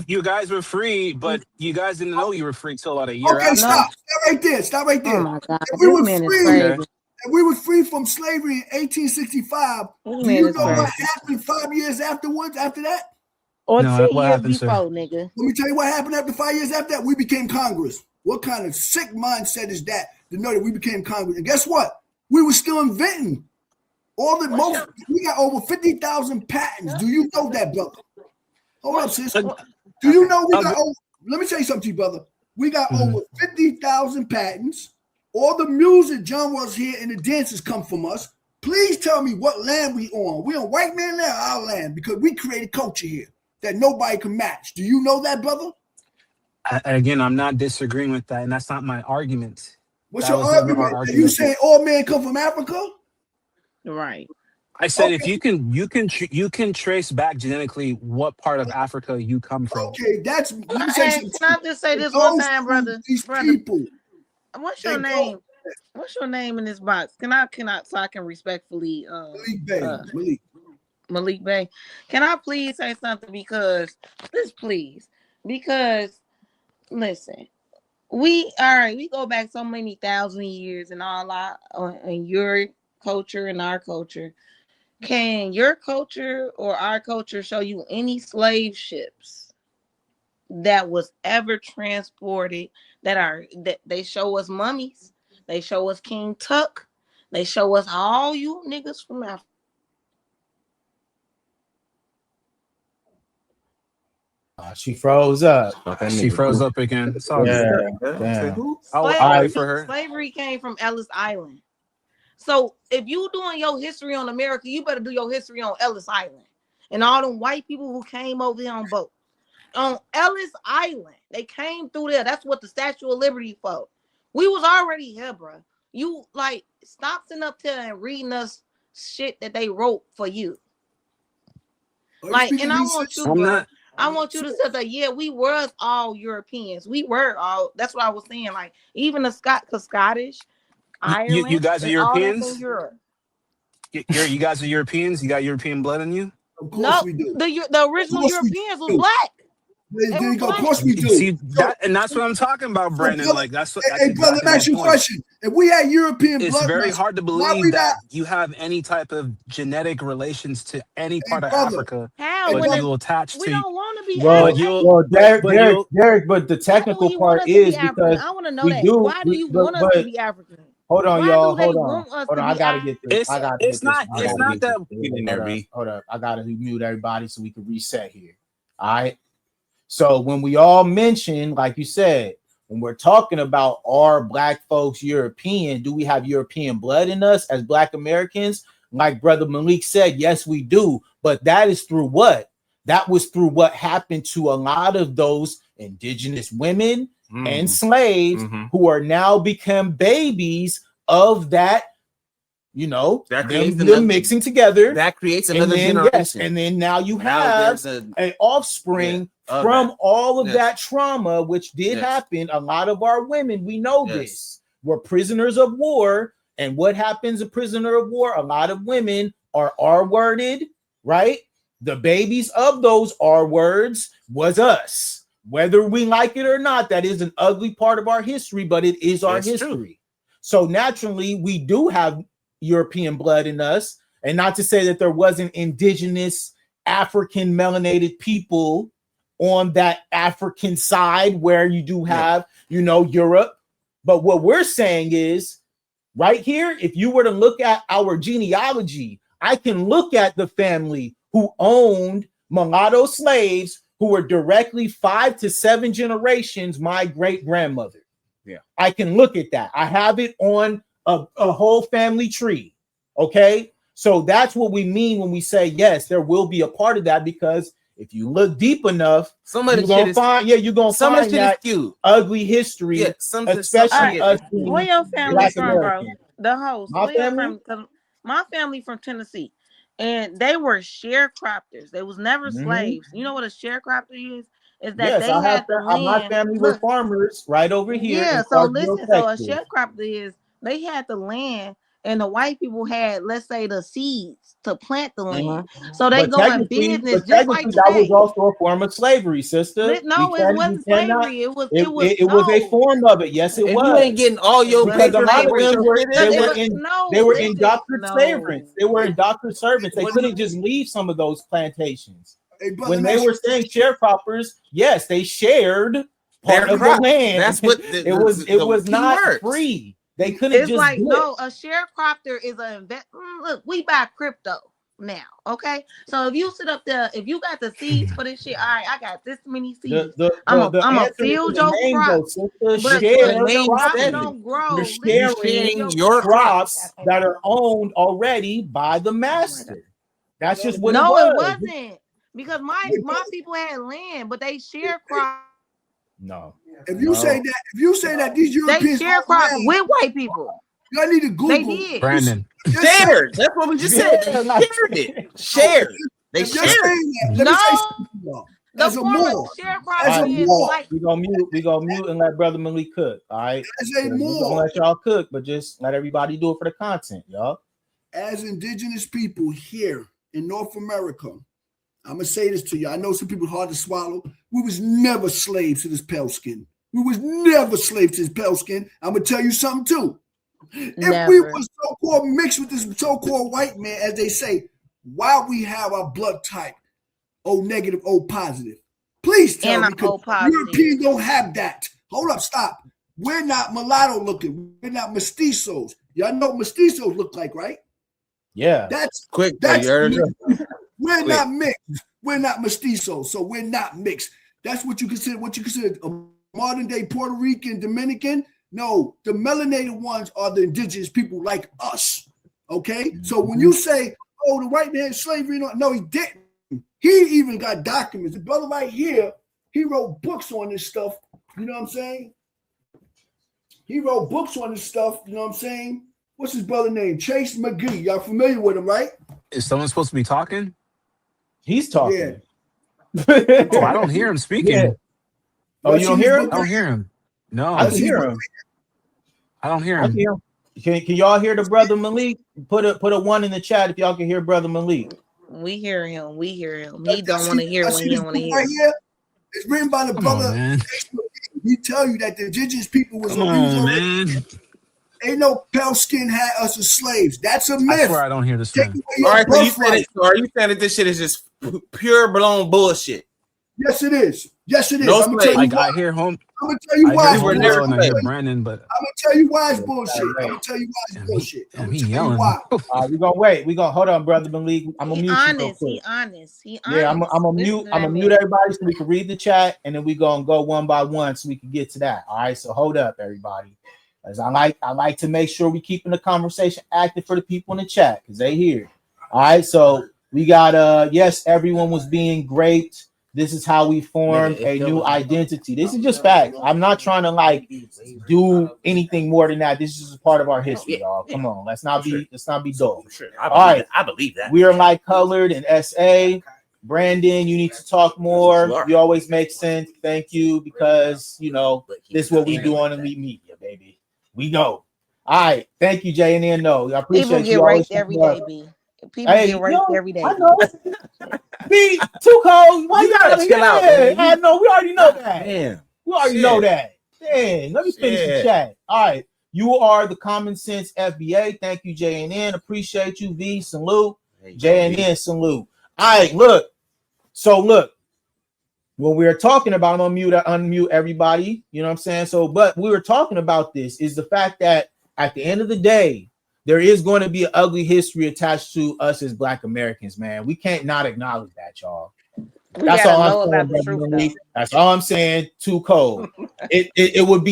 you guys were free, but you guys didn't know you were free till about a year Okay, after. stop right there. Stop right there. Oh my God, If we this were man is free, crazy. if we were free from slavery in 1865, This do man you is know what crazy. happened 5 years afterwards? After that, Or No, 10 what years happened, sir? before, nigga. let me tell you what happened after 5 years after that. We became Congress. What kind of sick mindset is that to know that we became Congress? And guess what? We were still inventing we got over 50,000 patents. Do you know that, brother? Hold up, sis. Do you know we got let me tell you something to you, brother. We got over 50,000 patents. All the music genres here and the dances come from us. Please tell me what land we on. We on white man land or our land? Because we created culture here that nobody can match. Do you know that, brother? Again, I'm not disagreeing with that, and that's not my argument. What's That your was never our argument? Are argument. you saying all men come from Africa? Right. I said Okay. if you can trace back genetically what part of Africa you come from. Okay, let me say something. Can I just say this one time, brother? These people. What's your name? What's your name in this box? Can I so I can respectfully Malik Bey. Malik Bey. Can I please say something? Because listen, we go back so many thousand years and all our in your culture and our culture. Can your culture or our culture show you any slave ships that was ever transported that they show us mummies? They show us King Tut. They show us all you niggas from Africa. She froze up. She froze up again. It's all good. Damn. I'll wait for her. Slavery came from Ellis Island. So if you doing your history on America, you better do your history on Ellis Island. And all them white people who came over here on boat. On Ellis Island. They came through there. That's what the Statue of Liberty for. We was already here, bro. You stop sitting up there and reading us shit that they wrote for you. And I want you, bro. I want you to say that, yeah, we were all Europeans. We were all, that's what I was saying. Even the Scottish, Ireland, you guys are Europeans? Europe. You guys are Europeans? You got European blood in you? Of course we do. The original Europeans was black. There you go. Of course we do. See that, and that's what I'm talking about, Brandon. That's hey, brother, let me ask you a question. If we had European blood, it's very hard to believe that you have any type of genetic relations to any part of Africa. How? But you attach to. We don't want to be. Well, Derek, but the technical part is because I want to know that. Why do you want us to be African? Hold on, y'all. Hold on. I gotta get this. It's not that. Hold up. I gotta mute everybody so we can reset here. All right. So when we all mention, like you said, when we're talking about are black folks European, do we have European blood in us as Black Americans? Like Brother Malik said, yes, we do. But that is through what? That was through what happened to a lot of those indigenous women and slaves who are now become babies of that. Them mixing together. That creates another generation. Yes, and then now you have an offspring from all of that trauma, which did happen. A lot of our women, we know this, were prisoners of war. And what happens a prisoner of war? A lot of women are R-worded, right? The babies of those R words was us. Whether we like it or not, that is an ugly part of our history, but it is our history. True. So naturally, we do have European blood in us, and not to say that there wasn't indigenous African melanated people on that African side where you do have, Europe. But what we're saying is right here, if you were to look at our genealogy, I can look at the family who owned mulatto slaves who were directly 5 to 7 generations my great grandmother. Yeah, I can look at that. I have it on a whole family tree. Okay, so that's what we mean when we say yes, there will be a part of that, because if you look deep enough, you're gonna find that ugly history. Yeah, especially us. Where your family from, bro? The host. My family? My family from Tennessee, and they were sharecroppers. They was never Mhm. slaves. You know what a sharecropper is? Is that Yes, they I have had the my land. family were Look, farmers right over here yeah. in So Clarksville, listen. So a Texas. sharecropper is they had the land, and the white people had, let's say, the seeds to plant the land. So they But go in technically, business just like that was today. also a form of slavery, sister. No, it We wasn't cannot. slavery. It was. It, It was it, it was a no. form of it. Yes, it If you ain't was. getting all It your wasn't Because a papers, lot then of what's slavery. them your were shit they Cause in it were then? was in no. they were Listen, indentured servants. no. They were indentured servants. They What do couldn't you, just leave some of those plantations. hey, brother, When let me they ask were you, saying sharecroppers, yes, they shared Their part of the crops. land. That's what It the was key not words. free. They couldn't It's just like do it. no, a sharecropper is a invest. Look, we buy crypto now, okay? So if you sit up there, if you got the seeds for this shit, all right, I got this many seeds. The I'm a answer is in field the your name, though, crops, sister. but The your name crops said it. Sharecropping. don't You're grow. You Listen, sharing sharing your your crops crops. that are owned already by the oh my god, master. That's just what it no, it was. wasn't because hey, my people had land, but they sharecrop. No, if you say no. that, if you say that these They Europeans own sharecropped land, with white people. y'all need to They Google. did. Brandon. You're saying, Shared. That's what we just said. They Yeah, like, shared it. no, Shared. They if you're shared it. saying that, let me say No, something to y'all. the As a form of Moor, as all a right, sharecropping is Moor, like we gonna mute and let Brother Malik cook. All right, as a we're gonna Moor, let y'all cook, but just let everybody do it for the content, y'all. as indigenous people here in North America, I'm gonna say this to you. I know some people hard to swallow. We was never slaves to this pale skin. We was never slaves to this pale skin. I'm gonna tell you something too. If we never. was so-called mixed with this so-called white man, as they say, why we have our blood type O negative, O positive? Please tell And me, I'm because O positive. Europeans don't have that. Hold up, stop. We're not mulatto looking. We're not mestizos. Y'all know what mestizos look like, right? Yeah. That's Quick, though, you heard it? we're Quick. not mixed. We're not mestizos, so we're not mixed. That's what you consider. What you consider a modern day Puerto Rican, Dominican. No, the melanated ones are the indigenous people like us. Okay, so when you say, "Oh, the white man slavery," no, he didn't. He even got documents. The brother right here, he wrote books on this stuff. You know what I'm saying? He wrote books on this stuff. You know what I'm saying? What's his brother name? Chase McGee. Y'all familiar with him, right? Is someone supposed to be talking? He's Yeah. talking. Oh, I don't hear him Yeah. speaking. Oh, Y'all you seen don't his hear book him? I don't right hear him. I No, can Y'all seen his hear book him. I don't hear I can him. hear him. Can y'all hear the brother Malik? Put a one in the chat if y'all can hear brother Malik. We hear him. We hear him. Y'all He don't see, want to hear y'all when see he this don't want to book right hear. here? It's written by the Come on, brother. man. He tell you that the indigenous people was Come we was on, already man. ain't no pale skin had us as slaves. That's a I myth. swear I don't hear this Take man. away All your right, so you said birthright. it. So are you saying that this shit is just pure blown bullshit? Yes, it is. Yes, it is. No I'm gonna tell you slaves. Like why. I hear home, I'm gonna tell you I why hear it's We were home never bullshit. girl and I hear slaves. Brandon, but I'm gonna tell you why it's Yeah, bullshit. I'm right. gonna tell you why it's damn, bullshit. I'm damn, gonna he tell you yelling. why. We're gonna wait. We're gonna hold on, brother Malik. I'm gonna He mute you real honest. quick. He honest. He Yeah, honest. I'm gonna Listen mute. to I'm that gonna mute man. everybody so we can read the chat, and then we gonna go one by one so we can get to that. All right. So hold up, everybody. As I like to make sure we keeping the conversation active for the people in the chat because they here. All right. So we got yes, everyone was being great. This is how we formed a new identity. This is just facts. I'm not trying to like do anything more than that. This is just a part of our history, y'all. Come on, let's not be dull. All right, I believe that. we are like colored and SA. Brandon, you need to talk more. You always make sense. Thank you because you know this is what we do on Elite Media, baby. We know. All right, thank you, J and N. No, I People appreciate get you always. raped every day, B. People Hey, get raped yo, every day, I B. know. Be too cold. Why You you gotta gotta chill out, man. I know. We already know that. Man, We already know that. Dang, let me finish the Shit. chat. All right. You are the Common Sense FBA. Thank you, JNN. Appreciate you, V. Salute. JNN, salute. All right, look. So look, when we were talking about, I'm gonna unmute everybody. You know what I'm saying? So, but we were talking about this is the fact that at the end of the day, there is going to be an ugly history attached to us as Black Americans, man. We can't not acknowledge that, y'all. We That's gotta all I'm know saying, about the brother truth, Malik. though. That's all I'm saying. Too cold. It would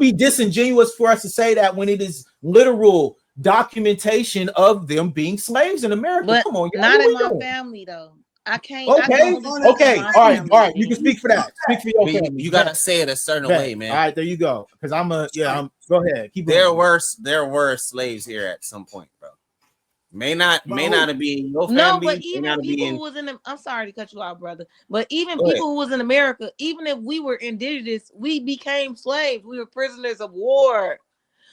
be disingenuous for us to say that when it is literal documentation of them being slaves in America. But Come on, y'all. not What in we my doing? family, though. I can't. I can Okay, only speak on okay, my all family, right. You B. can speak for that. Speak for your family. You gotta say it a certain way, man. All right, there you go. Because go ahead. Keep There going. were slaves here at some point, bro. May not be in your family. No, but even people who was in the, I'm sorry to cut you off, brother. But even people who was in America, even if we were indigenous, we became slaves. We were prisoners of war.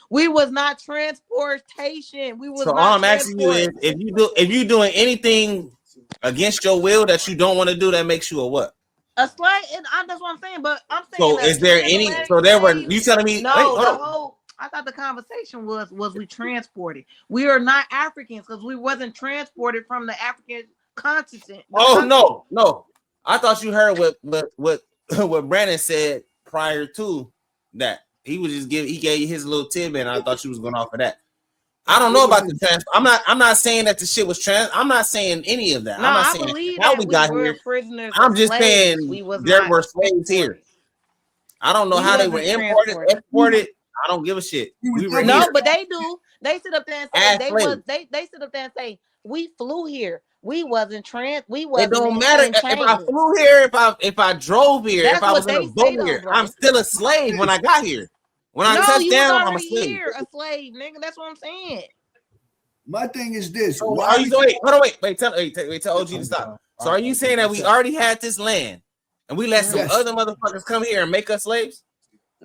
We was not transportation. We was so not all I'm asking you is if you doing anything against your will that you don't want to do, that makes you a what? A slave, and that's what I'm saying. But I'm saying. So is there any? So there were you telling me? No, the whole. I thought the conversation was we transported. We are not Africans because we wasn't transported from the African continent. No. I thought you heard what Brandon said prior to that. He was just he gave you his little tidbit, and I thought you was going off of that. I don't know about the trans. I'm not saying that the shit was trans. I'm not saying any of that. No, I'm not I saying believe how that we got here. I'm just saying there were slaves here. I don't know how they were imported, exported. I don't give a shit. No, but they do. They sit up there and say they sit up there and say we flew here. We wasn't trans. We wasn't. It don't matter if I flew here, if I drove here, if I was in a boat here. I'm still a slave when I got here. When I touched down, I'm a slave. A slave, nigga. That's what I'm saying. My thing is this. So are you wait, tell OG to stop. So are you saying that we already had this land and we let some other motherfuckers come here and make us slaves?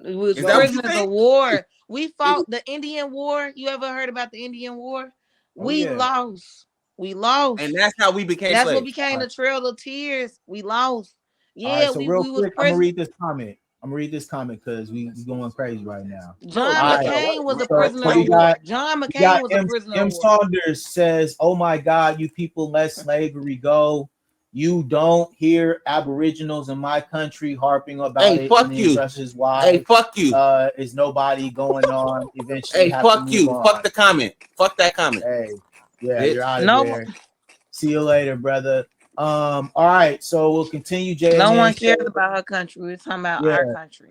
It was prisoners of war. We fought the Indian War. You ever heard about the Indian War? We lost. We lost. And that's how we became slaves. That's what became the Trail of Tears. We lost. Yeah, right, so real quick, I'm gonna read this comment. Because we going crazy right now. John McCain was a prisoner of war. John McCain was a prisoner of war. M. Saunders says, "Oh my God, you people let slavery go. You don't hear Aboriginals in my country harping about it. Fuck you. Why, fuck you. Is nobody going on eventually? Fuck you. Fuck the comment. Fuck that comment. You're out of there. See you later, brother. All right, so we'll continue. No one cares about her country. We're talking about our country.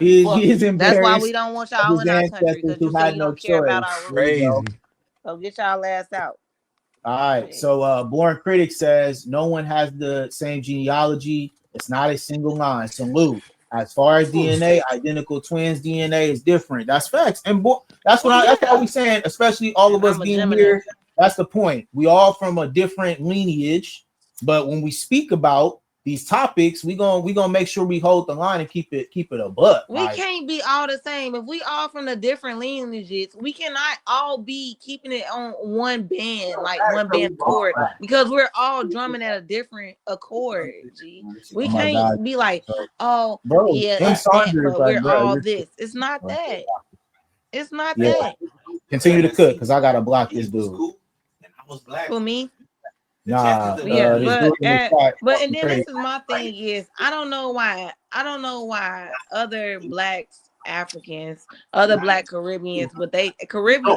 He is embarrassed. That's why we don't want y'all in our country because you say you don't care about our rules. So get y'all ass out. All right, so Born Critic says no one has the same genealogy. It's not a single line. Salute. As far as DNA, identical twins DNA is different. That's facts, and that's what we saying. Especially all of us being here. That's the point. We all from a different lineage. But when we speak about these topics, we gonna make sure we hold the line and keep it a buck. We can't be all the same. If we all from the different lineages, we cannot all be keeping it on one band, like one band chord, because we're all drumming at a different accord. G. We can't be like, oh, bro, but we're all this. It's not that. It's not that. Continue to cook, because I gotta block this dude. For me. Nah, but and then this is my thing is I don't know why other blacks, Africans, other black Caribbeans, but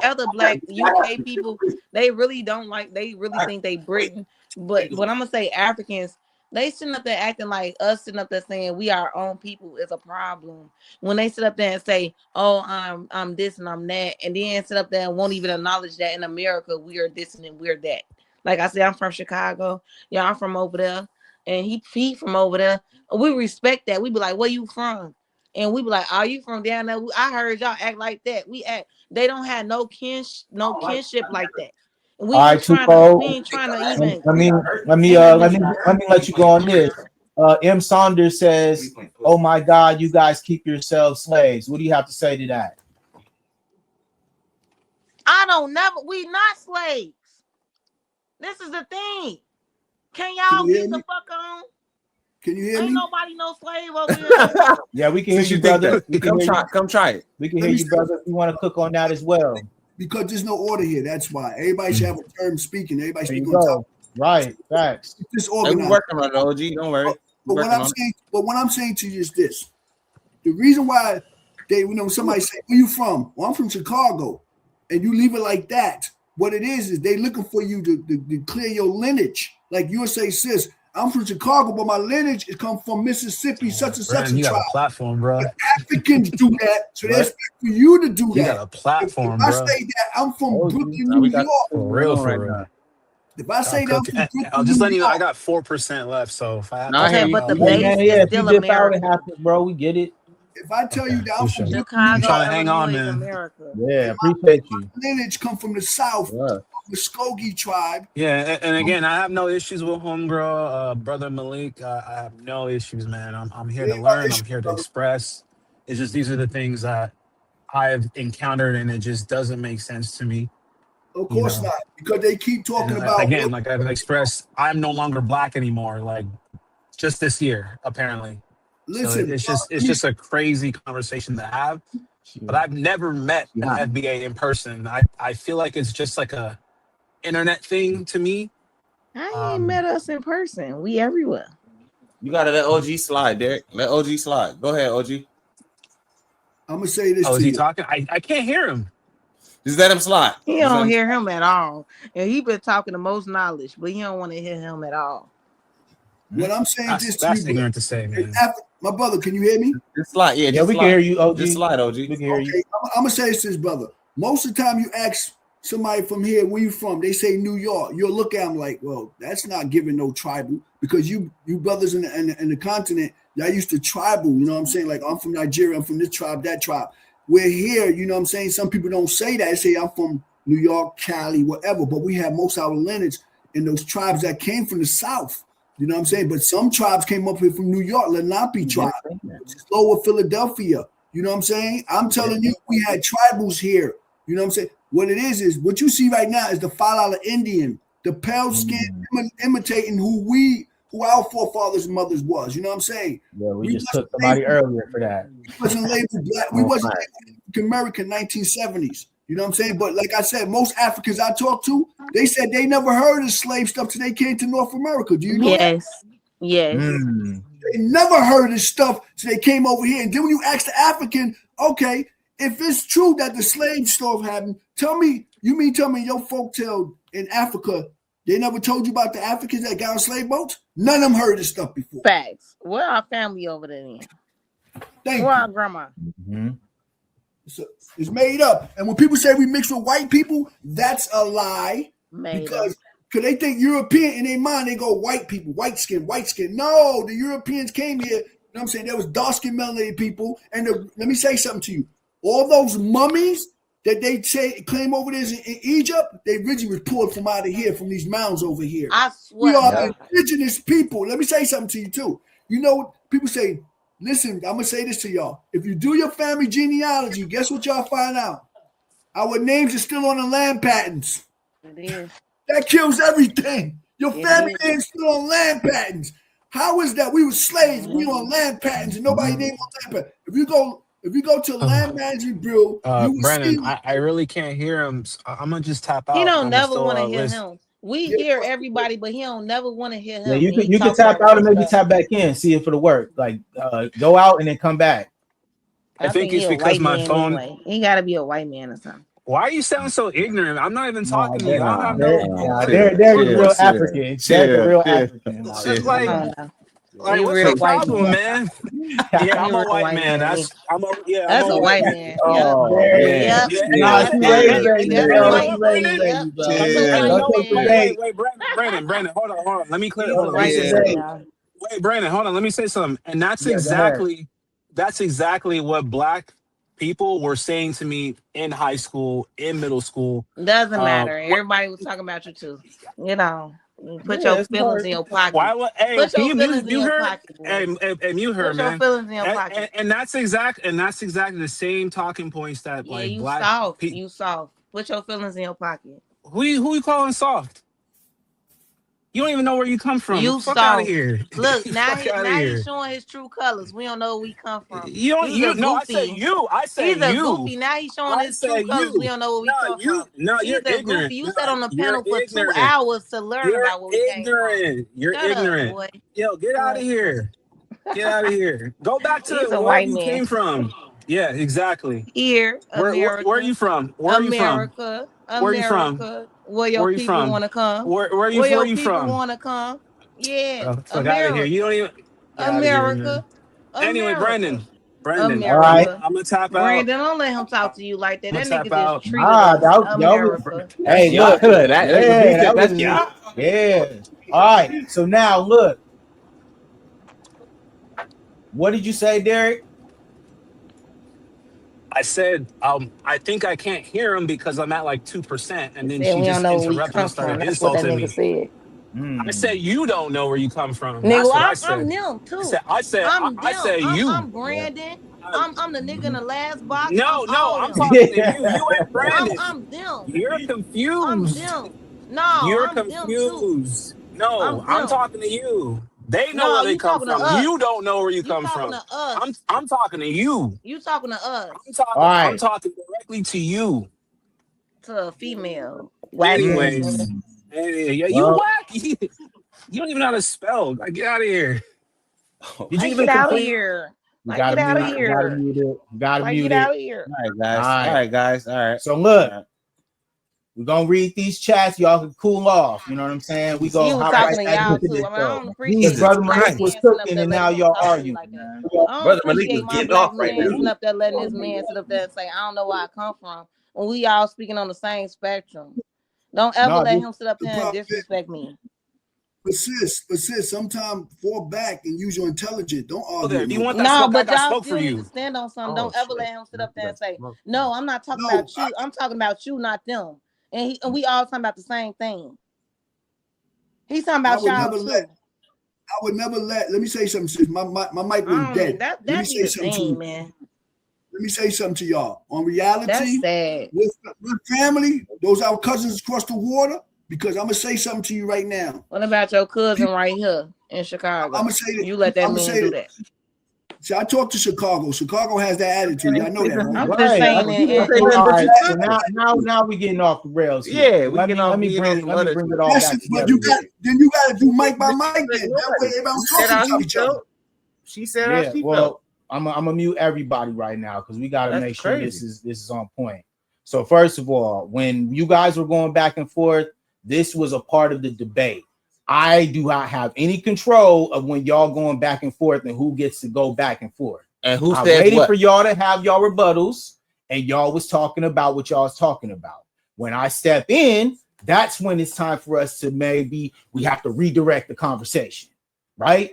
other black UK people, they really think they Britain. But when I'm gonna say Africans, they sitting up there acting like us sitting up there saying we our own people is a problem. When they sit up there and say, oh, I'm this and I'm that, and then sit up there and won't even acknowledge that in America we are this and we're that. Like I said, I'm from Chicago. Yeah, I'm from over there. And he from over there. We respect that. We be like, where you from? And we be like, are you from down there? I heard y'all act like that. They don't have no kinship like that. We ain't trying to even. Let me let you go on this. M. Saunders says, oh my God, you guys keep yourselves slaves. What do you have to say to that? We not slaves. This is the thing. Can y'all get the fuck on? Can you hear me? Ain't nobody no slave over here. Yeah, we can hear you, brother. Come try it. We can hear you, brother, if you want to cook on that as well. Because there's no order here. That's why. Everybody should have a term speaking. Everybody speak on top. Right, facts. We're working on it, OG. Don't worry. But what I'm saying to you is this. The reason why somebody say, where you from? Well, I'm from Chicago. And you leave it like that. What it is they looking for you to clear your lineage. Like you say, sis, I'm from Chicago, but my lineage is come from Mississippi, such and such. You got a platform, bro. The Africans do that, so they expect for you to do that. You got a platform, if I bro. say that I'm from Brooklyn, New York. For real. If I say that I'm from Brooklyn, I'll just let you know I got 4% left. So if I have but the base is still America. Bro, we get it. If I tell you that I'm from Chicago, trying to hang on, man. America. Yeah, appreciate you. Lineage come from the South. Yeah. Muskogee tribe. Yeah, and again, I have no issues with homegirl, brother Malik. I have no issues, man. I'm here There to ain't no learn. I'm issue, here to brother. express. It's just these are the things that I've encountered, and it just doesn't make sense to me. Of You course know, not, because they keep and talking about again, like I've expressed, I'm no longer black anymore. Like just this year, apparently. So listen, it's just a crazy conversation to have. But I've never met an FBA in person. I feel like it's just like a internet thing to me. I ain't met us in person. We everywhere. You gotta let OG slide, Derek. Let OG slide. Go ahead, OG. I'm gonna say this Oh, is to he you. talking? I can't hear him. Just let him slide. He Just let don't him hear slide. him at all. And he been talking the most knowledge, but he don't want to hear him at all. What I'm saying this to you, That's brother. ignorant to say, man. My brother, can you hear me? Just slide. Yeah, Yeah, just we slide. can hear you, OG. Just slide, OG. We can hear you. Okay, I'm gonna say this to this brother. Most of the time, you ask somebody from here, where you from? They say New York. You'll look at them like, well, that's not giving no tribal, because you brothers in the continent, y'all used to tribal. You know what I'm saying? Like, I'm from Nigeria. I'm from this tribe, that tribe. We're here. You know what I'm saying? Some people don't say that. They say I'm from New York, Cali, whatever. But we have most of our lineage in those tribes that came from the South. You know what I'm saying? But some tribes came up here from New York, Lenape tribe, which is lower Philadelphia. You know what I'm saying? I'm telling you, we had tribals here. You know what I'm saying? What it is what you see right now is the $5 Indian, the pale skin imitating who our forefathers and mothers was. You know what I'm saying? Yeah, we just took somebody earlier for that. We wasn't labeled black. We wasn't labeled American 1970s. You know what I'm saying? But like I said, most Africans I talked to, they said they never heard of slave stuff till they came to North America. Do you know that? Yes. They never heard of stuff till they came over here. And then when you ask the African, okay, if it's true that the slave stuff happened, tell me your folktale in Africa, they never told you about the Africans that got on slave boats? None of them heard this stuff before. Facts. Where our family over there then? Thank Where you. our grandma? So it's made up. And when people say we mix with white people, that's a lie. Because they think European in their mind, they go white people, white skin. No, the Europeans came here. You know what I'm saying? There was dark-skinned melanated people. And let me say something to you. All those mummies that they claim over there in Egypt, they originally was pulled from out of here, from these mounds over here. I swear. We are indigenous people. Let me say something to you too. You know, people say, listen, I'm going to say this to y'all. If you do your family genealogy, guess what y'all find out? Our names are still on the land patents. It is. That kills everything. Your family name's still on land patents. How is that? We were slaves. We on land patents, and nobody named on land patents. If you go to land management bureau, you will Brandon, see. I really can't hear him. So I'm gonna just tap out. He don't I'm never still, want to hear listen. him. We hear everybody, but he don't never want to hear him. Yeah, you can tap out and maybe tap back in, see if it'll work. Like go out and then come back. I think it's because my phone. Anyway. He got to be a white man or something. Why are you sounding so ignorant? I'm not even talking to you. I don't have no. They're the real African. They're the real African. It's like what's real the problem, man? Yeah, I'm a white man. That's I'm a white man. Oh, yeah. Nah, she raised baby. That's Yo, a she white raised man. baby, bro. Don't take the bait. Wait, Brandon, hold on. Let me clear. He's Hold a on. white man. Wait, Brandon, hold on. Let me say something. And that's exactly what black people were saying to me in high school, in middle school. Doesn't matter. Everybody was talking about you too. You know, put your feelings in your pocket. Put your feelings in your pocket. And you heard, man. Put your feelings in your pocket. And that's exactly the same talking points that like you black soft. You soft. Put your feelings in your pocket. Who you calling soft? You don't even know where you come from. You fuck out of here. Look, now he's showing his true colors. We don't know where we come from. I said you. He's a goofy. Now he's showing his true colors. We don't know where we come from. No, you're ignorant. Goofy. You sat on the panel for 2 hours to learn about what we came from. You're ignorant. Up, boy. Yo, get out of here. Get out of here. Go back to where you came from. Yeah, exactly. Here, America. Where are you from? Where are you from? America. Where are you from? Where your people want to come? Where your you people from? want to come? Yeah, fuck out of here. You don't even. America. Anyway, Brandon. America. All right. I'm gonna tap out. Brandon, don't let him talk to you like that. That nigga just treated America. Hey, look, yeah. All right. So now look. What did you say, Derek? I said, I think I can't hear him because I'm at like 2%. And then Said she we don't just know where we interrupted come and started from. That's what that insulting nigga me. said. I said, you don't know where you come from. Nigga, That's well, what I I'm said. them I too. said, I said, I, I'm I them. said you. I'm Brandon. Uh, I'm the nigga in the last box. I'm no, all I'm them. talking to you. You ain't Brandon. I'm them. You're I'm confused. them. No, You're I'm them too. confused. No, I'm I'm them. talking to you. They know No, where they you come talking to from. us. You don't know where you You come talking from. to us. I'm talking to you. You talking to us. All I'm right. talking directly to you. To a female. Whack ass nigga. Anyways, yeah, you Well, whack. You don't even know how to spell. Like, get out of here. Did you Like, even get out of complete? here. we Like, gotta get out of mute. We gotta here. mute it. We gotta Like, mute get it. out of here. All right, guys. All right. All right, guys. All right. So look, All right. we're gonna read these chats. Y'all can cool off. You know what I'm saying? We He go was hop talking right to back y'all into too. this. I mean, I don't These appreciate Jesus brother these black Malik Christ. was men sitting up cooking, there and letting now him y'all talk to you arguing, like that. man. I don't Brother Malik appreciate was my getting black off right man there. sitting up there letting this man sit up there and say, I don't know where I come from. When we all speaking on the same spectrum. Don't ever No, let this, him sit up The there and problem is, disrespect me. but sis, sometimes fall back and use your intelligence. Don't argue There. with If you want nobody. that No, smoke, I but got y'all smoke for still need to you. stand on something. Oh Don't ever shit. let him sit up there and That's say, smoke. no, I'm not talking No, about you. I'm talking about you, not them. And we all talking about the same thing. He's talking I about would y'all never too. let me say something, sis. My mic went dead. That Let me be say the something to thing, you. man. Let me say something to y'all. On That's reality, sad. with family, those our cousins across the water, because I'm gonna say something to you right now. What about your cousin right here in Chicago? I'm gonna say that. You let that I'm gonna man say do that. that. See, I talk to Chicago. Chicago has that attitude. Y'all know that, right? I'm just right. saying All right. So now we getting off the rails here. Yeah, we let get me off. let me We bring get off it some all That's back it, but together. you gotta do mic by mic then. That way everybody She said talking how to he each other. felt. She said Yeah, how she well, felt. I'm gonna mute everybody right now because we gotta That's make sure crazy. this is on point. So first of all, when you guys were going back and forth, this was a part of the debate. I do not have any control of when y'all going back and forth and who gets to go back and forth. And who I said waited what? for y'all to have y'all rebuttals, and y'all was talking about what y'all was talking about. When I step in, that's when it's time for us to we have to redirect the conversation, right?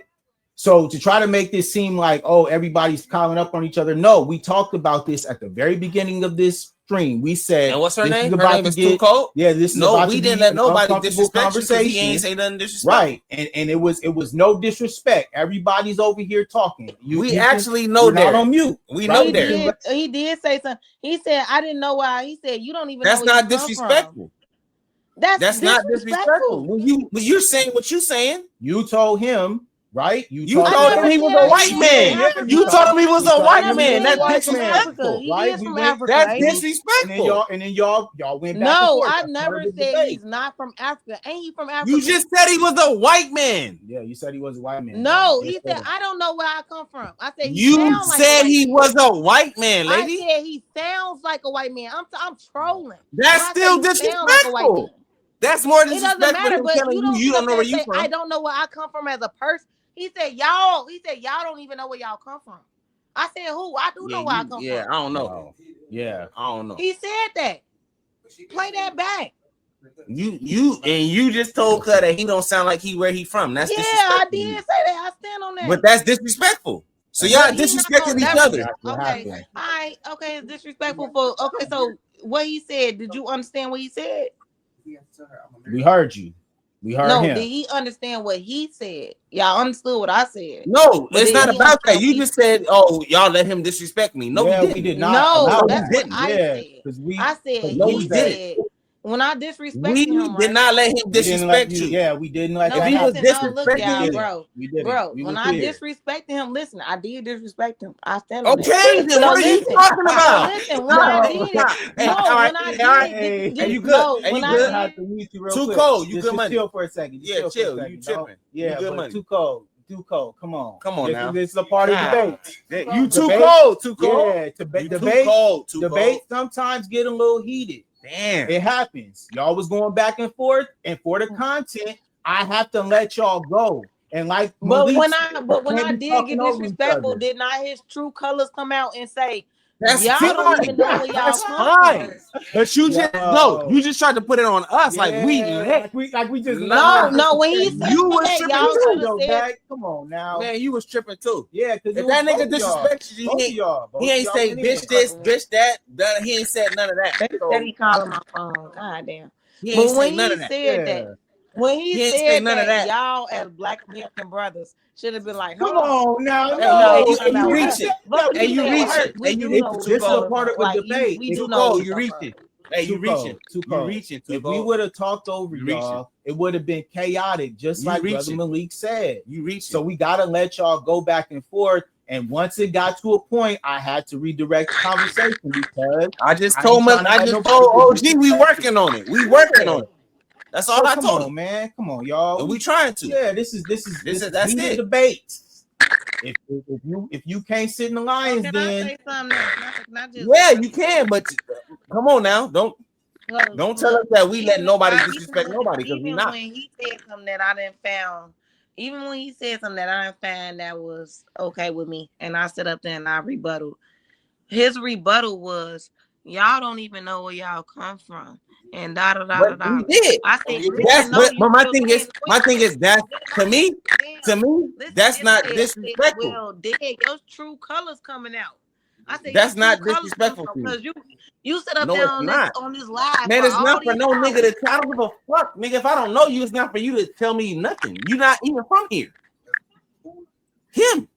So to try to make this seem like, oh, everybody's piling up on each other. No, we talked about this at the very beginning of this stream. We said, and what's her this name? is Her about name to is get, Too Cold. yeah, this is No, about we to didn't be let an nobody uncomfortable disrespect you because he conversation. ain't say nothing disrespectful. Right, and it was no disrespect. Everybody's over here talking. We actually know not that. on mute. We right? know that. He did say something. He said, I didn't know why. He said, you don't even That's know where not you come disrespectful. from. That's not disrespectful. When you're saying what you're saying, you told him, right? You told him he was a white man. You told him he was a white man. That's disrespectful. He is from Africa. That's ain't he? disrespectful. And then y'all went back and No, forth. I That's part never of the said debate. he's not from Africa. Ain't he from Africa? You just said he was a white man. Yeah, you said he was a white man. No, he said, I don't know where I come from. I said he You sounds like a said white he man. was a white man, lady. I said he sounds like a white man. I'm trolling. That's When I still say he sound like a white man. disrespectful. That's more It doesn't disrespectful matter, than but telling you don't know where you say, from. I don't know where I come from as a person. He said y'all don't even know where y'all come from. I said who? I do know where I come from. Yeah, I don't know. No. Yeah, I don't know. He said that. Play that back. You just told Cut that he don't sound like where he from. That's I did say that. I stand on that. But that's disrespectful. So y'all disrespecting each other. Okay. All right. Okay. It's disrespectful for. Okay. So what he said? Did you understand what he said? We heard you. We heard him. Did he understand what he said? Y'all understood what I said? No, it's not about that. You just said, "Oh, y'all let him disrespect me." No, we did not. not. No, that's what I said. I said he said when I disrespected him. We did not let him disrespect you. Yeah, we didn't let that happen. No, look, y'all, bro. When I disrespected him, listen, I did disrespect him. I stand on that. Okay, then what are you talking about? Listen, when I did it, you good? And you good? I have to mute you real quick. Too cold. You good money? Chill for a second. Yeah, chill. You tripping? Yeah, but too cold. Too cold. Come on. Now. This is a part of the debate. You too cold. Too cold. Yeah, debate sometimes get a little heated. Damn, it happens. Y'all was going back and forth, and for the content, I have to let y'all go. And like, but when I did get disrespectful, did not his true colors come out and say, That's Y'all fine. don't even know where y'all That's come fine. from. But you just you just tried to put it on us like we lit. like we just No. When he said You was that, tripping y'all too, should have said. Come on now, man. You was tripping too. Yeah, because if that nigga disrespected you, he ain't say bitch this, bitch that. He ain't said none of that. They said he calling my phone. God damn. He ain't say When none he of that. said that, when he ain't say said none of that, that. y'all as Black American brothers should have been like, Come hold on now, Hey, no, you reaching. Hey, you reaching. Hey, you reaching. This is a part of a debate. We Too do know. cold. You reaching. Hey, you reaching. Too You cold. reaching. If we would have talked over y'all, it would have been chaotic, just like Brother Malik said. You reaching. So we gotta let y'all go back and forth. And once it got to a point, I had to redirect the conversation because I just told OG we working on it. We working on it. That's all I told him, man. Come on, y'all. And we trying to. Yeah, this is that's it. Debate. If you can't sit in the Lions, can then I say something? Not just you can, but come on now, don't tell us that we let nobody disrespect nobody because we not. When he said something that I didn't found, even when he said something that I didn't find that was okay with me, and I stood up there and I rebutted. His rebuttal was, y'all don't even know where y'all come from. And da da da da. We did. I said, but my thing is that to me, that's not disrespectful. Well, your true colors coming out. I said that's not disrespectful because you sit up there on this live. Man, it's not for no nigga to. I don't give a fuck, nigga. If I don't know you, it's not for you to tell me nothing. You're not even from here. Him.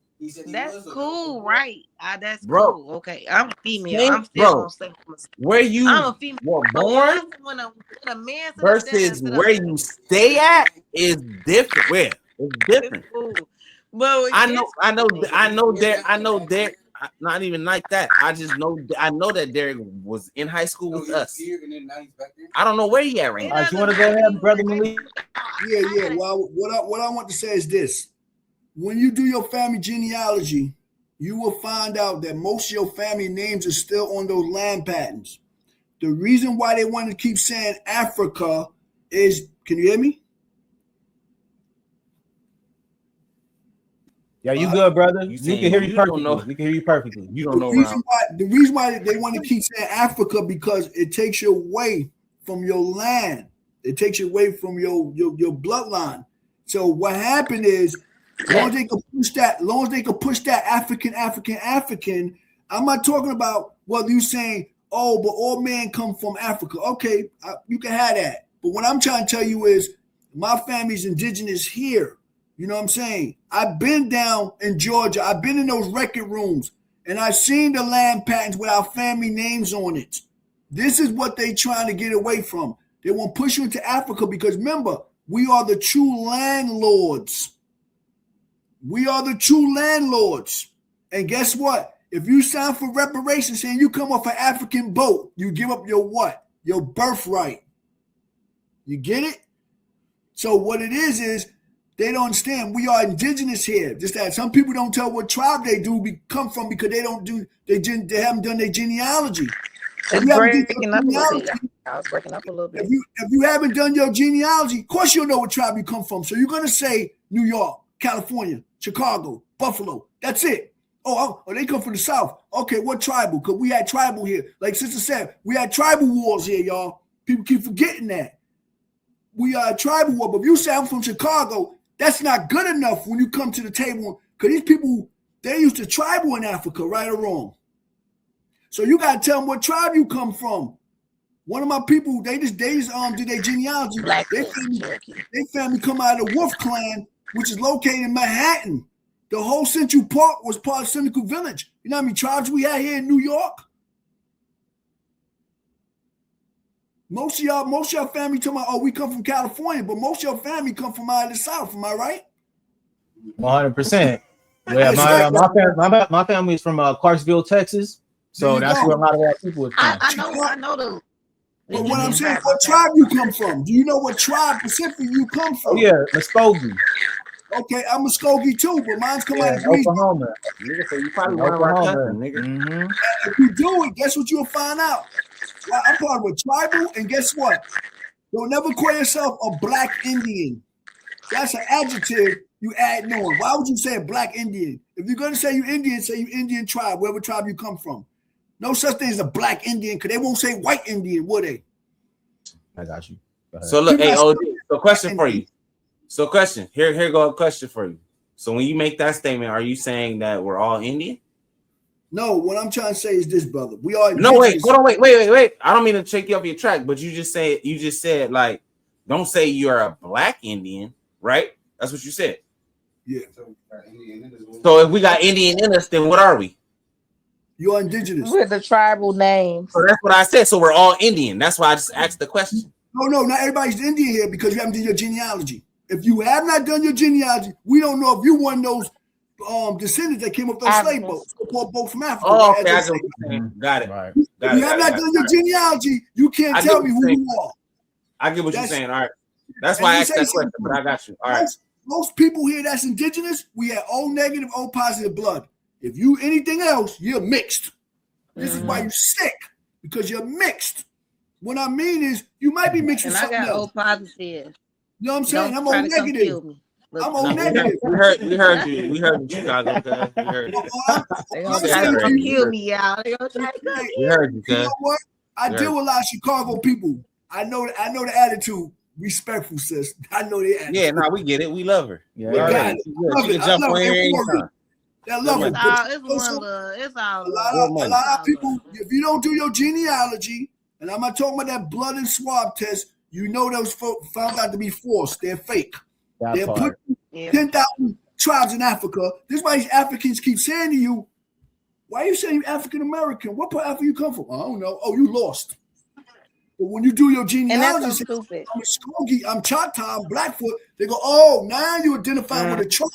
That's cool, right? That's bro. Cool. Okay, I'm a female. I'm still gonna say where you I'm a female. were born when a man versus where you stay at is different. Where it's different. But I know Derek. Not even like that. I know that Derek was in high school with us. I don't know where he at right now. You want to go ahead, Brother Malik? Yeah. Well, what I want to say is this. When you do your family genealogy, you will find out that most of your family names are still on those land patents. The reason why they want to keep saying Africa is, can you hear me? Yeah, you good, brother? You can hear you perfectly. We can hear you perfectly. You don't know. The reason why they want to keep saying Africa because it takes you away from your land. It takes you away from your bloodline. So what happened is, long as they can push that African. I'm not talking about whether you saying, oh, but all men come from Africa. Okay, you can have that. But what I'm trying to tell you is, my family's indigenous here. You know what I'm saying? I've been down in Georgia. I've been in those record rooms, and I've seen the land patents with our family names on it. This is what they trying to get away from. They want to push you into Africa because, remember, we are the true landlords. We are the true landlords. And guess what? If you sign for reparations saying you come off an African boat, you give up your what? Your birthright. You get it? So what it is they don't understand we are indigenous here. Just that some people don't tell what tribe they come from because they haven't done their genealogy. I was breaking up a little bit. If you haven't done your genealogy, of course you'll know what tribe you come from. So you're gonna say New York, California, Chicago, Buffalo. That's it. Oh, they come from the South. Okay, what tribal? Because we had tribal here. Like Sister said, we had tribal wars here, y'all. People keep forgetting that. We are a tribal war. But if you say I'm from Chicago, that's not good enough when you come to the table. Because these people, they used to tribal in Africa, right or wrong. So you got to tell them what tribe you come from. One of my people, they just did their genealogy. Their family come out of the Wolf Clan, which is located in Manhattan. The whole Central Park was part of Cynical Village. You know how many tribes we had here in New York? Most of y'all family talking about, oh, we come from California, but most of your family come from out of the South. Am I right? 100%. Yeah, my family is from Clarksville, Texas. So that's where a lot of our people is from. I know them. But what I'm saying, what tribe you come from? Do you know what tribe specifically you come from? Oh, yeah, Muskogee. Okay, I'm Muskogee too, but mine's come out of Oklahoma. Nigga, so you probably one of our cousins, nigga. Mm-hmm. If you do it, guess what you'll find out? Well, I'm part of a tribal, and guess what? Don't never call yourself a black Indian. That's an adjective you add on. Why would you say a black Indian? If you're going to say you Indian, say you Indian tribe, wherever tribe you come from. No such thing as a black Indian, because they won't say white Indian, would they? I got you. So look, hey, OG, so question for you. So question, here go a question for you. So when you make that statement, are you saying that we're all Indian? No, what I'm trying to say is this, brother. We are no, wait, hold on, wait. I don't mean to take you off your track, but you just said like, don't say you're a black Indian, right? That's what you said. Yeah. So if we got Indian in us, then what are we? You're indigenous. With the tribal names. So that's what I said. So we're all Indian. That's why I just asked the question. No, not everybody's Indian here because you haven't done your genealogy. If you have not done your genealogy, we don't know if you one of those descendants that came up those slave boats from Africa. Oh, okay, I got it. Right. If you have not done your genealogy, you can't tell me who you are. I get what you're saying. All right. That's why I asked that question, but I got you. All right. Most people here that's indigenous, we have O negative, O positive blood. If you anything else, you're mixed. This is why you're sick, because you're mixed. What I mean is you might be mixed with something else. And I got O positive. You know what I'm saying? Don't I'm O negative. I'm O negative. We heard you. We heard you, Chicago. We heard you. They gonna kill me, y'all. We heard you, You know what? I deal with a lot of Chicago people. I know the attitude. Respectful, sis. I know the attitude. Yeah, we get it. We love her. Yeah, she can jump on here anytime. I love it. It's all a lot of people, if you don't do your genealogy, and I'm not talking about that blood and swab test, you know those found out to be false. They're fake. They're put 10,000 tribes in Africa. This is why these Africans keep saying to you, why are you saying you're African American? What part of Africa you come from? I don't know. Oh, you lost. But when you do your genealogy, say, I'm Skokie, I'm Choctaw, I'm Blackfoot, they go, oh, now you identify with a tribe.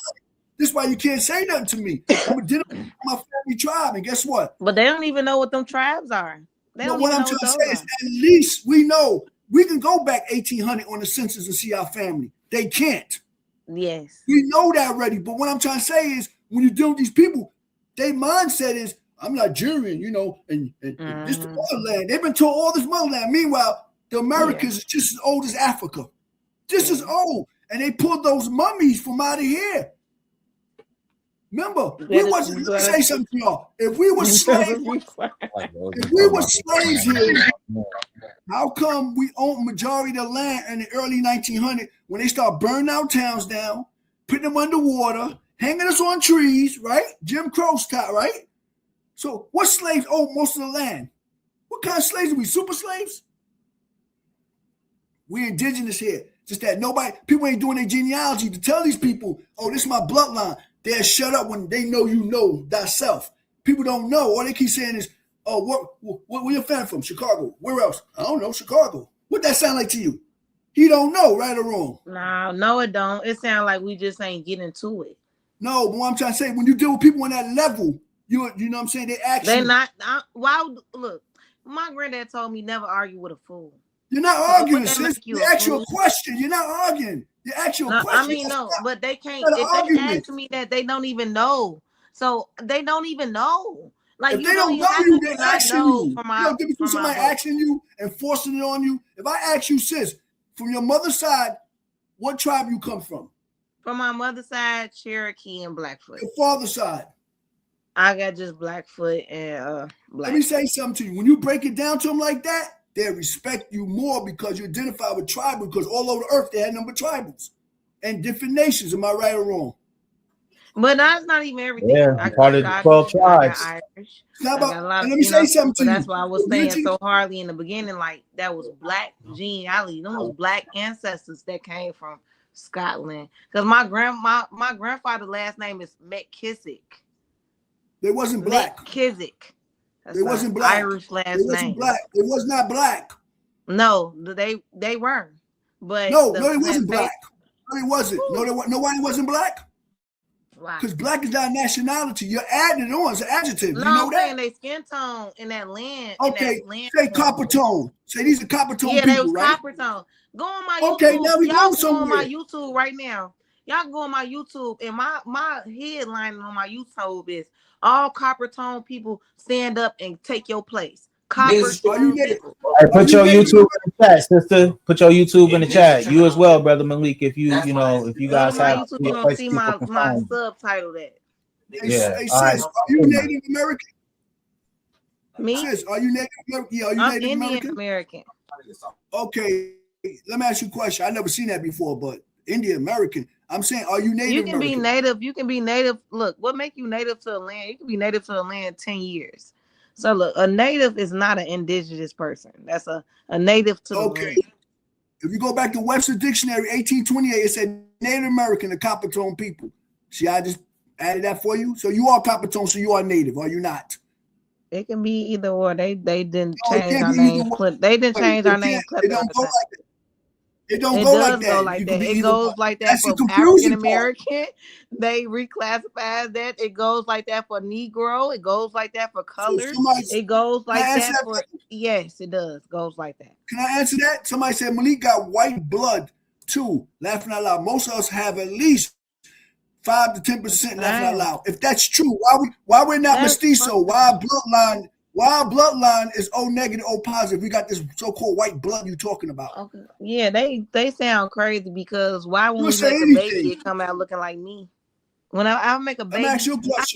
This is why you can't say nothing to me. I'm identifying with my family tribe, and guess what? But they don't even know what them tribes are. But what I'm trying to say is at least we know. We can go back 1800 on the census and see our family. They can't. Yes. We know that already. But what I'm trying to say is when you deal with these people, their mindset is, I'm Nigerian, you know, and this the motherland. They've been told all this motherland. Meanwhile, the Americas is just as old as Africa. Just as old. And they pulled those mummies from out of here. Remember, let me say something to y'all. If we were slaves here, how come we own majority of the land in the early 1900s when they start burning our towns down, putting them underwater, hanging us on trees, right? Jim Crow style, right? So what slaves own most of the land? What kind of slaves are we? Super slaves? We're indigenous here. Just that people ain't doing their genealogy to tell these people, oh, this is my bloodline. They'll shut up when they know you know thyself. People don't know. All they keep saying is, oh, where your family from? Chicago. Where else? I don't know. Chicago. What that sound like to you? He don't know, right or wrong. No, it don't. It sounds like we just ain't getting to it. No, but what I'm trying to say, when you deal with people on that level, you know what I'm saying? They actually. They're not. Look, my granddad told me never argue with a fool. You're not arguing, sis. They ask you a question. You're not arguing. They ask you a question. I mean, no, but they can't. If they ask me that, they don't even know. So they don't even know. Like if they don't know you, they're asking you. From somebody asking you and forcing it on you. If I ask you, sis, from your mother's side, what tribe you come from? From my mother's side, Cherokee and Blackfoot. Your father's side. I got just Blackfoot and Black. Let me say something to you. When you break it down to them like that, they respect you more because you identify with tribal, because all over the earth they had number of tribals and different nations. Am I right or wrong? But that's not even everything. Yeah, part of the 12 tribes. Irish. Let me say something to you. That's why I was saying so hardly in the beginning, like that was black genealogy. Those was black ancestors that came from Scotland. Because my grandfather's last name is McKissick. They wasn't black. McKissick. They wasn't black. Irish last name. Black. It was not black. No, they were. But no, it wasn't black. No, it wasn't. Nobody wasn't black. Because black is not a nationality. You're adding it on as an adjective. No, you know that? They skin tone in that land. Okay, say copper tone. Say these are copper tone people, they was right? Copper tone. Go on my YouTube. Okay, now we go somewhere. On my YouTube right now. Y'all go on my YouTube, and my headline on my YouTube is all copper tone people stand up and take your place. Copper tone people. Right, put your YouTube in the chat, sister. Put your YouTube in the chat. You as well, brother Malik. If you guys have YouTube, you're gonna see my subtitle that. Yeah. Hey, sis, are you Native American? Me? Sis, are you Native American? Yeah, are you I'm Native Indian American? American. Okay, let me ask you a question. I never seen that before, but Indian American. I'm saying, are you Native You can American? be native. You can be native. Look, what make you native to a land? You can be native to a land 10 years. So look, a native is not an indigenous person. That's a native to the land. If you go back to Webster Dictionary, 1828, it said Native American, the Coppertone people. See, I just added that for you. So you are Coppertone, so you are Native, are you not? It can be either or. They didn't No, it change can't our be name. either way. They didn't change our name. It don't go like that. It don't go like that. Go like You that. could be It either goes one. like that That's for the African confusing part. American. They reclassify that. It goes like that for Negro. It goes like that for colored. It goes like that for yes, it does. Goes like that. Can I answer that? Somebody said Malik got white blood too. Laughing out loud. Most of us have at least 5 to 10% laughing out loud. If that's true, why we're not mestizo? Why our bloodline is O negative, O positive? We got this so-called white blood you talking about. Okay. Yeah, they sound crazy because why when we make a baby, it come out looking like me. When I make a baby, I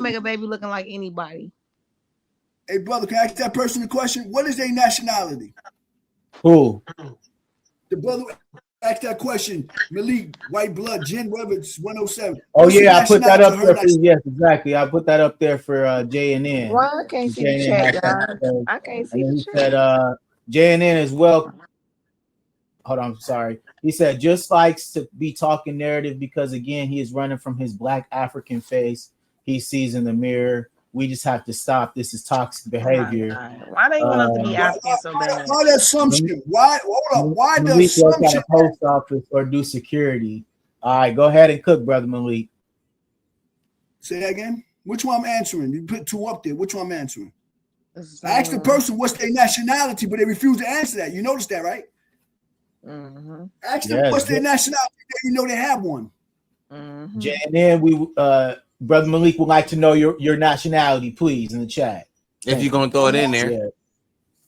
make a baby looking like anybody. Hey, brother, can I ask that person a question? What is their nationality? Who? The brother asked that question. Malik, white blood, Jen Webbits, 107. Oh, yeah, I put that up there for you. Yes, exactly. I put that up there for J&N. Well, I can't see the chat, y'all. I can't see the chat. He said J&N as well. Hold on, I'm sorry. He said just likes to be talking narrative because, again, he is running from his black African face he sees in the mirror. We just have to stop. This is toxic behavior. Why they want us to be African so bad? Why the assumption? Why? Hold up. Why the assumption? Work at a post office or do security. All right, go ahead and cook, brother Malik. Say that again. Which one I'm answering? You put two up there. Which one I'm answering? I asked the person what's their nationality, but they refuse to answer that. You noticed that, right? Mm-hmm. Ask them what's their nationality. You know they have one. Mm-hmm. And then we, brother Malik would like to know your nationality, please, in the chat. If you're gonna throw it in there. Yeah.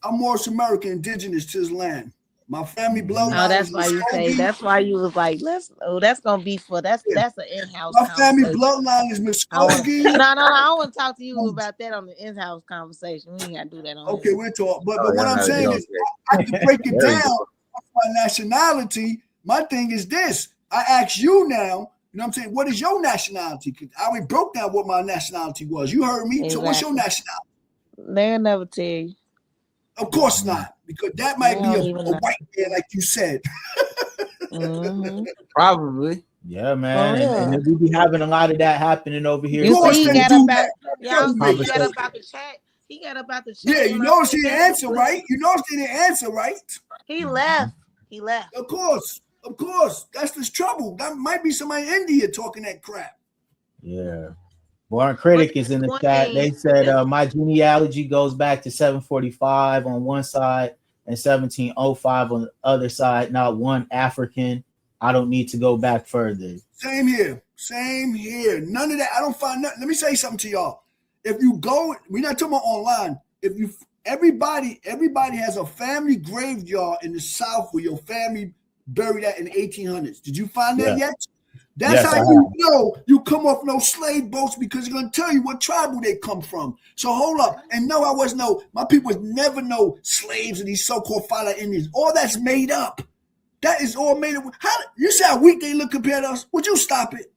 I'm Morris American, indigenous to this land. My family bloodline. Oh, that's why you say. That's why you was like, let's. Oh, that's gonna be for that's an in-house. My family bloodline is Muskogee. No, I want to talk to you about that on the in-house conversation. We ain't gotta do that on. Okay, we'll talk. But what I'm saying is, I have to break it down. My nationality. My thing is this. I ask you now. You know what I'm saying? What is your nationality? Because I already broke down what my nationality was. You heard me. Exactly. So what's your nationality? They'll never tell you. Of course not. Because that might be a white man, like you said. Mm-hmm. Probably. Yeah, man. And we be having a lot of that happening over here. You see, he got about the chat. He got about the chat. Yeah, you notice he didn't answer, right? You notice he didn't answer, right? He left. Of course. That's the trouble. That might be somebody in India talking that crap. Yeah. Born Critic is in the chat. They said my genealogy goes back to 745 on one side and 1705 on the other side. Not one African. I don't need to go back further. Same here. None of that. I don't find nothing. Let me say something to y'all. If you go, we're not talking about online. If you everybody has a family graveyard in the South where your family buried that in the 1800s. Did you find that yet? That's how you know you come off no slave boats because they're going to tell you what tribal they come from. So hold up. And no, my people was never no slaves of these so-called Fala Indians. All that's made up. That is all made up. You see how weak they look compared to us? Would you stop it?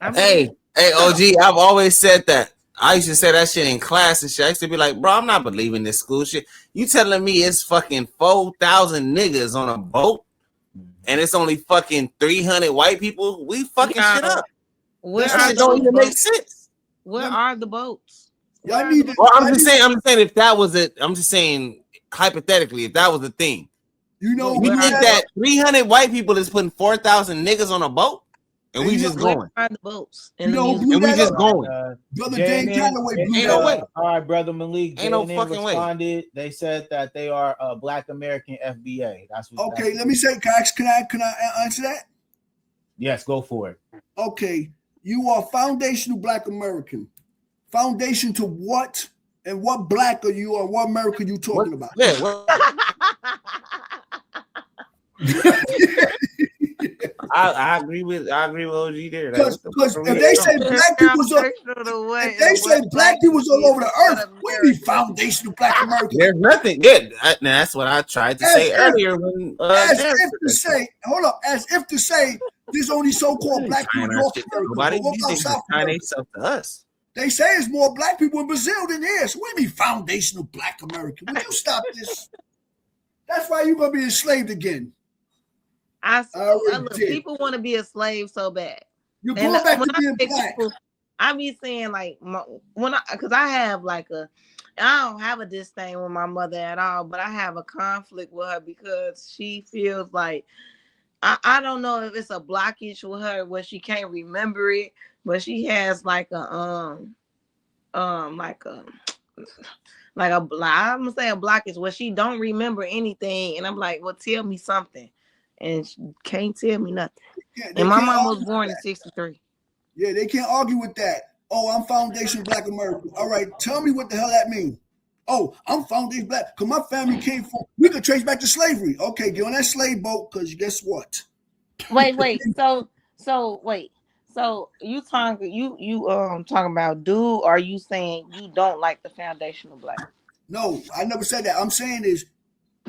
Hey, OG, I've always said that. I used to say that shit in class and shit. I used to be like, bro, I'm not believing this school shit. You telling me it's fucking 4,000 niggas on a boat and it's only fucking 300 white people? We fucking shit up. That don't even make sense. Where are the boats? I'm just saying if that was it, I'm just saying hypothetically, if that was the thing. You know, you think that 300 white people is putting 4,000 niggas on a boat? And we just going. The boats and we just going. Brother Dan Calloway. Ain't no way. All right, brother Malik. Ain't no fucking way. They said that they are a Black American FBA. That's what. Okay, let me say, can I answer that? Yes, go for it. Okay, you are foundational Black American. Foundation to what? And what Black are you or what America are you talking about? Yeah. I agree with OG there. Like, Because if they say black people's if they say black people's all over the earth, we be foundational black Americans. There's nothing good. That's what I tried to say earlier. When as if to say, hold up, as if to say there's only so-called black people in North America. Nobody What about South America? to us. They say it's more black people in Brazil than here. So we be foundational black American. Would you stop this? That's why you're gonna be enslaved again. Look, people want to be a slave so bad. You're going back to being black. People, I be saying like because I have I don't have a disdain with my mother at all, but I have a conflict with her because she feels like I don't know if it's a blockage with her where she can't remember it, but she has I'm gonna say a blockage where she don't remember anything, and I'm like, well, tell me something. And she can't tell me nothing. And my mom was born in 63. Yeah, they can't argue with that. Oh, I'm foundation black American. All right, tell me what the hell that means. Oh, I'm foundation black because my family came from. We could trace back to slavery. Okay, get on that slave boat because guess what? Wait. So you talking about dude? Or are you saying you don't like the foundational black? No, I never said that. I'm saying is.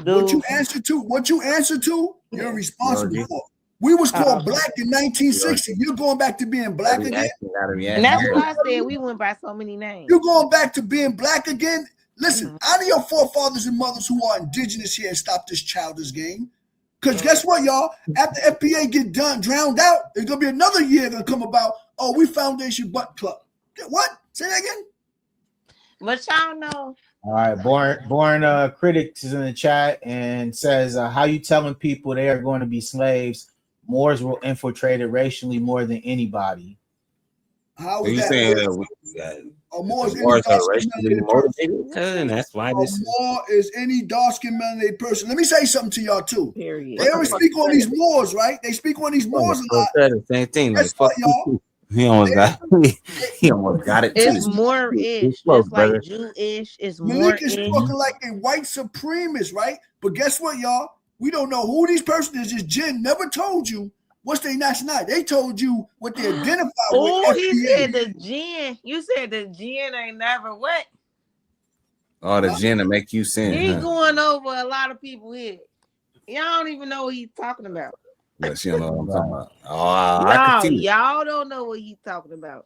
What you answer to, you're responsible for. We was called black in 1960. You're going back to being black again. And that's what I said. We went by so many names. You're going back to being black again. Listen, honor your forefathers and mothers who are indigenous here and stop this childish game. Because guess what, y'all? After FPA get drowned out, there's gonna be another year gonna come about. Oh, we foundation butt club. What? Say that again. But y'all know. All right, Born Critics is in the chat and says, how you telling people they are going to be slaves? Moors will infiltrate it racially more than anybody. How is that? Saying that Moors are racially motivated? And that's why this Moor is any dark-skinned melanated person. Let me say something to y'all too. Period. They always speak on these Moors, right? They speak on these Moors a lot. The same thing. Guess what, y'all? He almost got it too. It's more-ish. It's like Jewish. It's Malik is more-ish. talking like a white supremacist, right? But guess what, y'all? We don't know who these person is. This Jin never told you what's their nationality. They told you what they identify with. Oh, he said the Jin. You said the Jin ain't never what? Oh, the Jin to make you sin. He's going over a lot of people here. Y'all don't even know what he's talking about. Yes, you know what I'm talking about. Oh, y'all don't know what he's talking about.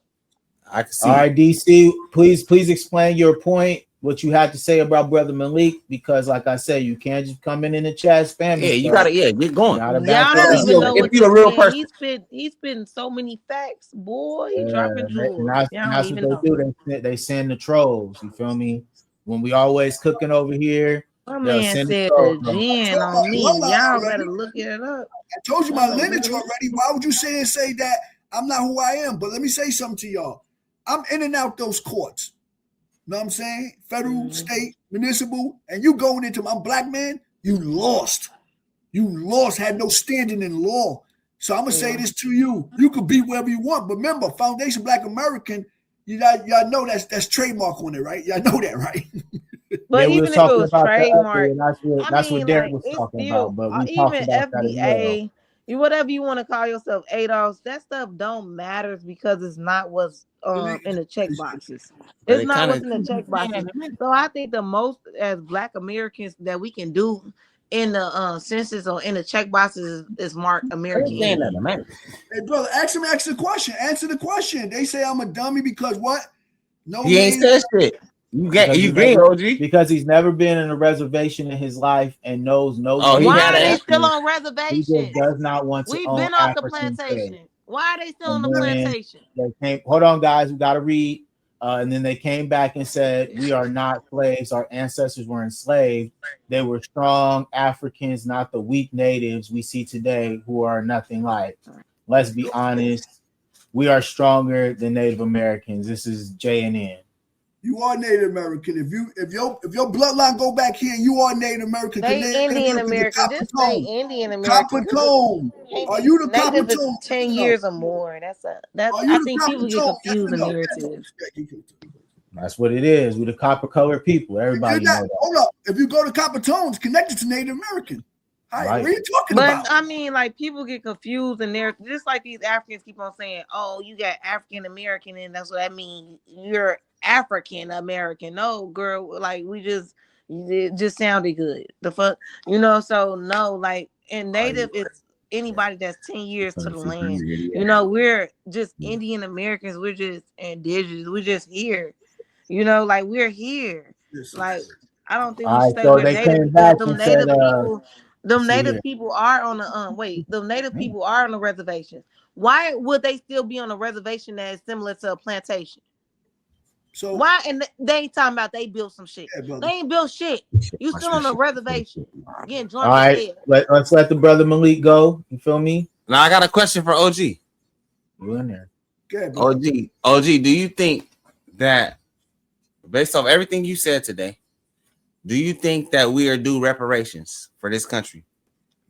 I can see. All right, DC, please explain your point, what you had to say about Brother Malik, because like I said, you can't just come in the chat spamming. Yeah, you gotta, get going. Y'all don't even know what you're real person. He's been so many facts, boy. He's dropping jewels. That's what they do. They send the trolls. You feel me? When we always cooking over here. My man said the Jin on me. Y'all better look it up. I told you my lineage already. Why would you say that I'm not who I am? But let me say something to y'all. I'm in and out those courts. Know what I'm saying? Federal, state, municipal, and you going into my black man, you lost. You lost, had no standing in law. So I'm gonna say this to you. You could be wherever you want, but remember, Foundation Black American, y'all know that's trademark on it, right? Y'all know that, right? But even if it was trademark, that's what Derek was talking about. But we even FBA, whatever you want to call yourself, ADOS, that stuff don't matter because it's not what's in the check boxes. It's not what's in the check boxes. So I think the most as Black Americans that we can do in the census or in the check boxes is mark American. Hey brother, answer the question. Answer the question. They say I'm a dummy because what? No, he ain't said shit. You agree, OG? Because he's never been in a reservation in his life and knows no. Oh, why are they still on reservation? He does not want to. We've been off the plantation. Why are they still on the plantation? Hold on, guys. We got to read. And then they came back and said, we are not slaves. Our ancestors were enslaved. They were strong Africans, not the weak natives we see today who are nothing like. Let's be honest. We are stronger than Native Americans. This is JNN. You are Native American. If your bloodline go back here, you are Native American. They Indian American. Just say Indian American. Copper Tone. Are you the Copper Tone? 10 years or more. I think people get confused in narratives. That's what it is. We're the copper colored people. Everybody knows that. Hold up. If you go to Copper Tones, connected to Native American. Right. What are you talking but about? I mean, like people get confused, and they're just like these Africans keep on saying, "Oh, you got African American, and that's what that means. You're African American." No, girl, like it just sounded good. The fuck, So no, like in Native, it's anybody that's 10 years to the land. We're just Indian Americans. We're just indigenous. We're just here. Like we're here. Like I don't think we should say we're Native because them Native people. Them Native people are on the them Native people are on the reservations. Why would they still be on a reservation that is similar to a plantation? So why? And they ain't talking about they built some shit. They ain't built shit. You still on the reservation getting drunk. All right, let's let the brother Malik go. You feel me? Now I got a question for OG. You in there? Good, OG, do you think that based off everything you said today, do you think that we are due reparations for this country?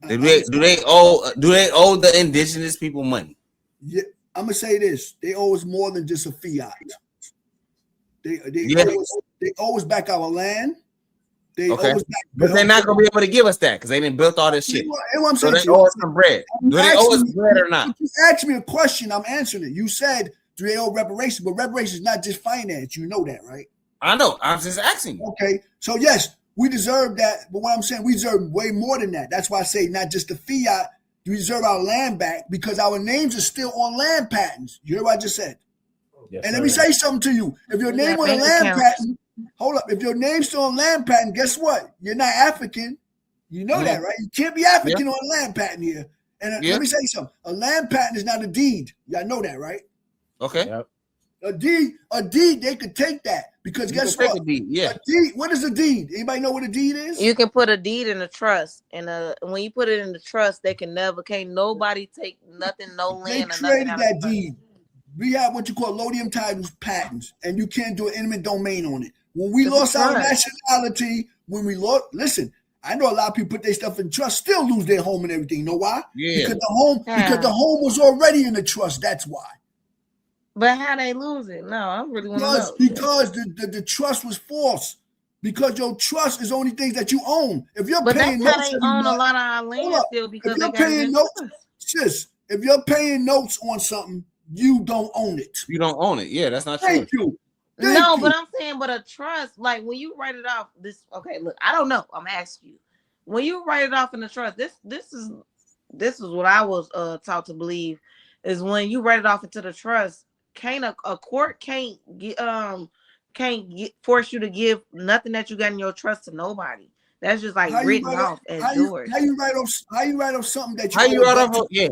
Do they owe the indigenous people money? Yeah, I'm gonna say this: they owe us more than just a fiat. They owe us back our land. They owe us back, but they're not gonna be able to give us that because they didn't built all this shit. I'm so they owe us some bread. Do they owe us bread or not? You asked me a question, I'm answering it. You said, do they owe reparations? But reparations is not just finance. You know that, right? I know. I'm just asking. Okay, so yes, we deserve that. But what I'm saying, we deserve way more than that. That's why I say not just the fiat. We deserve our land back because our names are still on land patents. You hear what I just said? Yes, and let me say something to you. If your name on a land patent, hold up. If your name's still on land patent, guess what? You're not African. You know that, right? You can't be African on a land patent here. And let me say something. A land patent is not a deed. Y'all know that, right? Okay. Yep. A deed, they could take that because guess what? A deed, what is a deed? Anybody know what a deed is? You can put a deed in a trust, and when you put it in the trust, can't nobody take nothing, no land. They created that deed. We have what you call lodium titles patents, and you can't do an eminent domain on it. When we lost our nationality, listen, I know a lot of people put their stuff in trust, still lose their home and everything. You know why? Yeah. Because the home was already in the trust. That's why. But how they lose it? No, I really want to know. Because the trust was false. Because your trust is only things that you own. If you're paying that's notes, how they own a lot of our land still because if you're paying notes, sis, if you're paying notes on something, you don't own it. You don't own it. Yeah, that's not true. Thank you. But I'm saying, but a trust, like when you write it off, look, I don't know. I'm asking you. When you write it off in the trust, this is what I was taught to believe is when you write it off into the trust, a court can't force you to give nothing that you got in your trust to nobody. That's just like written off as yours. How you write off something that you? How you write off? Yeah,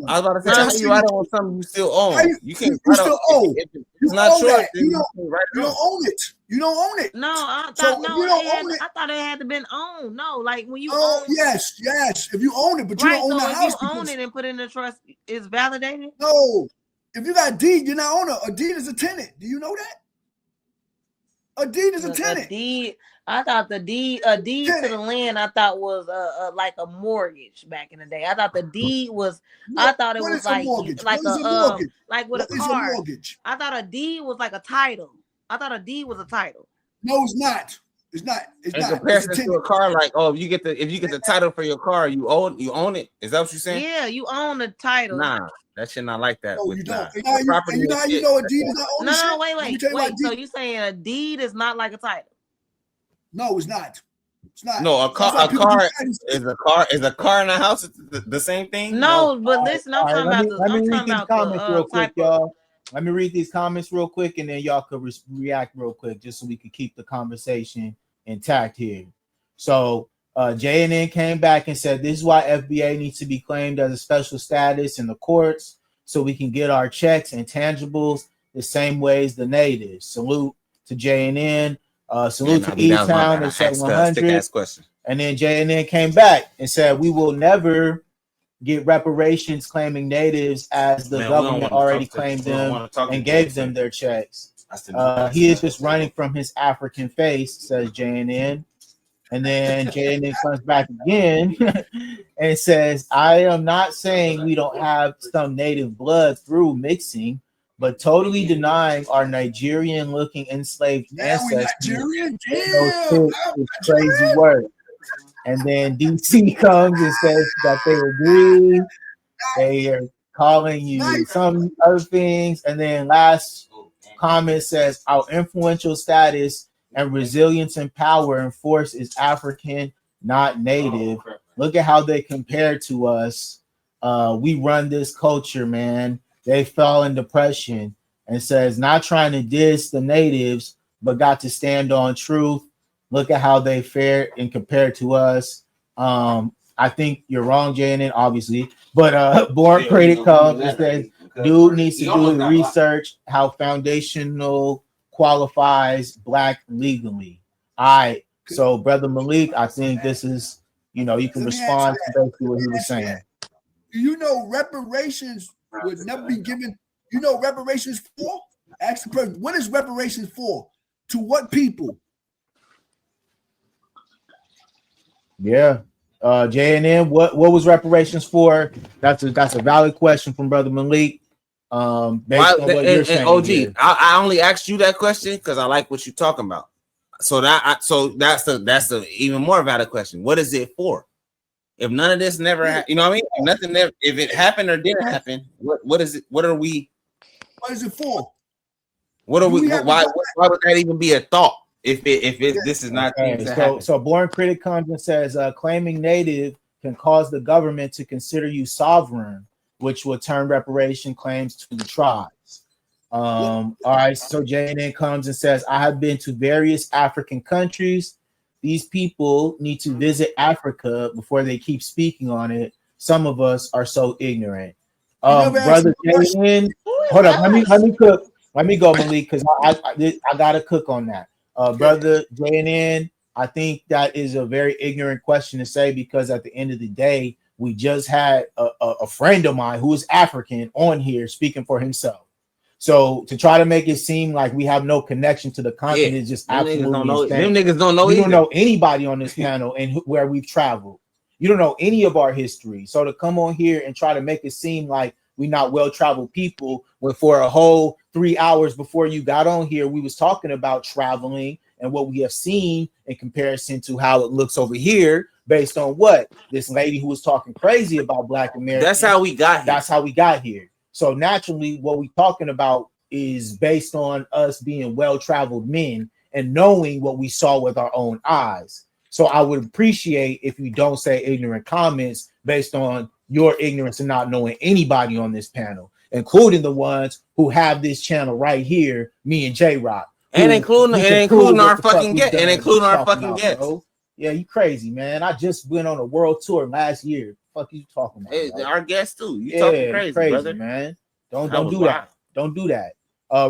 I was about to say how you write off something you still own. You can't. You still own. It's not yours. You don't own it. You don't own it. No, I thought I thought it had to been owned. No, like when you. Oh yes. If you own it, but you don't own the house. If you own it and put it in the trust, it's validated. No, if you got a deed, you're not owner. A deed is a tenant. Do you know that? A deed is a tenant. I thought a deed to the land. I thought was like a mortgage back in the day. I thought the deed was. I thought it was like a mortgage. Like with a car. I thought a deed was like a title. I thought a deed was a title. No, it's not. It's not. It's in not. comparison to a car, like if you get the title for your car, you own it. Is that what you're saying? Yeah, you own the title. Nah, that shit not like that. No, you don't. You know how you know a deed is not ownership? No, wait. So you saying a deed is not like a title? No, it's not. It's not. No, a car is a car in a house. The same thing. No, but listen, I'm talking about. Let me read these comments real quick, y'all. Let me read these comments real quick, and then y'all could react real quick, just so we could keep the conversation intact here. So JNN came back and said, "This is why FBA needs to be claimed as a special status in the courts, so we can get our checks and tangibles the same way as the natives." Salute to JNN. Salute to E-Town at 100. And then JNN came back and said, "We will never get reparations claiming natives as the government already claimed them and gave them their checks. He is just running from his African face," says JNN. And then JNN comes back again and says, "I am not saying we don't have some native blood through mixing, but totally denying our Nigerian-looking enslaved ancestors. Those is crazy work." And then DC comes and says that they agree. They are calling you some other things. And then last comment says our influential status and resilience and power and force is African, not native. Look at how they compare to us. We run this culture, man. They fell in depression, and says not trying to diss the natives, but got to stand on truth. Look at how they fare and compare to us. I think you're wrong, Jaden, obviously. But Born Credit comes and says, dude needs to do the research how foundational qualifies black legally. All right. So, Brother Malik, I think this is, you can respond to basically what he was saying. You know, reparations would never be given. You know, reparations for? Ask the person, what is reparations for? To what people? Yeah. JNN, what was reparations for? That's a valid question from Brother Malik. Based on what you're saying. OG, I only asked you that question because I like what you're talking about. So that's the even more valid question. What is it for? If none of this never, you know what I mean? If nothing never, if it happened or didn't happen, what is it? What are we? What is it for? What are we? Why would that even be a thought? If this is not so Born Critic comes and says claiming native can cause the government to consider you sovereign, which will turn reparation claims to the tribes. All right, so JNN comes and says, I have been to various African countries. These people need to visit Africa before they keep speaking on it. Some of us are so ignorant. Brother JNN, hold up, let me cook. Let me go, Malik, because I gotta cook on that. Brother JNN, I think that is a very ignorant question to say, because at the end of the day, we just had a friend of mine who is African on here speaking for himself. So to try to make it seem like we have no connection to the continent is just absolutely them niggas don't know. You don't know anybody on this panel and where we've traveled. You don't know any of our history. So to come on here and try to make it seem like we're not well-traveled people, when for a whole 3 hours before you got on here, we was talking about traveling and what we have seen in comparison to how it looks over here, based on what this lady who was talking crazy about Black Americans. That's how we got here. That's how we got here. So naturally, what we're talking about is based on us being well-traveled men and knowing what we saw with our own eyes. So I would appreciate if you don't say ignorant comments based on your ignorance and not knowing anybody on this panel, including the ones who have this channel right here, me and J-Rock. And including our fucking guests. And including our fucking guests. Bro. Yeah, you crazy, man. I just went on a world tour last year. Fuck you talking about? Hey, our guests too. You talking crazy, brother, man. Don't do that. Don't do that.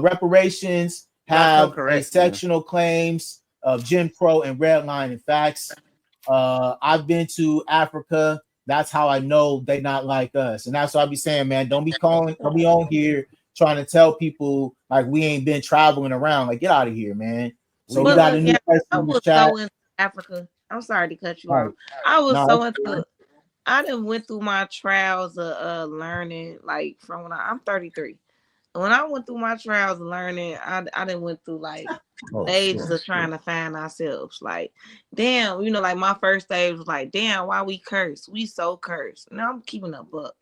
Reparations have sectional claims of Jim Crow and redlining facts. I've been to Africa. That's how I know they not like us, and that's what I be saying, man. Don't be on here trying to tell people like we ain't been traveling around. Like, get out of here, man. So we got a new person in the chat. So into Africa. I'm sorry to cut you off. I was so into. I done went through my trials of learning, like from when I'm 33. When I went through my trials of learning, I done went through like stages of trying to find ourselves. Like, damn, like my first stage was like, damn, why we curse? We so cursed. Now I'm keeping a book.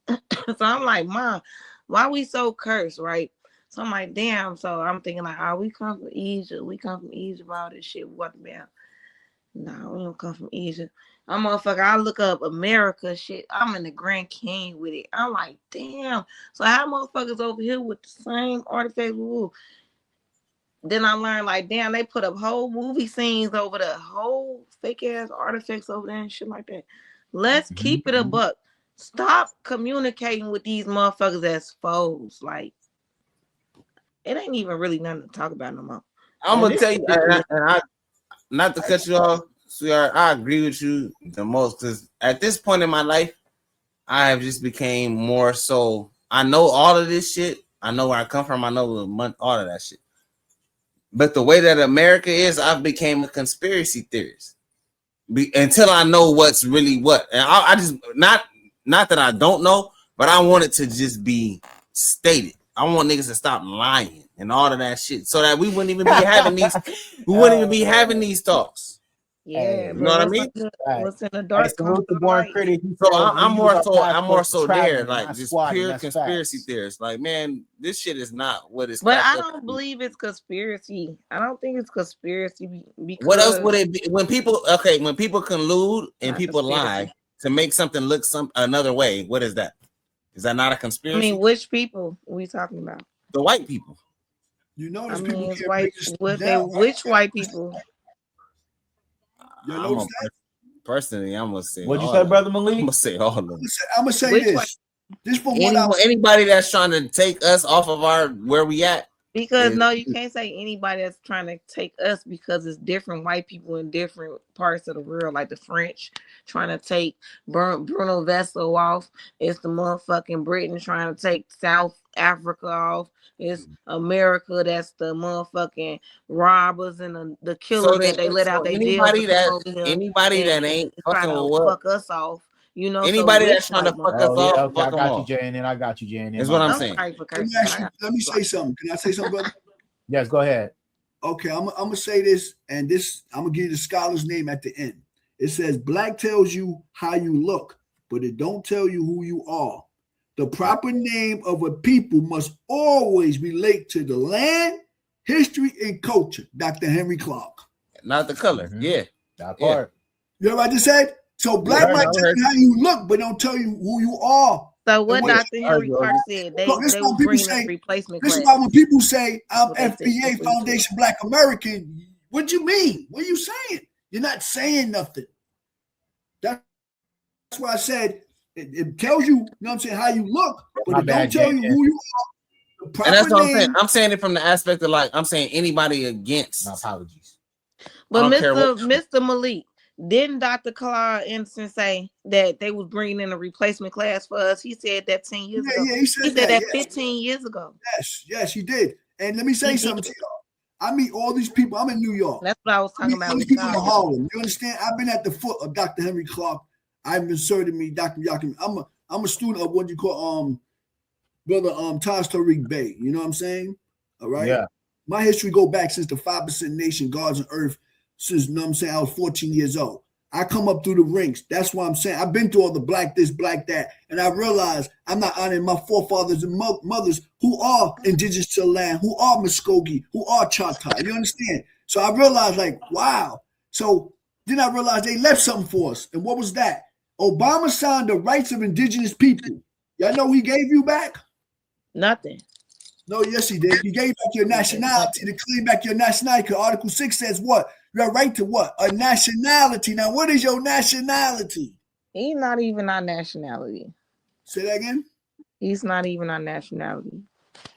So I'm like, Mom, why we so cursed, right? So I'm like, damn. So I'm thinking like, we come from Egypt. We come from Egypt, all this shit. What the hell? No, we don't come from Egypt. I'm motherfucker. I look up America shit. I'm in the Grand Canyon with it. I'm like, damn. So how motherfuckers over here with the same artifacts? Ooh. Then I learned like, damn, they put up whole movie scenes over the whole fake ass artifacts over there and shit like that. Let's keep it a buck. Stop communicating with these motherfuckers as foes. Like, it ain't even really nothing to talk about no more. I'm gonna tell you, and I not to cut you off, sweetheart, I agree with you the most, because at this point in my life, I have just became more so. I know all of this shit. I know where I come from. I know all of that shit. But the way that America is, I've became a conspiracy theorist until I know what's really what. And I just not that I don't know, but I want it to just be stated. I want niggas to stop lying and all of that shit, so that we wouldn't even be having these. We wouldn't even be having these talks. Yeah, Hey, You know what I mean? what's in the hey, dark comes salute the to the born light. critic. He So said, I'm "We use more our so passports for there, traveling, like not just squatting." pure That's conspiracy facts. theorists. Like, man, this shit is not what it's But cracked I up don't to be. believe it's conspiracy. I don't think it's conspiracy What else because would it be when people collude and not people conspiracy. lie to make something look another way? What is that? Is that not a I conspiracy? mean, which people are we talking about? The white people. You notice I people mean, it's can't white. break this What down, right? which white people? You notice that? Personally, I'm gonna say What'd you all say, of them. brother I'm Malik? gonna say all of them. I'm gonna say Which this. white? This from what I'm Anybody that's trying to take us off of our where we at. Because no, you can't say anybody that's trying to take us because it's different white people in different parts of the world, like the French trying to take Bruno Vessel off. It's the motherfucking Britain trying to take South Africa off. It's America that's the motherfucking robbers and the killers that they let out their jails to come over here that ain't try fucking to with what fuck us off. You know, anybody so that's trying to fuck us Oh yeah, off, okay, fuck I them got you, off. JNN. I got you, JNN. Is what I'm I'm saying. sorry for let me, cursing. let me say something. Can I say something, brother? Yes, go ahead. Okay, I'm gonna say this, and this I'm gonna give you the scholar's name at the end. It says black tells you how you look, but it don't tell you who you are. The proper name of a people must always relate to the land, history, and culture. Dr. Henry Clark. Not the color. Mhm. Yeah. That part. You know what I just said? So black might tell you how you look, but don't tell you who you are. So what Yeah. Dr. Henry Clark said, they This is why was people bringing say. a replacement This class. is why when people say I'm That's what they said. FBA That's what he Foundation Black American, what do you mean? What are you saying? You're not saying nothing. That's why I said it tells you, you know what I'm saying, how you look, but My it bad, don't tell you JNN. who you are. The And that's proper what I'm saying. name. I'm saying it from the aspect of like I'm saying anybody against. My apologies. But don't care what- Mr. Malik, didn't Dr. Claude Anderson say that they was bringing in a replacement class for us? He said that 10 years ago. Yeah, he said that yes. 15 years ago. Yes, he did. And let me say something to y'all. I meet all these people. I'm in New York. That's what I was talking All about. these people in Harlem. You understand? I've been at the foot of Dr. Henry Clark. I've inserted me, Dr. Yakin. I'm a student of what you call brother Taj Tariq Bey. You know what I'm saying? All right. Yeah. My history go back since the 5% Nation, Gods and Earth, since, you know what I'm saying, I was 14 years old. I come up through the ranks. That's why I'm saying I've been through all the black this, black that, and I realize I'm not honoring my forefathers and mothers who are indigenous to the land, who are Muskogee, who are Choctaw. You understand? So I realized, like, wow. So then I realized they left something for us. And what was that? Obama signed the rights of indigenous people. Y'all know he gave you back? Nothing. No, yes, he did. He gave back your nationality to claim back your nationality. Because Article 6 says what? You have a right to what? A nationality. Now, what is your nationality? He's not even our nationality. Say that again? He's not even our nationality.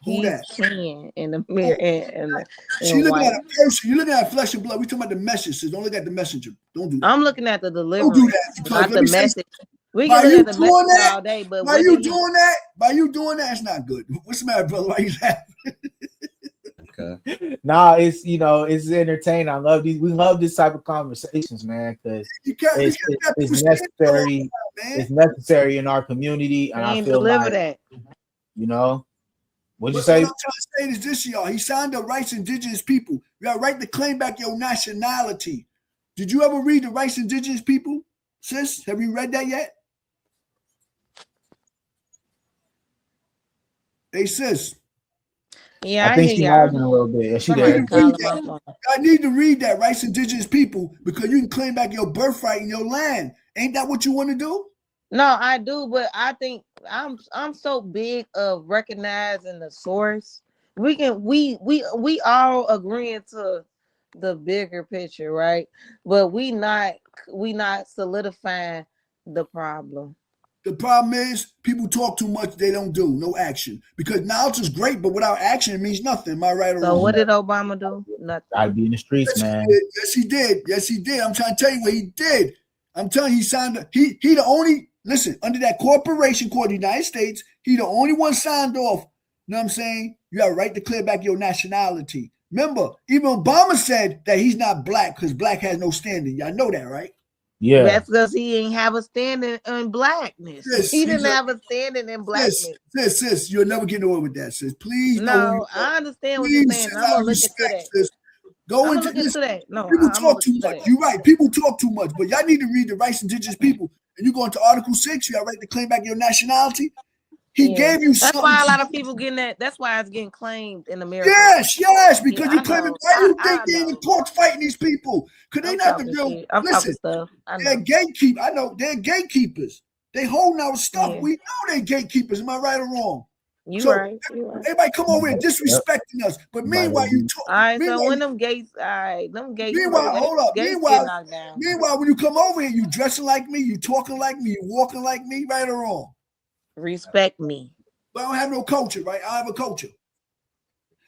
Who that? Kenyan in the mirror. She looking at a person. You're looking at flesh and blood. We talking about the message. Don't look at the messenger. Don't do that. I'm looking at the delivery. Don't do that. Not the message. We By can you look at the doing message that, all day, but by you doing that, it's not good. What's the matter, brother? Why you laughing? Okay. Nah, it's it's entertaining. I love these. We love this type of conversations, man, because it's necessary. It's necessary in our community, and I feel like that. What'd you say? What I'm trying to say is this, y'all. He signed the rights of indigenous people. You got a right to claim back your nationality. Did you ever read the rights of indigenous people, sis? Have you read that yet? Hey, sis. Yeah, I think she has been a little bit. Yeah, she did. I need to read that rights of indigenous people because you can claim back your birthright in your land. Ain't that what you want to do? No, I do, but I think I'm so big of recognizing the source. We all agreeing to the bigger picture, right? But we not solidifying the problem. The problem is people talk too much, they don't do no action. Because knowledge is great, but without action, it means nothing. Am I right or wrong? So what did Obama do? Nothing. I'd be in the streets, man. Yes, he did. Yes, he did. I'm trying to tell you what he did. I'm telling you, he signed. He the only, listen, under that corporation called the United States, he the only one signed off. You know what I'm saying? You have a right to clear back your nationality. Remember, even Obama said that he's not black because black has no standing. Y'all know that, right? Yeah. That's because he didn't have a standing in blackness. Sis, he didn't have a standing in blackness. Sis, you'll never get away with that, sis. Please. No, I understand what you're saying. I'm gonna look into that. Sis. Go I'm into gonna look this. into that. No, People I'm gonna talk look too into much. that. You're right. People talk too much, but y'all need to read the rights of indigenous people. And you go into Article 6, you got right to claim back your nationality. He gave you That's something. why a lot of people getting that. That's why it's getting claimed in America. Yes, because Yeah, you I claiming. know. Why you I think they in the know. courts fighting these people? Because they I'm not the talking real. shit. I'm Listen, talking stuff. I they're know. gatekeepers. I know they're gatekeepers. They holding our stuff. Yeah. We know they gatekeepers. Am I right or wrong? You So right. You right. everybody come over here Yep. disrespecting us. But Everybody meanwhile, you be- talk. All right. So Meanwhile, when them gates, all right, them gates. meanwhile, When hold up. gates get knocked down. Meanwhile, when you come over here, you dressing like me, you talking like me, you walking like me, right or wrong? Respect me. But I don't have no culture, right? I have a culture.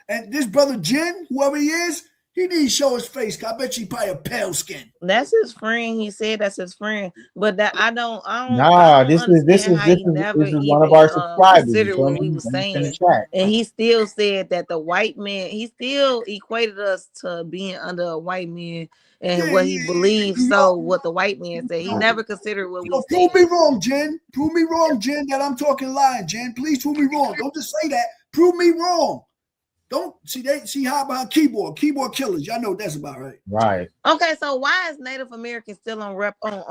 And this brother Jen, whoever he is, he needs to show his face. I bet you probably a pale skin. That's his friend. He said that's his friend. But that I don't Nah, this is never one of even our subscribers. You considered feel what me? we was In the saying. chat. And he still said that the white man, he still equated us to being under a white man and what he believes. So what the white man said, he never considered what we said. Prove me wrong, Jen. Prove me wrong, Jen, that I'm talking lying, Jen. Please prove me wrong. Don't just say that. Prove me wrong. Don't see how behind keyboard killers. Y'all know what that's about, right? Right. Okay, so why is Native American still on rep what?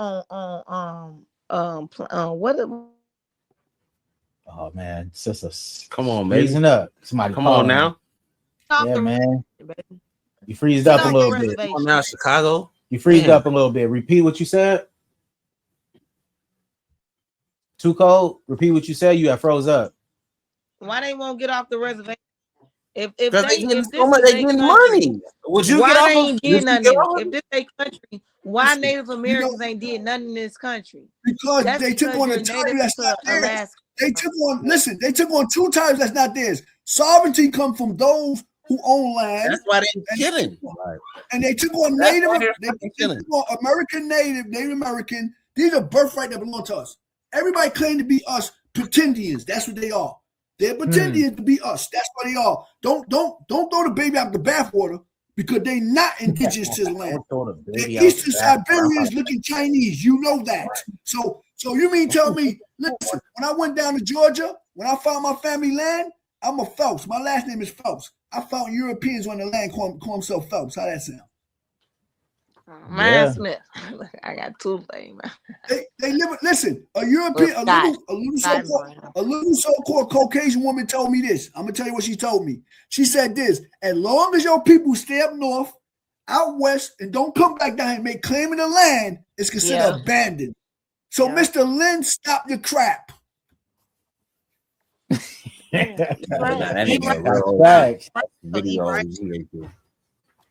Oh man, sister, Come on, baby. freezing up. Somebody Come on now. Yeah, man. You freezed up a little bit. Come on now, Chicago. You freezed up a little bit. Repeat what you said. Too cold. Repeat what you said. You have froze up. Why they won't get off the reservation? If They getting this is they getting money. Would you why get off? They ain't did nothing? If this a country, why Listen, Native Americans ain't did nothing in this country? Because That's they took on a title that's not theirs. They took on two titles that's not theirs. Sovereignty come from those who own land. That's why they're killing. And they took on Native American, Native American. These are birthright that belong to us. Everybody claim to be us pretendians. That's what they are. They're pretending to be us. That's what they are. Don't throw the baby out the bathwater because they not indigenous to the land. They're Eastern Siberians looking Chinese. You know that. So you mean tell me, listen, when I went down to Georgia, when I found my family land, I'm a Phelps. My last name is Phelps. I found Europeans on the land call themselves Phelps. How that sound? Mine Smith. I got two names. They live. Listen, a European, a little so-called Caucasian woman told me this. I'm gonna tell you what she told me. She said this: as long as your people stay up north, out west, and don't come back down and make claim of the land, it's considered abandoned. So, Mr. Lynn, stop your crap.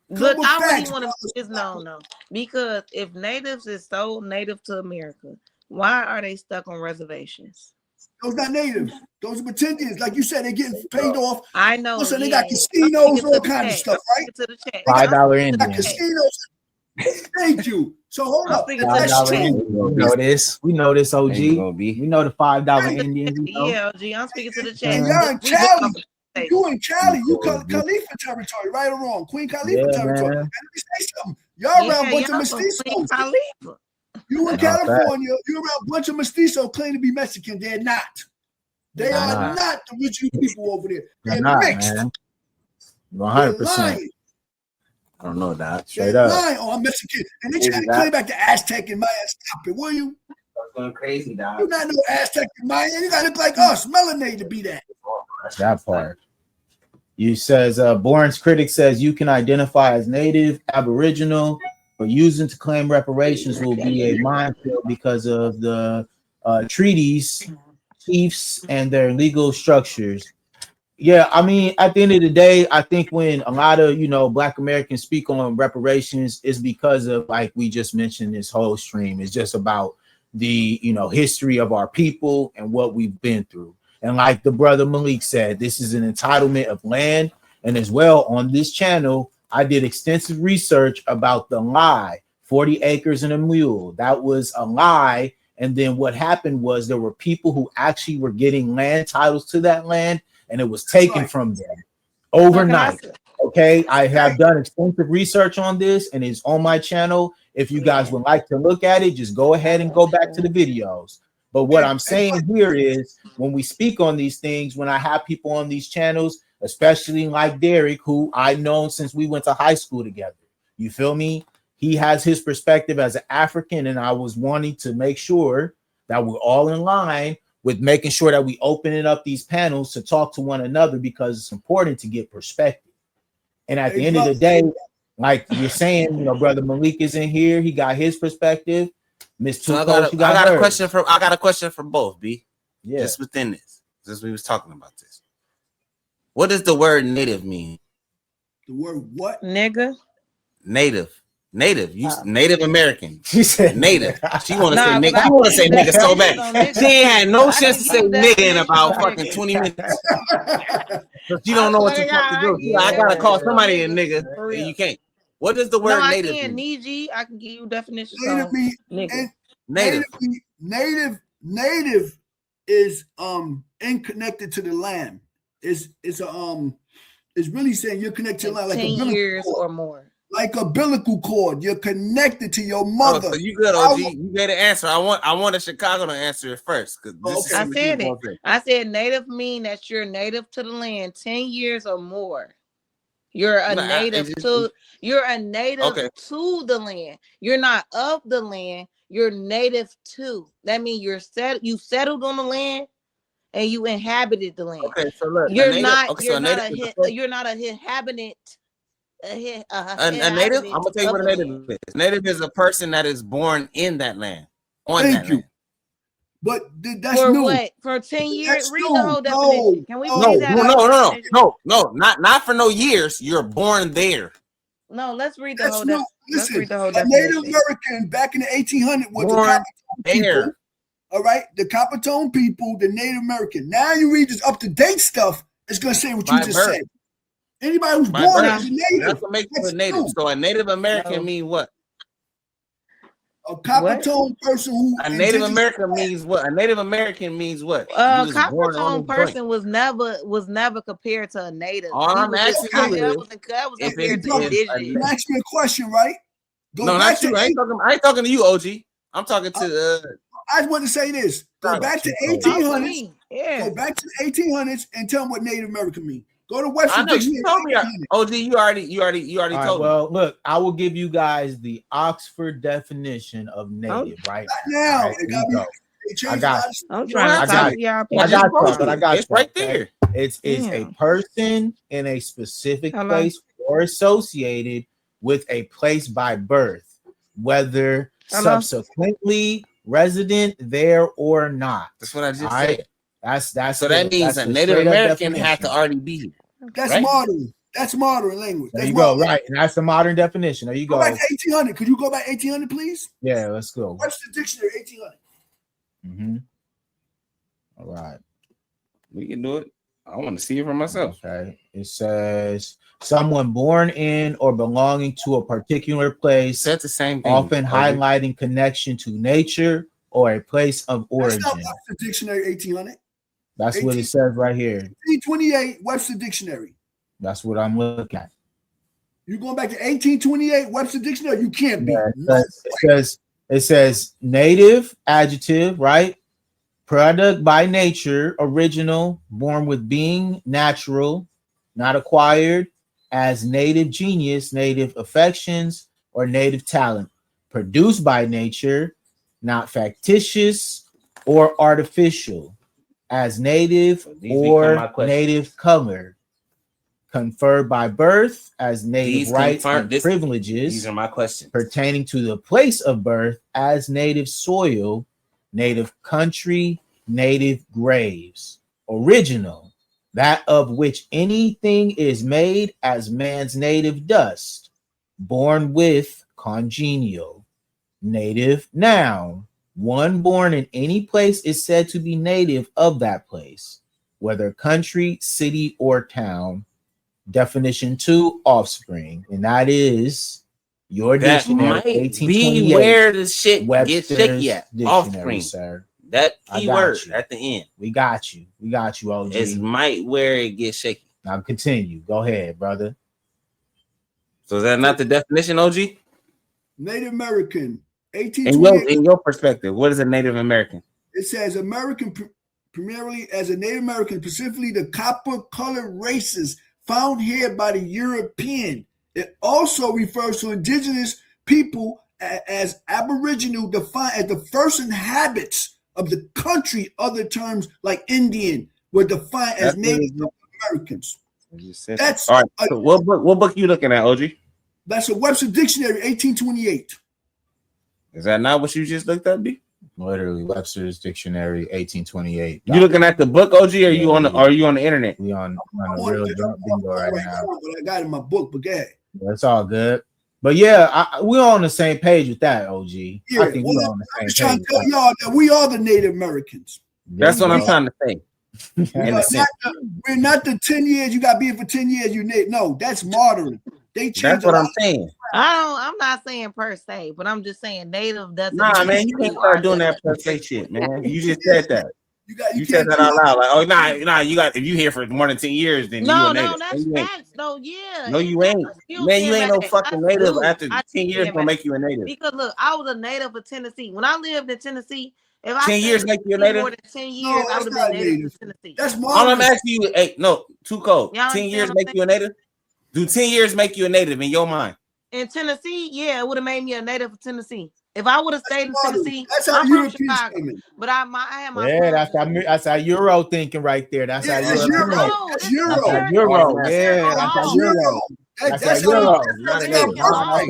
But I really want to make this known though, because if natives is so native to America, why are they stuck on reservations? Those not natives. Those are pretendians. Like you said, they're getting paid off. I know. Listen, they got casinos, all kinds of stuff, right? $5 Indians. Casinos. Thank you. So hold up. $5 Indians. We know this. We know this, OG. We know the $5 Indians. Yeah, OG. I'm speaking to the chat. You're in Cali. You in Cali, you Khalifa territory, right or wrong? Queen Khalifa territory. And let me say something. Y'all around a bunch of mestizos. You in California, you're around a bunch of mestizos claim to be Mexican. They're not. They are not the original people over there. They're mixed. 100%. I don't know that. Straight up. Lying. Oh, I'm Mexican. And they try to claim back the Aztec and Maya. Stop it, will you? That's going crazy, dog. You're not no Aztec and Maya. You gotta look like us, melanated to be that. That part. You says Bourne's critic says you can identify as native, aboriginal, but using to claim reparations will be a minefield because of the treaties, chiefs, and their legal structures. Yeah, I mean, at the end of the day, I think when a lot of Black Americans speak on reparations is because of, like we just mentioned, this whole stream is just about the history of our people and what we've been through. And like the brother Malik said, this is an entitlement of land. And as well, on this channel, I did extensive research about the lie, 40 acres and a mule. That was a lie. And then what happened was there were people who actually were getting land titles to that land, and it was taken from them overnight. Okay, I have done extensive research on this, and it's on my channel. If you guys would like to look at it, just go ahead and go back to the videos. But what I'm saying here is when we speak on these things, when I have people on these channels, especially like Derek, who I've known since we went to high school together. You feel me? He has his perspective as an African, and I was wanting to make sure that we're all in line with making sure that we opening up these panels to talk to one another, because it's important to get perspective. And at the end of the day, like you're saying, Brother Malik is in here. He got his perspective. Miss So Tuco, I got a question for both, B. Yeah. Just within this, since we was talking about this. What does the word native mean? The word what? Nigga. Native. You Native American. She said native. She want to say Nah, nigga. but She want to say I- nigga so on bad. nigga. She ain't had no I chance to can say give nigga in definition about of fucking nigga. 20 minutes. So she don't know what you're supposed to do. She's like, I gotta call somebody a nigga, For and real. you can't. What does the No, word I native can. mean? Niji, I can give you definitions Native on mean nigga. native is connected to the land. It's really saying you're connected to the land like 10 a years or more. like a umbilical cord. You're connected to your mother. Oh, so you good, OG? You gave the answer. I want a Chicago to answer it first, because this I is said it. I said native mean that you're native to the land 10 years or more. You're a native to the land. You're not of the land. You're native to. That means you settled on the land and you inhabited the land. Okay, so look, You're native, not okay, you're so not native you're not a inhabitant. a native. I'm gonna tell you what a native is. Native is a person that is born in that land, on Thank that you. land. But that's For new. what? For 10 years? That's Read new. the whole definition. Can we read that? No, not for no years. You're born there. No, let's read the That's whole new. Let's read the whole A definition. Native American back in the 1800s was Born the Copper there. people. All right, the Copper Tone people, the Native American. Now you read this up to date stuff. It's gonna say what you just said. Anybody who's born is a native. That's what makes you a native. So a Native American mean what? A Copper Tone person who a Native American means what? A Native American means what? Copper Tone person was never compared to a native. All I'm asking you is, that was compared to indigenous. Ask me a question, right? No, not you. I ain't talking to you, OG. I'm talking to. I just want to say this. Go back to 1800s. Yeah. Go back to the 1800s and tell them what Native American mean. Go to Webster Dictionary. You told me. OG, you already told me. Well, look, I will give you guys the Oxford definition of native, right? Now, I got It's right there. It's a person in a specific place or associated with a place by birth, whether subsequently resident there or not. That's what I just said. That's so that means a Native American had to already be here. That's modern. That's modern language. There you go. Right. And that's the modern definition. There you go. Go back to 1800. Could you go back 1800, please? Yeah, let's go. Webster Dictionary, 1800. All right. We can do it. I want to see it for myself. Okay. It says someone born in or belonging to a particular place. That's the same thing. Often highlighting connection to nature or a place of origin. That's not Webster Dictionary, 1800. That's what it says right here. 1828 Webster Dictionary. That's what I'm looking at. You're going back to 1828 Webster Dictionary? You can't be. Yeah, it says native, adjective, right? Product by nature, original, born with being, natural, not acquired, as native genius, native affections, or native talent. Produced by nature, not factitious or artificial, as native or native color. Conferred by birth as native rights and privileges. These are my questions. Pertaining to the place of birth as native soil, native country, native graves. Original, that of which anything is made as man's native dust. Born with, congenial. Native noun, one born in any place is said to be native of that place, whether country, city, or town. Definition 2, offspring, and that is your dictionary. Might be where the shit gets shaky at. Offspring, sir. That key word at the end. We got you, OG. It's might where it gets shaky. Now continue. Go ahead, brother. So is that not the definition, OG? Native American, 1828. In your perspective, what is a Native American? It says American primarily as a Native American, specifically the copper-colored races found here by the European. It also refers to indigenous people as Aboriginal, defined as the first inhabitants of the country. Other terms like Indian were defined as Native Americans. That's all right. So what book you looking at, OG? That's a Webster Dictionary, 1828. Is that not what you just looked at, B? Literally, Webster's Dictionary, 1828. You looking at the book, OG, or you on the internet? We on a real bingo right now. But I got it in my book, but yeah. That's all good. But yeah, we're on the same page with that, OG. Yeah, I think we're on the same page. I'm trying to tell y'all that we are the Native Americans. That's what I'm trying to say. We're not the 10 years. You got to be here for 10 years. You Native. No, that's modern. They changed. That's what I'm saying. I'm not saying per se, but I'm just saying Native doesn't. Nah, man, you can't start doing that per se shit, man. You just said that. You said that out loud. Like, oh, nah, you got, if you here for more than 10 years, then no, you a Native. No, that's facts, though. Yeah. No, you ain't. Man, you ain't no fucking Native. After 10 years, gonna make you a Native. Because look, I was a Native of Tennessee. When I lived in Tennessee, if 10 years make you a Native? More than 10 years, I would have been Native to Tennessee. That's all I'm asking you. Hey, no, too cold. 10 years make you a Native? Do 10 years make you a Native in your mind? In Tennessee, yeah, it would have made me a Native of Tennessee. If I would have stayed in Tennessee, I'm from Chicago. But I had my that's how Euro thinking right there. That's how Euro. That's Euro. Yeah, that's how Euro. That's Euro. That's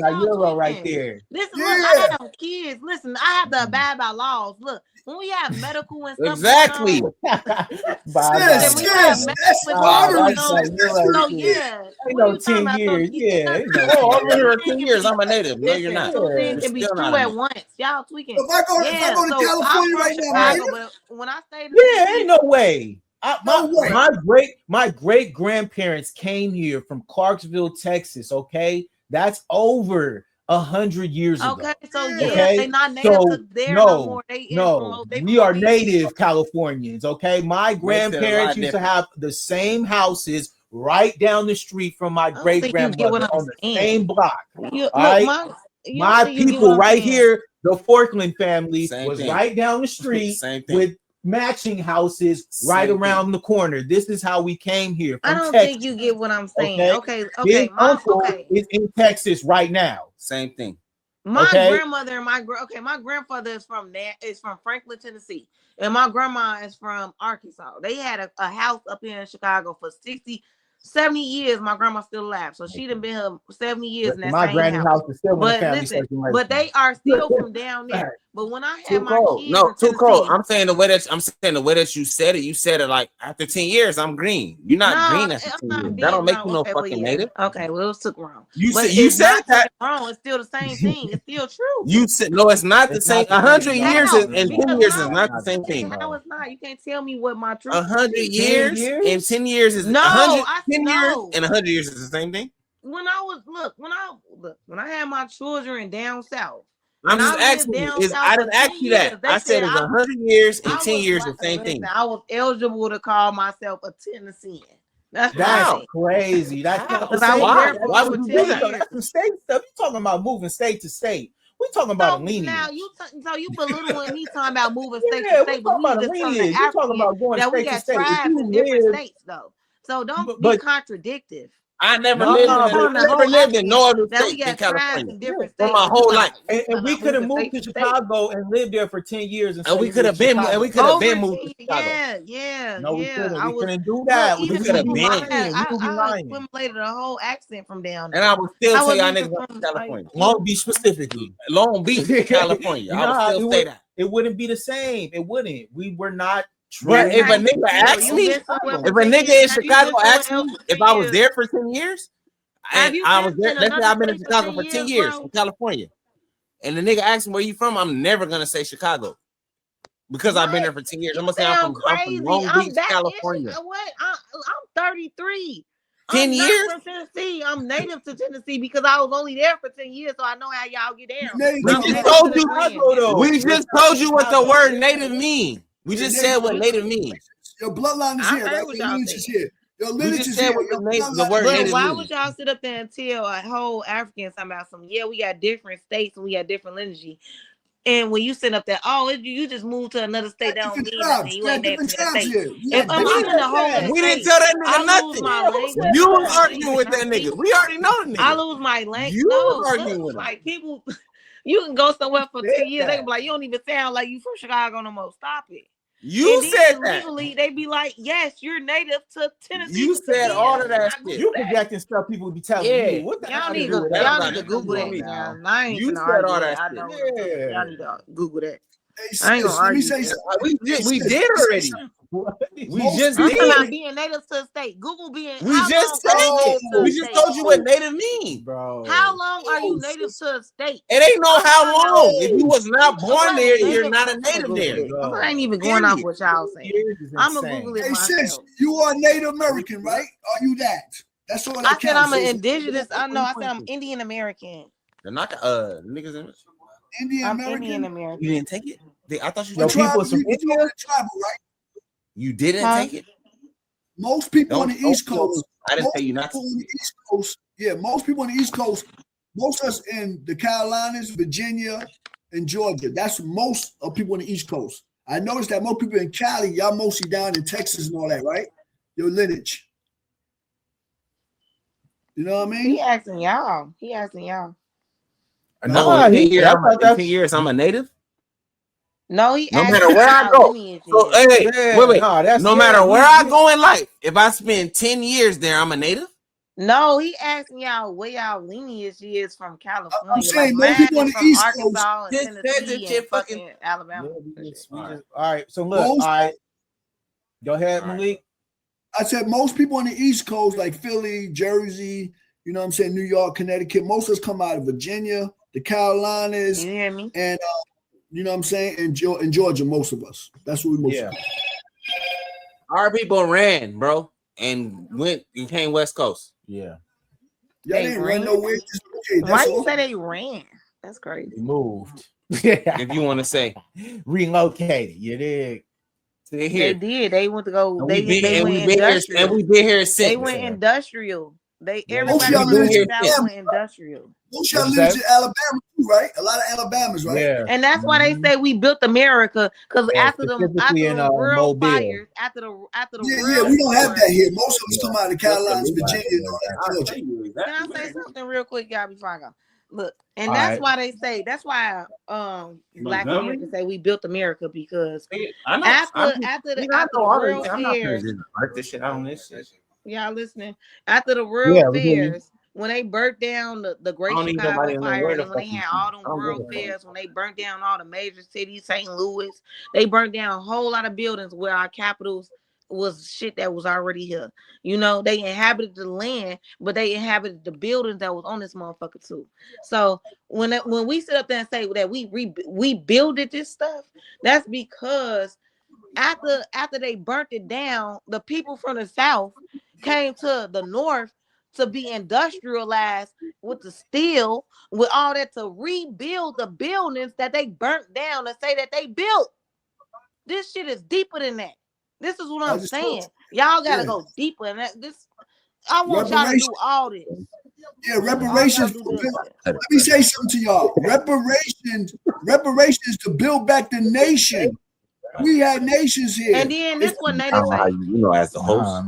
how Euro right there. Listen, look, I have kids. Listen, I have to abide by laws. Look, when we have medical and stuff. Exactly. That's modern. So yeah. Ain't no 10 years. Yeah. Oh, I'm here 10 years. I'm a Native. No, you're not. It can be two at once. Y'all tweaking. If I go to California right now, when I stayed, ain't no way. My great grandparents came here from Clarksville, Texas. Okay, that's over 100 years ago. Okay, so they're not native there no more. We are native Californians. Okay, my grandparents used to have the same houses right down the street from my great grandmother on the same block. My people right here, the Forkland family, was right down the street with matching houses right around the corner. This is how we came here. I don't think you get what I'm saying. Okay. His uncle is in Texas right now. Same thing. My grandmother and my grandfather is from Franklin, Tennessee, and my grandma is from Arkansas. They had a house up here in Chicago for 70 years. My grandma's still alive, so she done been here 70 years in that my same granny house is still but listen, but they are still from down there. But when I had my kids, too cold. I'm saying the way that you said it like after 10 years, I'm green. You're not green after 10 years. That don't make you no fucking Native. Okay, well, it took wrong. You said that wrong. It's still the same thing. It's still true. You said no, it's not the same. 100 years and 10 years is not the same thing. No, it's not. You can't tell me what my truth. 100 years and 10 years is 10 years and 100 years is the same thing. When I had my children down south. I'm just asking you. I didn't ask you that. I said it's 100 years and 10 years the same thing. I was eligible to call myself a Tennessean. That's crazy. Why would you do that? That's some state stuff. You talking about moving state to state. We talking about lineage. Now you belittling me talking about moving state to state, but we just lineage. You talking about going state to state. Tribes in different states though. So don't be contradictive. I never lived in no other state in California for my whole life. And we could have moved to Chicago and lived there for 10 years. And we could have been moved to Chicago. Yeah. No, we couldn't do that. We could have been. I assimilated a whole accent from down there. And I would still tell y'all niggas from California. Long Beach specifically. Long Beach, California. I would still say that. It wouldn't be the same. It wouldn't. We were not. But if a nigga asks me, if a nigga in Chicago asks me if I was there for 10 years, and I was there, let's say I've been in Chicago for 10 years in California, and the nigga asks me where you from, I'm never gonna say Chicago because I've been there for 10 years. I'm gonna say I'm from Long Beach, California. I'm 33. 10 years from Tennessee. I'm native to Tennessee because I was only there for 10 years, so I know how y'all get down. We just told you what the word native means. We just said what native means. Your bloodline is here, right? Your lineage is here. Your lineage is here. The word native why would y'all sit up there and tell a whole African something about we got different states and we got different lineage? And when you sit up there, you just moved to another state, that don't mean nothing. You ain't native to that state. If I'm in a whole other we didn't state, tell that nigga I nothing. lose my language. You was arguing with that nigga. We already know the nigga. I lose my language. You was arguing with him. Like people, you can go somewhere for 10 years. They can be like, you don't even sound like you from Chicago no more. Stop it. You said that. Legally, they be like, yes, you're native to Tennessee. You said all of that shit. You projecting stuff people be telling you. What the y'all hell? Need to Google that, man. I ain't you said all that shit. Yeah. Y'all need to Google that. Hey, I ain't gonna let me argue. say something. We did already. We just I'm did. not being native to the state. Google being. We just said it. We just told you what native means, bro. How long are you native to a state? It ain't no how long. If you was not born there, you're not a native there. I ain't even going off what y'all saying. I'm gonna Google it Hey, myself. sis, you are Native American, right? Are you that? That's all that I said counts. I'm an indigenous. I know. I said I'm Indian American. They're not niggas in Indian I'm American. Indian American. You didn't take it? I thought you Yo, people from India, tribal, right? You didn't take it? Most people on the East Coast. I didn't say you not to. On the East Coast, yeah, most people on the East Coast, most of us in the Carolinas, Virginia, and Georgia. That's most of people on the East Coast. I noticed that most people in Cali, y'all mostly down in Texas and all that, right? Your lineage. You know what I mean? He asking y'all. No, in 10 years, I'm a native. No, he no matter where I go. So, hey, wait. No matter where I go in life, if I spend 10 years there, I'm a native. No, he asking y'all where y'all lineage is from California. I'm saying most people on the East Coast. Arkansas and Tennessee and fucking Alabama. All right, so look, all right. Go ahead, Malik. I said most people on the East Coast, like Philly, Jersey, you know what I'm saying, New York, Connecticut, most of us come out of Virginia, the Carolinas, you hear me? And you know what I'm saying, and Georgia, most of us. That's what we most of us. Our people ran, bro, and came West Coast. Yeah. Y'all didn't run nowhere. Why you say they ran? That's crazy. They moved. If you want to say relocated, you dig? They did. They went to go. We've been here since. They went industrial. Everybody went industrial. Most y'all live in Alabama too, right? A lot of Alabamas, right? Yeah. And that's why they say we built America, because after the world fires, after the we don't have that here. Most of us come out of the Carolinas, Virginia, and all that. Georgia. Can I say something real quick, y'all, before I go? Look, and that's why they say, that's why Black Americans say we built America, because after the world fairs, y'all listening? After the world fairs, when they burnt down the Great Chicago Fire, and when they had all them world fairs, when they burnt down all the major cities, St. Louis, they burnt down a whole lot of buildings where our capitals was shit that was already here. You know, they inhabited the land, but they inhabited the buildings that was on this motherfucker too. So when we sit up there and say that we builded this stuff, that's because after they burnt it down, the people from the South came to the North to be industrialized with the steel, with all that, to rebuild the buildings that they burnt down and say that they built. This shit is deeper than that. This is what I'm saying. Y'all gotta go deeper than that. I want y'all to do all this. Yeah, reparations. Let me say something to y'all. Reparations to build back the nation. We had nations here. And then this one, they say, as the host,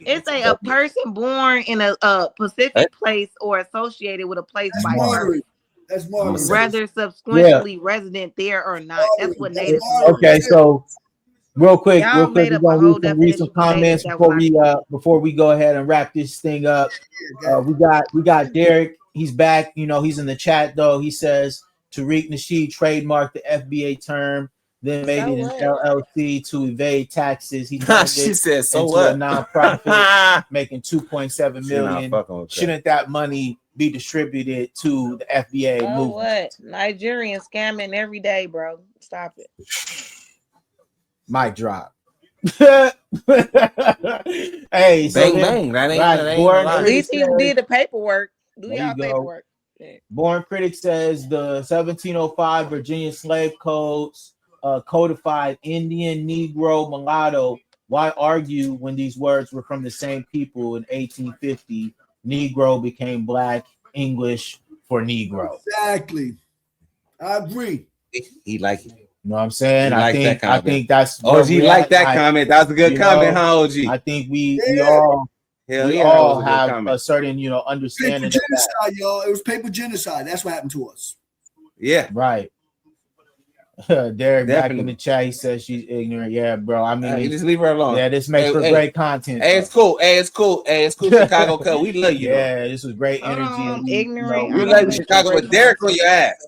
it's a person born in a specific place or associated with a place by birth. That's more whether subsequently resident there or not. That's what native. Okay, so real quick, we're gonna read some comments before we go ahead and wrap this thing up. We got Derek. He's back. You know, he's in the chat though. He says Tariq Nasheed trademarked the FBA term, then made it an LLC to evade taxes. He she said, "So into what?" A nonprofit making $2.7 million. Shouldn't that money be distributed to the FBA movement? What? Nigerian scamming every day, bro. Stop it. Mic drop. Hey, bang bang. That ain't at least he did the paperwork. Do y'all paperwork? Born Critic says the 1705 Virginia slave codes codified Indian, Negro, mulatto. Why argue when these words were from the same people in 1850? Negro became black, English for Negro. Exactly. I agree. He like it. You know what I'm saying? I think that's OG like that comment. That was a good comment, huh, OG? I think we all have a certain understanding. Paper genocide, y'all. It was paper genocide. That's what happened to us. Yeah, right. Derek back in the chat. He says she's ignorant. Yeah, bro. I mean, just leave her alone. Yeah, this makes for great content. Hey, it's cool. Chicago cut. We love you. Yeah, this was great energy. I'm ignorant. We love you, Chicago. With Derek on your ass.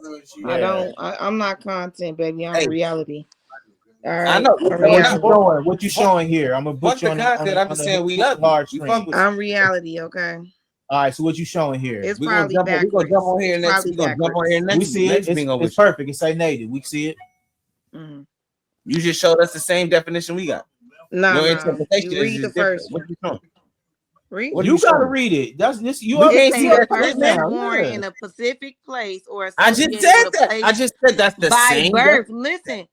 I'm not content, baby. I'm reality. All right. I know. What you showing here? I'm gonna put you on the content. I'm just saying we love you. I'm reality. Okay. All right. So what you showing here? It's probably backwards. We're gonna jump on here next. We're gonna jump on here next. We see it. It's perfect. It say native. We see it. Mm-hmm. You just showed us the same definition we got. No, interpretation. You read the first. What you showing? Read. You gotta read it. That's this. You can't see a person born in a specific place or. I just said that. I just said that's the same. By birth. Listen,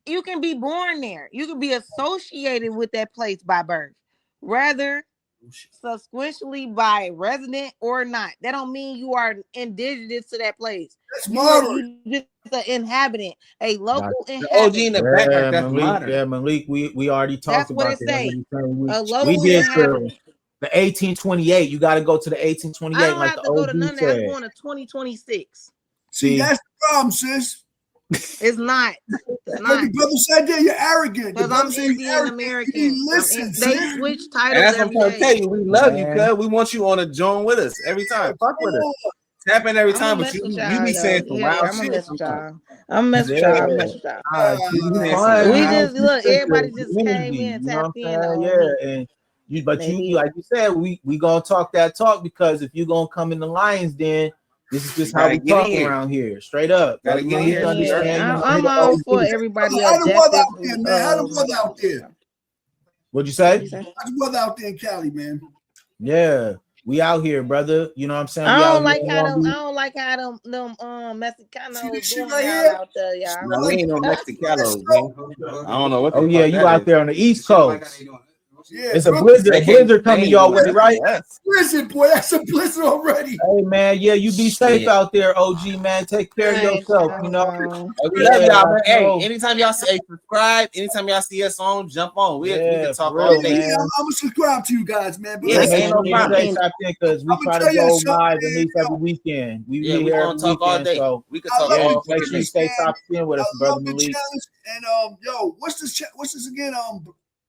you can be born there. You can be associated with that place by birth, rather subsequently by resident or not. That don't mean you are indigenous to that place. That's modern. You just an inhabitant, a local inhabitant. OG in the back, that's modern. Yeah, Malik, we already talked about that. We did the 1828. You got to go to the 1828. I don't have to go to none of that. I'm going to 2026. See, that's the problem, sis. It's not. The brother said that you're arrogant. Because I'm Indian American. They switch titles. And that's what I'm trying to tell you. We love you, cuz. We want you on a joint with us every time. Fuck with us. Tap in every time, but you be saying some wild shit. I'm messing with y'all. We just look. Everybody just came in, tapped in. Yeah, and you, like you said, we gonna talk that talk because if you gonna come in the Lions Den. This is just how we talk around here, straight up. Gotta get here. I'm all for everybody. How the weather out there, man? How the weather out there? What'd you say? How's the weather out there in Cali, man? Yeah, we out here, brother. You know what I'm saying? I don't like how them Mexicanos doing out there, y'all. No, we ain't no Mexicanos, man. I don't know what. Oh yeah, you out there on the East Coast. Yeah, it's a blizzard coming your way, right? Blizzard, boy, that's a blizzard already. Hey man, yeah, you be safe out there, OG man. Take care of yourself, you know. We love y'all, man. Hey, anytime y'all say subscribe, anytime y'all see us on, jump on. We can talk all day. Yeah, I'm gonna subscribe to you guys, man. But because we try to go live at least every weekend. We be here every talk all day. So we can talk all day. Make sure you stay top 10 with us, brother Malik. And yo, what's this again?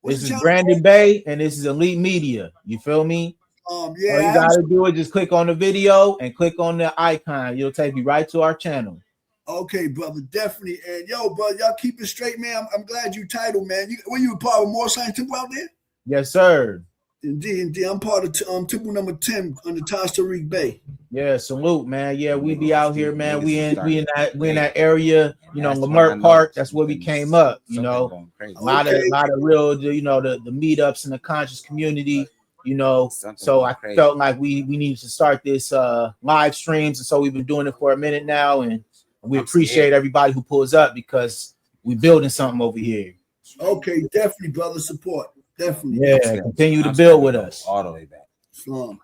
This is Brandon Bay, and this is Elite Media. You feel me? Yeah. All you gotta do is just click on the video and click on the icon. It'll take you right to our channel. Okay, brother, definitely. And yo, brother, y'all keep it straight, man. I'm glad you titled, man. Were you a part of More Science Temple out there? Yes, sir. Indeed. I'm part of Temple number 10 on the Tariq Bay. Yeah, salute, man. Yeah, we be out here, man. We in that area, you know, Lamert Park. That's where we came up. You know, a lot of real, you know, the meetups in the conscious community. You know, so I felt like we needed to start this live streams, and so we've been doing it for a minute now, and we appreciate everybody who pulls up because we building something over here. Okay, definitely, brother. Support. Definitely. Yeah, continue to build with us. All the way back. Salam.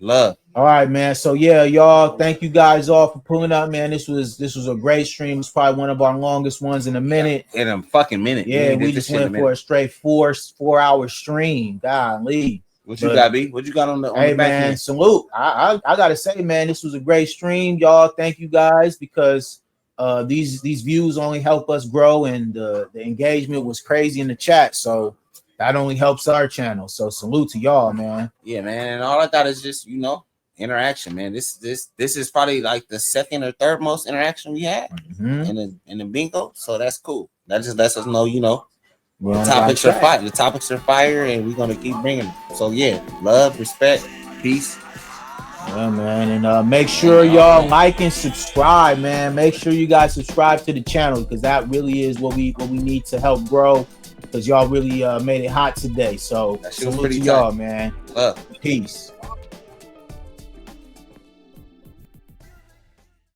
Love. All right, man. So yeah, y'all, thank you guys all for pulling up, man. This was a great stream. It's probably one of our longest ones in a minute. In a fucking minute. Yeah, we just went for a straight 4-hour stream. Golly. What you got, B? What you got on the back man, end? Salute. I gotta say, man, this was a great stream, y'all. Thank you guys because these views only help us grow, and the engagement was crazy in the chat, so that only helps our channel. So salute to y'all, man. Yeah, man. And all I got is just, you know, interaction, man. This is probably like the second or third most interaction we had in the bingo. So that's cool. That just lets us know, you know, the topics are fire. The topics are fire, and we're gonna keep bringing them. So yeah, love, respect, peace. Yeah, man, and make sure y'all like and subscribe, man. Make sure you guys subscribe to the channel because that really is what we need to help grow. Because y'all really made it hot today. So salute to y'all, man. Love. Peace.